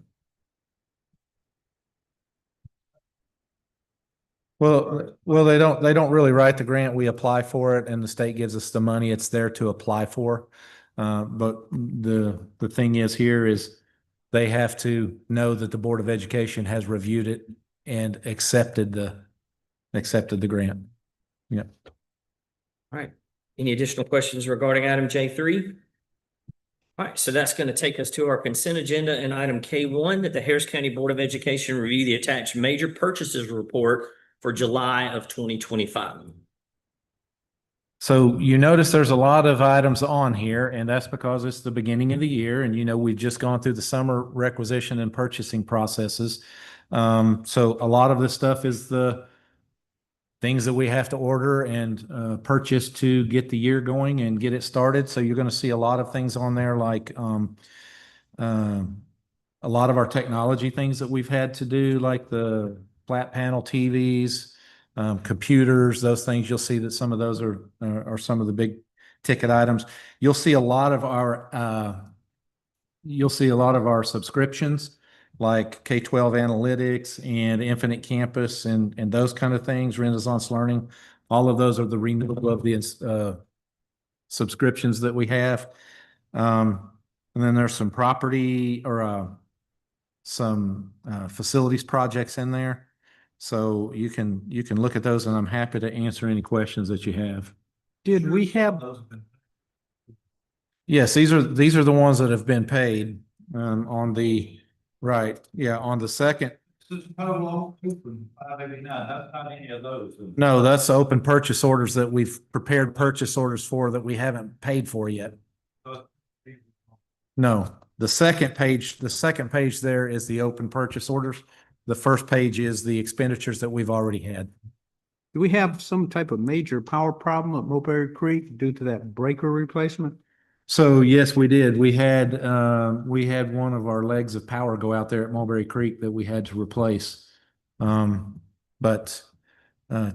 Well, they don't really write the grant. We apply for it and the state gives us the money. It's there to apply for. But the thing is here is they have to know that the Board of Education has reviewed it and accepted the grant. Yep. All right. Any additional questions regarding item J3? All right, so that's going to take us to our consent agenda and item K1, that the Harris County Board of Education review the attached major purchases report for July of 2025. So you notice there's a lot of items on here, and that's because it's the beginning of the year, and we've just gone through the summer requisition and purchasing processes. So a lot of this stuff is the things that we have to order and purchase to get the year going and get it started. So you're going to see a lot of things on there, like a lot of our technology things that we've had to do, like the flat panel TVs, computers, those things. You'll see that some of those are some of the big ticket items. You'll see a lot of our subscriptions, like K-12 Analytics and Infinite Campus and those kind of things, Renaissance Learning. All of those are the renewal of the subscriptions that we have. And then there's some property or some facilities projects in there. So you can look at those, and I'm happy to answer any questions that you have. Did we have, Yes, these are the ones that have been paid on the right. Yeah, on the second. No, that's open purchase orders that we've prepared purchase orders for that we haven't paid for yet. No, the second page there is the open purchase orders. The first page is the expenditures that we've already had. do we have some type of major power problem at Mulberry Creek due to that breaker replacement? So yes, we did. We had one of our legs of power go out there at Mulberry Creek that we had to replace. But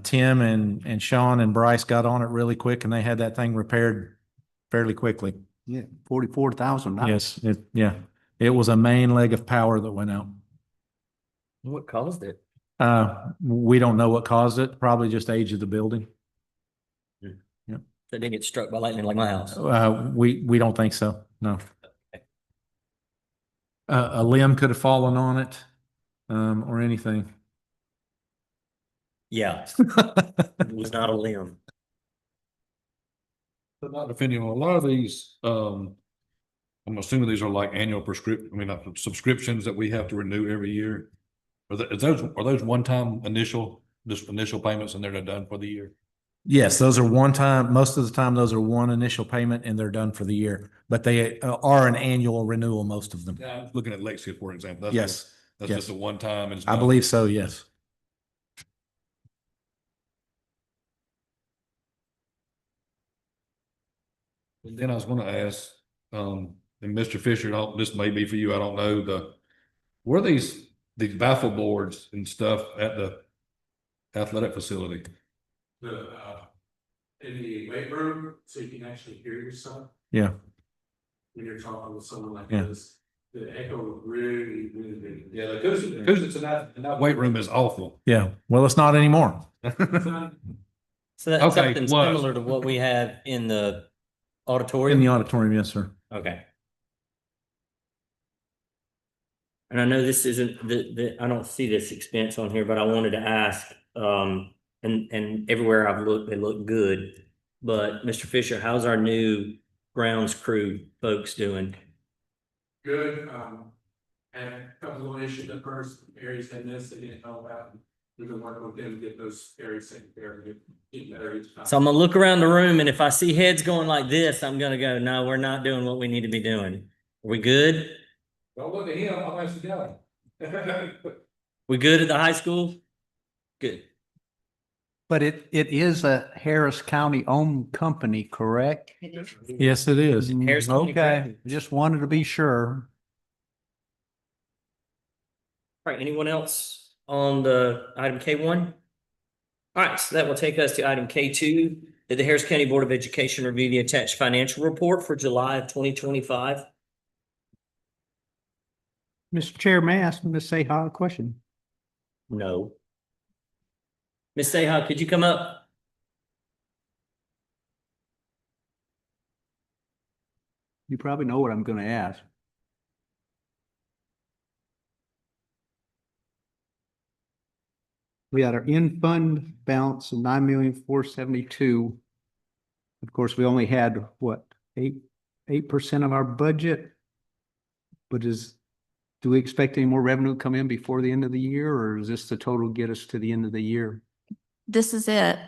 Tim and Sean and Bryce got on it really quick, and they had that thing repaired fairly quickly. Yeah, $44,000. Yes, it was a main leg of power that went out. What caused it? We don't know what caused it. Probably just age of the building. That didn't get struck by lightning like my house. We don't think so. No. A limb could have fallen on it, or anything. Yeah. It was not a limb. But not depending on a lot of these, I'm assuming these are like annual subscriptions that we have to renew every year. Are those one-time initial payments and they're done for the year? Yes, those are one time. Most of the time, those are one initial payment and they're done for the year. But they are an annual renewal, most of them. Yeah, I'm looking at Lexington, for example. Yes. That's yes. just a one time. I believe so. Yes. And then I was going to ask, and Mr. Fisher, this may be for you. I don't know. Were these baffle boards and stuff at the athletic facility? In the weight room, so you can actually hear yourself Yeah. when you're talking with someone like Yeah. this. The echo really big. Yeah, the acoustics in that weight room is awful. Yeah. Well, it's not anymore. So that's Okay, something was. similar to what we have in the In auditorium? the auditorium, yes, sir. Okay. And I know this isn't I don't see this expense on here, but I wanted to ask, and everywhere I've looked, they look good. But Mr. Fisher, how's our new grounds crew folks doing? Good, and a couple of issues at first, areas in this, they didn't know about. We've been working with them to get those areas taken care of, get better each time. So I'm gonna look around the room, and if I see heads going like this, I'm gonna go, no, we're not doing what we need to be doing. Are we good? Don't look at him, I'll ask the guy. We good at the high school? Good. But it is a Harris County owned company, correct? Yes, it is. Harris County, Okay, correct. just wanted to be sure. All right, anyone else on the item K1? All right, so that will take us to item K2, that the Harris County Board of Education review the attached financial report for July of 2025. Mr. Chair, may I ask Ms. Seha a question? No. Ms. Seha, could you come up? You probably know what I'm going to ask. We had our in-fund balance of 9,472,000. Of course, we only had what, 8% of our budget? But do we expect any more revenue to come in before the end of the year, or is this the total get us to the end of the year? This is it.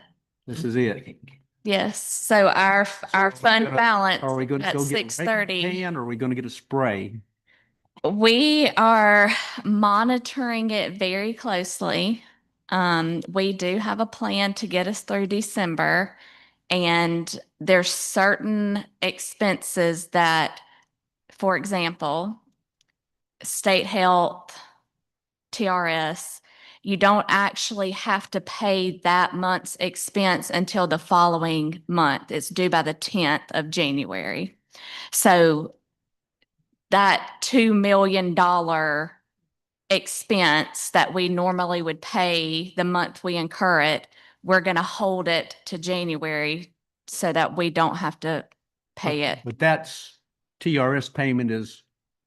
This is it. Yes. So our fund balance Are we going to at go get a 6:30. can, or are we going to get a spray? We are monitoring it very closely. We do have a plan to get us through December, and there's certain expenses that, for example, state health, TRS, you don't actually have to pay that month's expense until the following month. It's due by the 10th of January. So that $2 million expense that we normally would pay the month we incur it, we're going to hold it to January so that we don't have to pay it. But that's TRS payment is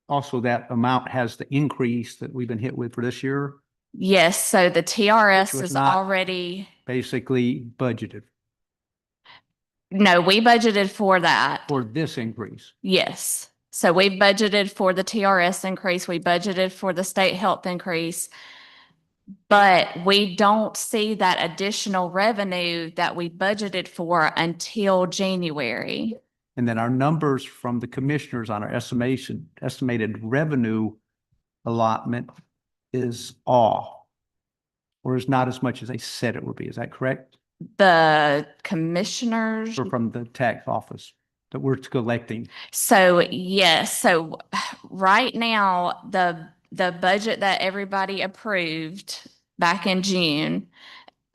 also that amount has the increase that we've been hit with for this year, Yes, so the TRS Which was is not- already, basically budgeted no, we budgeted for that. for this increase. Yes. So we've budgeted for the TRS increase. We budgeted for the state health increase. But we don't see that additional revenue that we budgeted for until January. And then our numbers from the commissioners on our estimated revenue allotment is off, or is not as much as they said it would be. Is that correct? The commissioners. Or from the tax office that we're collecting? So yes, so right now, the budget that everybody approved back in June,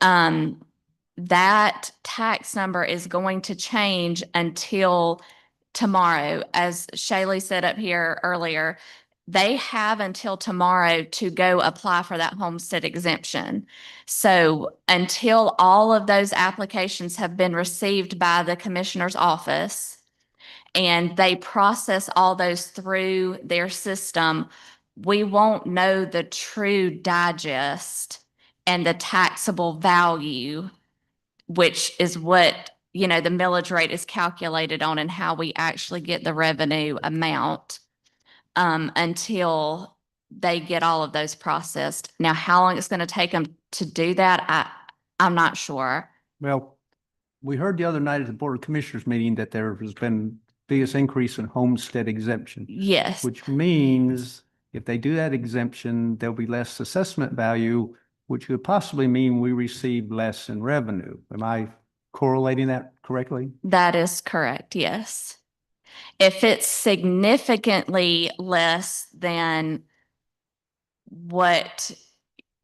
that tax number is going to change until tomorrow. As Shaylee said up here earlier, they have until tomorrow to go apply for that homestead exemption. So until all of those applications have been received by the commissioner's office and they process all those through their system, we won't know the true digest and the taxable value, which is what, the millage rate is calculated on and how we actually get the revenue amount, until they get all of those processed. Now, how long it's going to take them to do that, I'm not sure. Well, we heard the other night at the Board of Commissioners meeting that there has been biggest increase in homestead exemption. Yes. Which means if they do that exemption, there'll be less assessment value, which could possibly mean we receive less in revenue. Am I correlating that correctly? That is correct, yes. If it's significantly less than what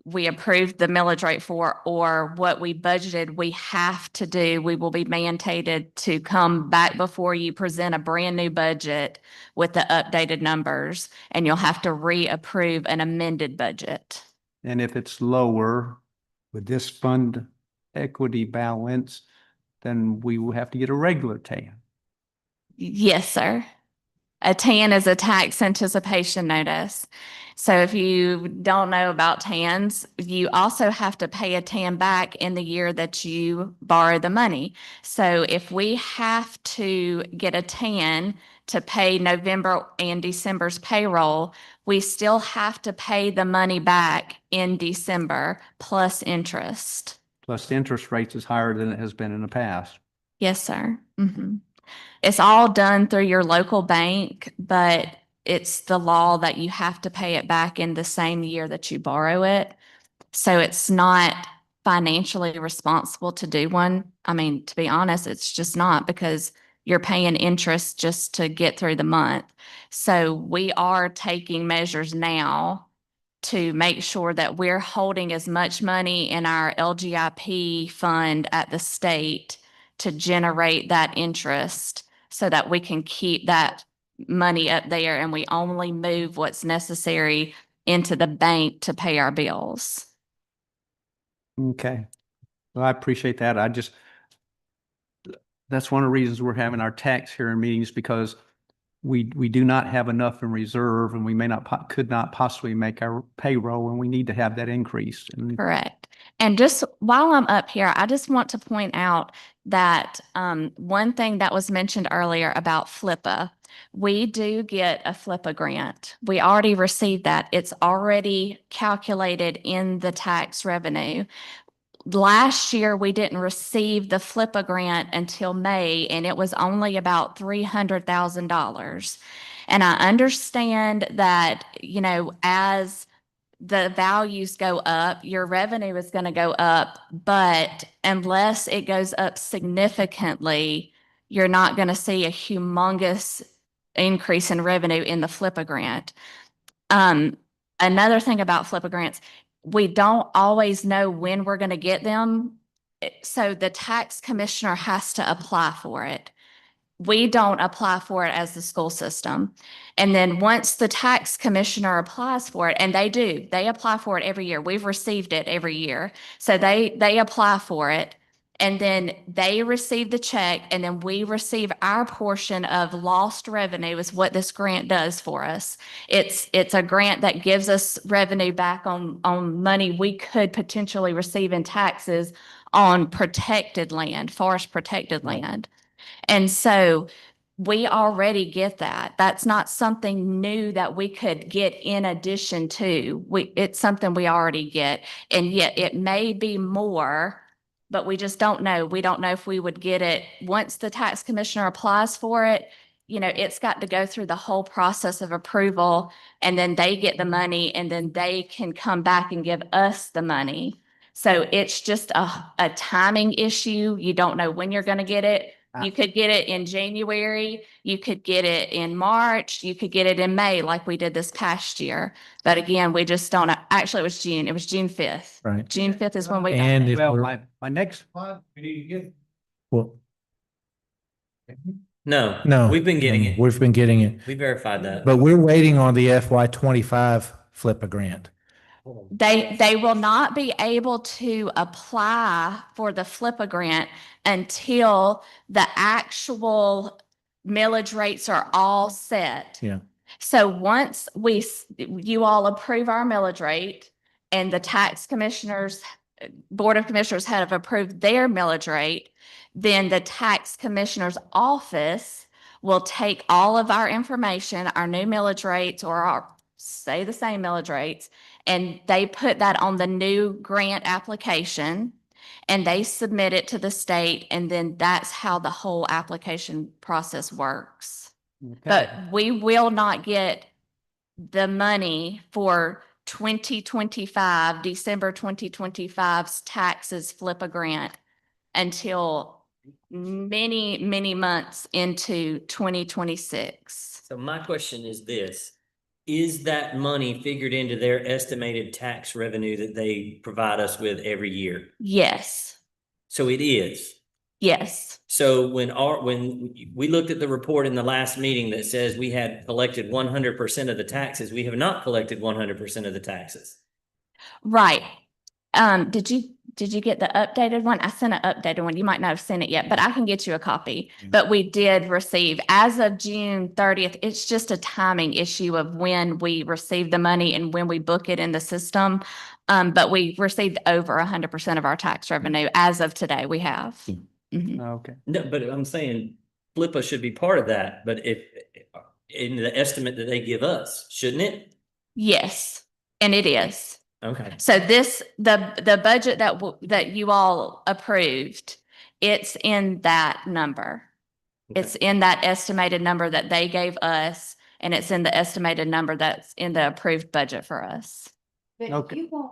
we approved the millage rate for or what we budgeted, we will be mandated to come back before you present a brand new budget with the updated numbers, and you'll have to reapprove an amended budget. And if it's lower with this fund equity balance, then we will have to get a regular TAN. Yes, sir. A TAN is a tax anticipation notice. So if you don't know about TANs, you also have to pay a TAN back in the year that you borrow the money. So if we have to get a TAN to pay November and December's payroll, we still have to pay the money back in December plus interest. Plus the interest rates is higher than it has been in the past. Yes, sir. Mm-hmm. It's all done through your local bank, but it's the law that you have to pay it back in the same year that you borrow it. So it's not financially responsible to do one. I mean, to be honest, it's just not, because you're paying interest just to get through the month. So we are taking measures now to make sure that we're holding as much money in our LGIP fund at the state to generate that interest so that we can keep that money up there and we only move what's necessary into the bank to pay our bills. Okay. Well, I appreciate that. that's one of the reasons we're having our tax hearing meetings, because we do not have enough in reserve and we may not, could not possibly make our payroll and we need to have that increased. And Correct. And just while I'm up here, I just want to point out that one thing that was mentioned earlier about FLIPA, we do get a FLIPA grant. We already received that. It's already calculated in the tax revenue. Last year, we didn't receive the FLIPA grant until May, and it was only about $300,000. And I understand that, you know, as the values go up, your revenue is going to go up, but unless it goes up significantly, you're not going to see a humongous increase in revenue in the FLIPA grant. Another thing about FLIPA grants, we don't always know when we're going to get them. So the tax commissioner has to apply for it. We don't apply for it as the school system. And then once the tax commissioner applies for it, and they apply for it every year. We've received it every year. So they apply for it, and then they receive the check, and then we receive our portion of lost revenue is what this grant does for us. It's a grant that gives us revenue back on money we could potentially receive in taxes on protected land, forest protected land. And so we already get that. That's not something new that we could get in addition to. It's something we already get. And yet it may be more, but we just don't know. We don't know if we would get it once the tax commissioner applies for it. You know, it's got to go through the whole process of approval, and then they get the money, and then they can come back and give us the money. So it's just a timing issue. You don't know when you're going to get it. You could get it in January, you could get it in March, you could get it in May like we did this past year. But again, we just don't, actually it was June 5th. Right. June 5th is when we got And it. if well, we're, my next one, we need to get. well, No, we've been getting it. We've been getting it. We verified that. But we're waiting on the FY25 FLIPA grant. They will not be able to apply for the FLIPA grant until the actual millage rates are all set. Yeah. So once you all approve our millage rate and the tax commissioners, Board of Commissioners have approved their millage rate, then the tax commissioner's office will take all of our information, our new millage rates or our, say the same millage rates, and they put that on the new grant application and they submit it to the state. And then that's how the whole application process works. Okay. But we will not get the money for 2025, December 2025's taxes FLIPA grant until many, many months into 2026. So my question is this, is that money figured into their estimated tax revenue that they provide us with every year? Yes. So it is. Yes. So when we looked at the report in the last meeting that says we had collected 100% of the taxes, we have not collected 100% of the taxes. Right. Did you get the updated one? I sent an updated one. You might not have seen it yet, but I can get you a copy. But we did receive, as of June 30th, it's just a timing issue of when we receive the money and when we book it in the system. But we received over 100% of our tax revenue as of today. We have. Mhm. Okay. No, but I'm saying FLIPA should be part of that, but if in the estimate that they give us, shouldn't it? Yes, and it is. Okay. So the budget that you all approved, it's in that number. Okay. It's in that estimated number that they gave us, and it's in the estimated number that's in the approved budget for us. But Okay. you won't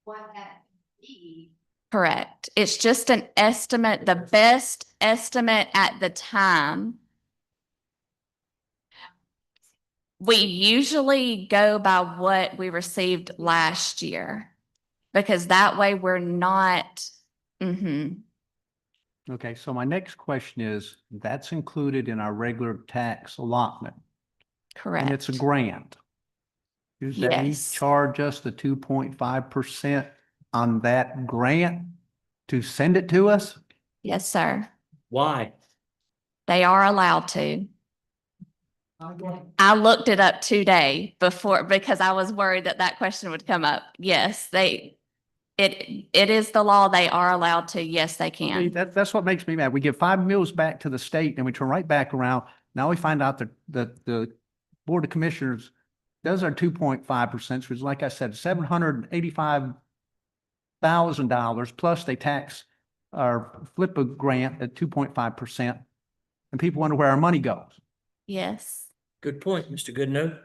want that to be. Correct. It's just an estimate, the best estimate at the time. We usually go by what we received last year, because that way we're not. Okay, so my next question is, that's included in our regular tax allotment. Correct. And it's a grant. Do they Yes. charge us the 2.5% on that grant to send it to us? Yes, sir. Why? They are allowed to. I looked it up today before because I was worried that that question would come up. Yes, it is the law. They are allowed to. Yes, they See, can. that's what makes me mad. We give 5 mills back to the state and we turn right back around. Now we find out that the Board of Commissioners does our 2.5%, which is, like I said, $785,000 plus they tax our FLIPA grant at 2.5%. And people wonder where our money goes. Yes. Good point, Mr. Goodnow.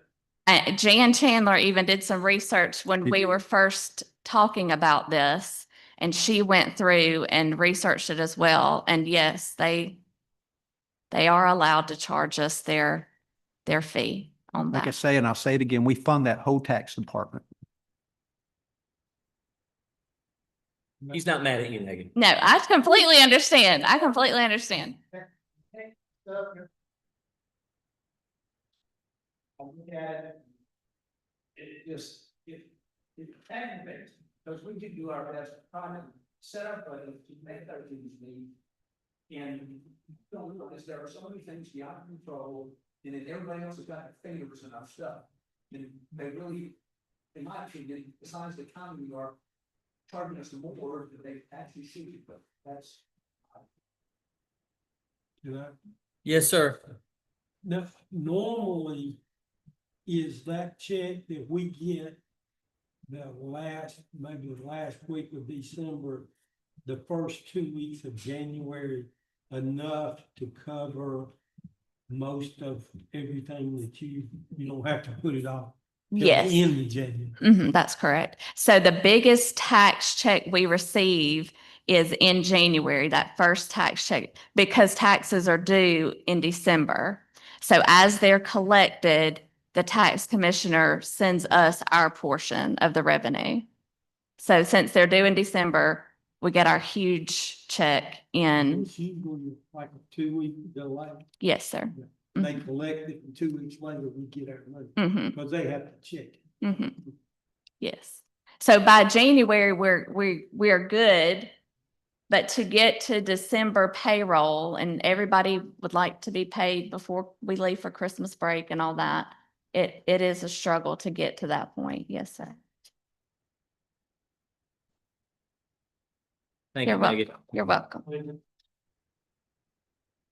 Jan Chandler even did some research when we were first talking about this, and she went through and researched it as well. And yes, they are allowed to charge us their fee on Like I that. say, and I'll say it again, we fund that whole tax department. He's not mad at you, Megan. No, I completely understand. I completely understand. It just, it aggravates, because we can do our best, trying to set up budget to make our things meet. And don't realize there are so many things beyond control, and then everybody else has got their fingers in our stuff. And they really, in my opinion, besides the county, are charging us more than they actually should be, but that's. Yes, sir. Now, normally, is that check that we get maybe the last week of December, the first 2 weeks of January, enough to cover most of everything that you don't have to put it off? till Yes. the end of January. That's correct. So the biggest tax check we receive is in January, that first tax check, because taxes are due in December. So as they're collected, the tax commissioner sends us our portion of the revenue. So since they're due in December, we get our huge check in. It's usually like a 2-week delay. Yes, sir. They collect it and 2 weeks later we get our money Mhm. because they have to check. Yes. So by January, we're good. But to get to December payroll, and everybody would like to be paid before we leave for Christmas break and all that, it is a struggle to get to that point. Yes, sir. Thank You're you, welcome. Megan. You're welcome. All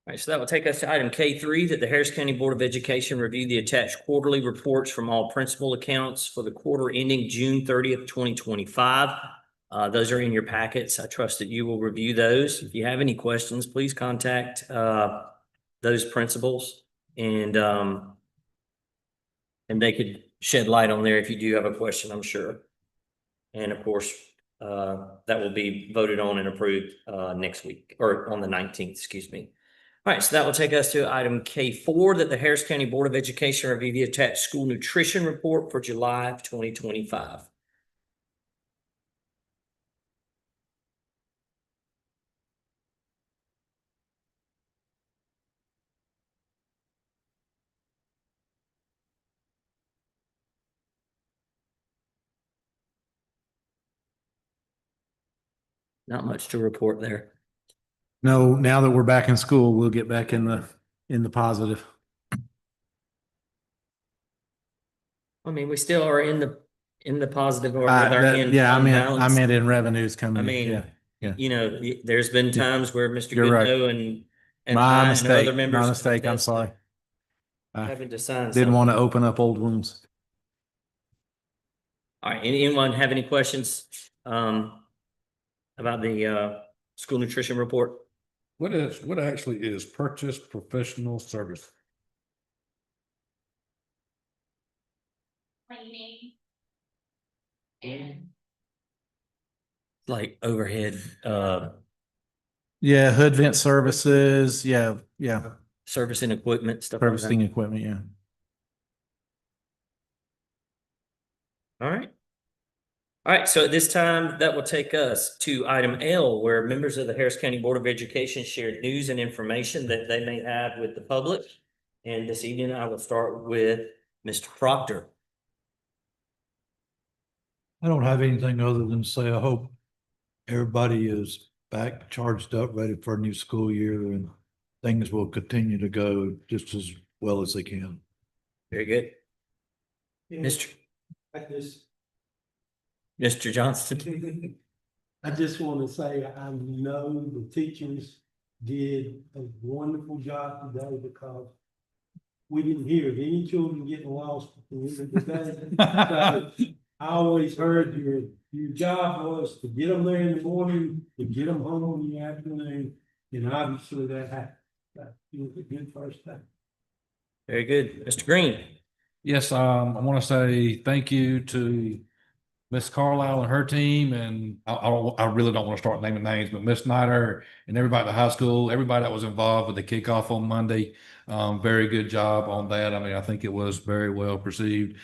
right, so that will take us to item K3, that the Harris County Board of Education review the attached quarterly reports from all principal accounts for the quarter ending June 30th, 2025. Those are in your packets. I trust that you will review those. If you have any questions, please contact those principals, and they could shed light on there if you do have a question, I'm sure. And of course, that will be voted on and approved next week, or on the 19th, excuse me. All right, so that will take us to item K4, that the Harris County Board of Education review the attached school nutrition report for July of 2025. Not much to report there. No, now that we're back in school, we'll get back in the positive. I mean, we still are in the positive or with our end. Yeah, fund I balance. meant in revenues coming I in. mean, Yeah. you know, there's been times where Mr. You're right. Goodnow and My I mistake, and other members. my have mistake. I'm attested sorry. I having to sign didn't want to something. open up old wounds. All right, anyone have any questions about the school nutrition report? What actually is purchase professional service? Cleaning. Like overhead Yeah, hood vent services. Yeah. servicing equipment, stuff like Servicing that. equipment, yeah. All right. All right, so at this time, that will take us to item L, where members of the Harris County Board of Education share news and information that they may have with the public. And this evening, I will start with Mr. Proctor. I don't have anything other than to say I hope everybody is back charged up, ready for a new school year, and things will continue to go just as well as they can. Very good. Yeah, Mr. I just, Mr. Johnston. I just want to say, I know the teachers did a wonderful job today because we didn't hear of any children getting lost at the end of the day. So I always heard your job was to get them there in the morning, to get them home in the afternoon, and obviously that happened. It was a good first day. Very good. Mr. Green. Yes, I want to say thank you to Miss Carlisle and her team, and I really don't want to start naming names, but Miss Snyder and everybody at the high school, everybody that was involved with the kickoff on Monday, very good job on that. I mean, I think it was very well perceived.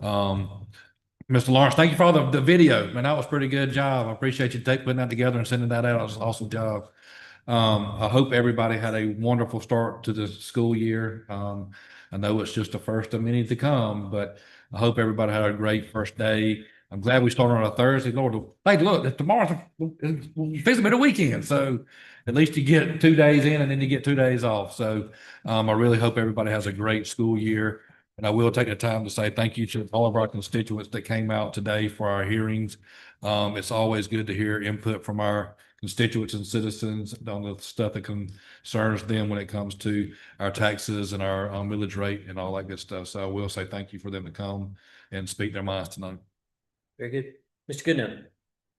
Mr. Lawrence, thank you for all the video, man. That was a pretty good job. I appreciate you putting that together and sending that out. It was an awesome job. I hope everybody had a wonderful start to the school year. I know it's just the first of many to come, but I hope everybody had a great first day. I'm glad we started on a Thursday. Lord, hey, look, tomorrow's physically the weekend, so at least you get 2 days in and then you get 2 days off. So I really hope everybody has a great school year. And I will take the time to say thank you to all of our constituents that came out today for our hearings. It's always good to hear input from our constituents and citizens on the stuff that concerns them when it comes to our taxes and our millage rate and all that good stuff. So I will say thank you for them to come and speak their minds tonight. Very good. Mr. Goodnow.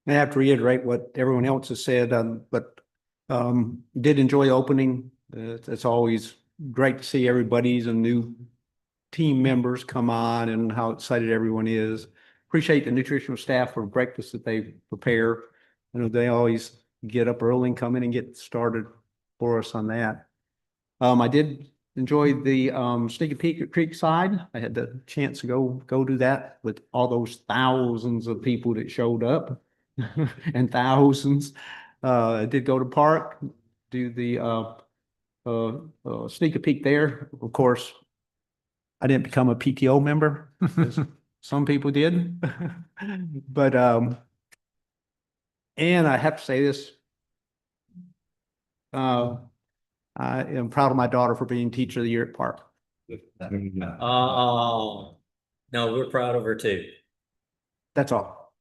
I have to reiterate what everyone else has said, but did enjoy opening. It's always great to see everybody's and new team members come on and how excited everyone is. Appreciate the nutritional staff for breakfast that they prepare. I know they always get up early and come in and get started for us on that. I did enjoy the Sneaky Peak Creek side. I had the chance to go do that with all those thousands of people that showed up and thousands. I did go to park, do the Sneaky Peek there. Of course, I didn't become a PTO member, as some people did. But and I have to say this, I am proud of my daughter for being Teacher of the Year at Park. Oh, no, we're proud of her too. That's all.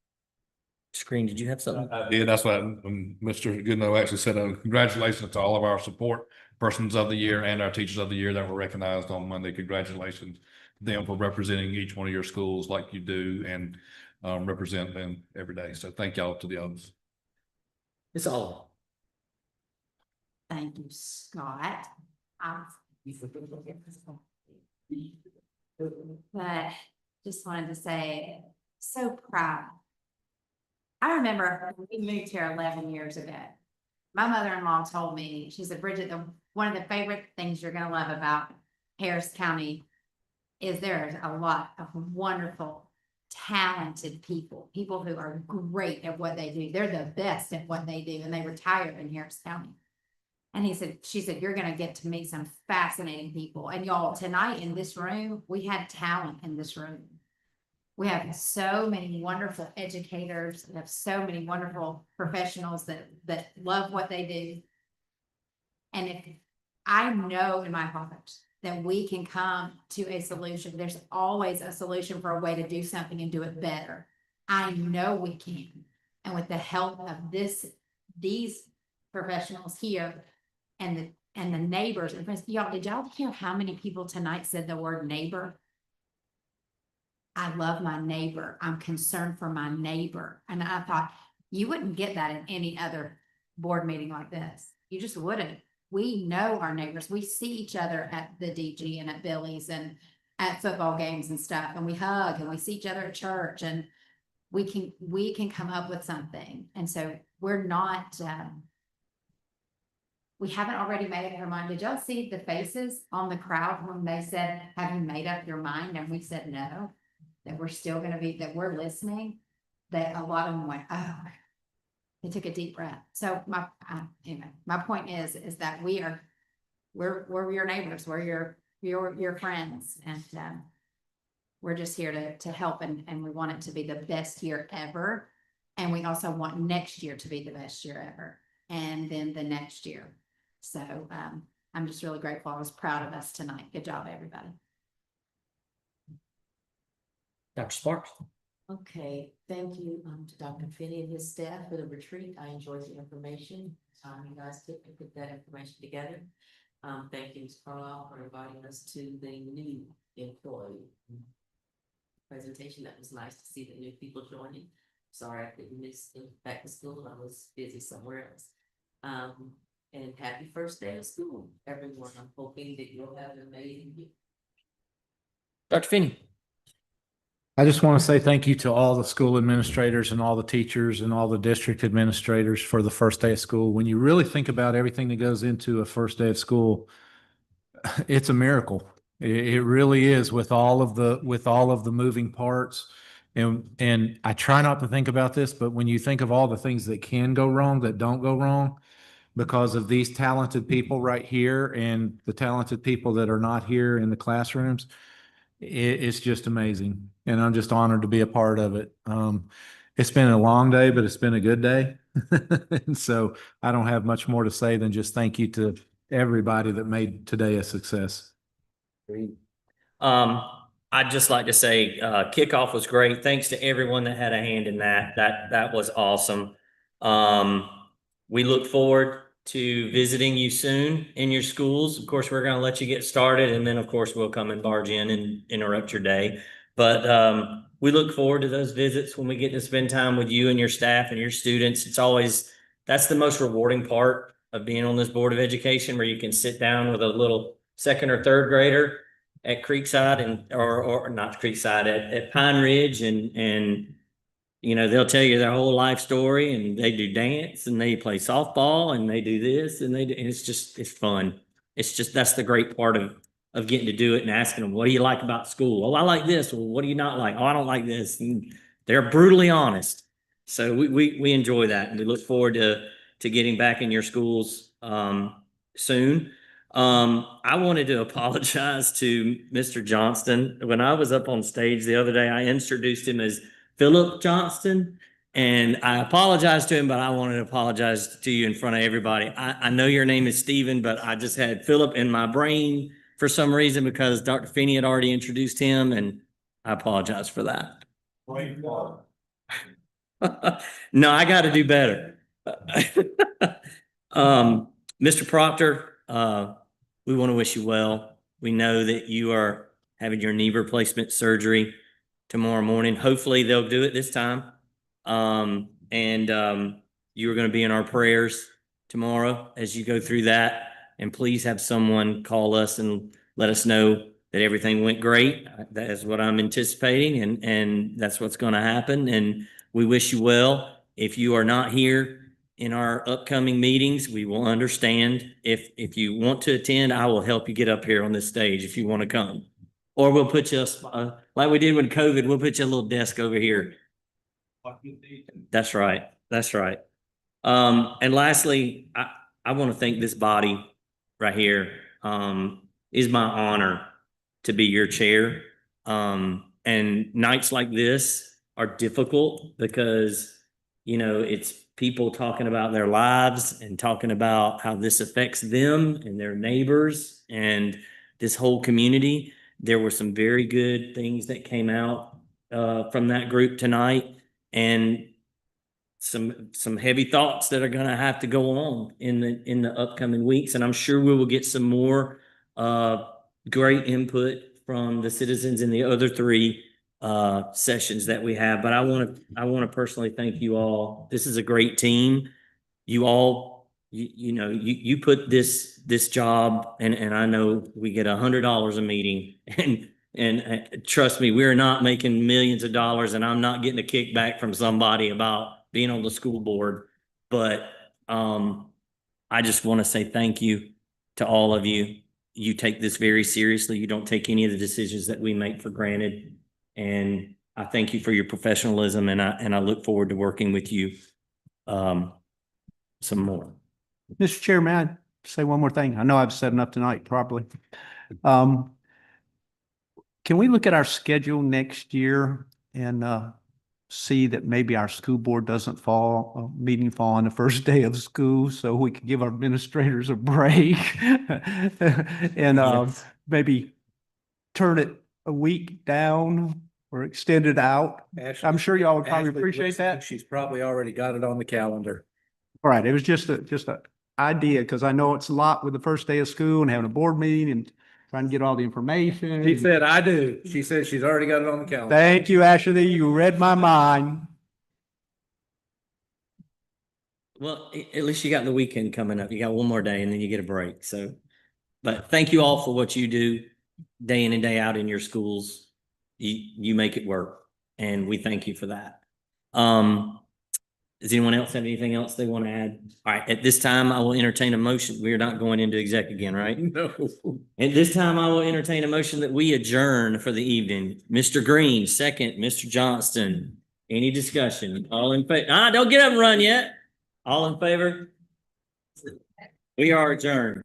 Screen, did you have something? Yeah, that's what Mr. Goodnow actually said. Congratulations to all of our support persons of the year and our teachers of the year that were recognized on Monday. Congratulations to them for representing each one of your schools like you do and represent them every day. So thank y'all to the others. It's all. Thank you, Scott. But just wanted to say, so proud. I remember when we moved here 11 years ago. My mother-in-law told me, she said, Bridget, one of the favorite things you're gonna love about Harris County is there's a lot of wonderful, talented people who are great at what they do. They're the best at what they do, and they retire in Harris County. And she said, you're gonna get to meet some fascinating people. And y'all, tonight in this room, we had talent in this room. We have so many wonderful educators, we have so many wonderful professionals that love what they do. And if I know in my heart that we can come to a solution, there's always a solution for a way to do something and do it better. I know we can. And with the help of these professionals here and the neighbors and friends, y'all, did y'all hear how many people tonight said the word neighbor? I love my neighbor. I'm concerned for my neighbor. And I thought you wouldn't get that in any other board meeting like this. You just wouldn't. We know our neighbors. We see each other at the DG and at Billy's and at football games and stuff. And we hug and we see each other at church and we can come up with something. And so we're not, we haven't already made up our mind. Did y'all see the faces on the crowd when they said, have you made up your mind? And we said, no. That we're still going to be, that we're listening, that a lot of them went, oh, they took a deep breath. So anyway, my point is that we're your neighbors, we're your friends, and we're just here to help, and we want it to be the best year ever. And we also want next year to be the best year ever, and then the next year. So I'm just really grateful. I was proud of us tonight. Good job, everybody. Dr. Sparks. Okay, thank you to Dr. Finney and his staff for the retreat. I enjoyed the information. You guys took and put that information together. Thank you, Ms. Carlisle, for inviting us to the new employee presentation. That was nice to see the new people joining. Sorry I couldn't miss them back to school. I was busy somewhere else. And happy first day of school, everyone. I'm hoping that you'll have an amazing year. Dr. Finney. I just want to say thank you to all the school administrators and all the teachers and all the district administrators for the first day of school. When you really think about everything that goes into a first day of school, it's a miracle. It really is, with all of the moving parts. And I try not to think about this, but when you think of all the things that can go wrong, that don't go wrong, because of these talented people right here and the talented people that are not here in the classrooms, it's just amazing. And I'm just honored to be a part of it. It's been a long day, but it's been a good day. And so I don't have much more to say than just thank you to everybody that made today a success. I'd just like to say, kickoff was great. Thanks to everyone that had a hand in that. That was awesome. We look forward to visiting you soon in your schools. Of course, we're going to let you get started, and then of course we'll come and barge in and interrupt your day. But we look forward to those visits when we get to spend time with you and your staff and your students. That's the most rewarding part of being on this Board of Education, where you can sit down with a little second or third grader at Creekside or not Creekside, at Pine Ridge, and you know, they'll tell you their whole life story, and they do dance and they play softball and they do this and and it's fun. That's the great part of getting to do it and asking them, what do you like about school? Oh, I like this. Well, what do you not like? Oh, I don't like this. And they're brutally honest. So we enjoy that, and we look forward to getting back in your schools soon. I wanted to apologize to Mr. Johnston. When I was up on stage the other day, I introduced him as Philip Johnston, and I apologized to him, but I wanted to apologize to you in front of everybody. I know your name is Stephen, but I just had Philip in my brain for some reason because Dr. Finney had already introduced him, and I apologize for that. No, I got to do better. Mr. Proctor, we want to wish you well. We know that you are having your knee replacement surgery tomorrow morning. Hopefully they'll do it this time. You are going to be in our prayers tomorrow as you go through that. And please have someone call us and let us know that everything went great. That is what I'm anticipating, and that's what's going to happen. And we wish you well. If you are not here in our upcoming meetings, we will understand. If you want to attend, I will help you get up here on this stage if you want to come. Or we'll put you, like we did with COVID, we'll put you a little desk over here. That's right. That's right. And lastly, I want to thank this body right here. Is my honor to be your chair. And nights like this are difficult because, you know, it's people talking about their lives and talking about how this affects them and their neighbors and this whole community. There were some very good things that came out from that group tonight, and some heavy thoughts that are going to have to go on in the upcoming weeks. And I'm sure we will get some more great input from the citizens in the other three sessions that we have. But I want to personally thank you all. This is a great team. You all, you put this job, and I know we get $100 a meeting, and trust me, we're not making millions of dollars, and I'm not getting a kickback from somebody about being on the school board. But I just want to say thank you to all of you. You take this very seriously. You don't take any of the decisions that we make for granted. And I thank you for your professionalism, and I look forward to working with you some more. Mr. Chair, may I say one more thing? I know I've said enough tonight, probably. Can we look at our schedule next year and see that maybe our school board doesn't meeting fall on the first day of school, so we could give our administrators a break. And Yes. maybe turn it a week down or extend it out. I'm sure y'all would probably Ashley appreciate looks that. like She's probably already got it on the calendar. All right, it was just a idea, because I know it's a lot with the first day of school and having a board meeting and trying to get all the information. She said, I do. She said she's already got it on the calendar. Thank you, Ashley. You read my mind. Well, at least you got the weekend coming up. You got one more day and then you get a break. So, but thank you all for what you do day in and day out in your schools. You make it work, and we thank you for that. Does anyone else have anything else they want to add? All right, at this time, I will entertain a motion. We're not going into exec again, right? No. At this time, I will entertain a motion that we adjourn for the evening. Mr. Green, second. Mr. Johnston, any discussion? All in favor? Don't get up and run yet. All in favor? We are adjourned.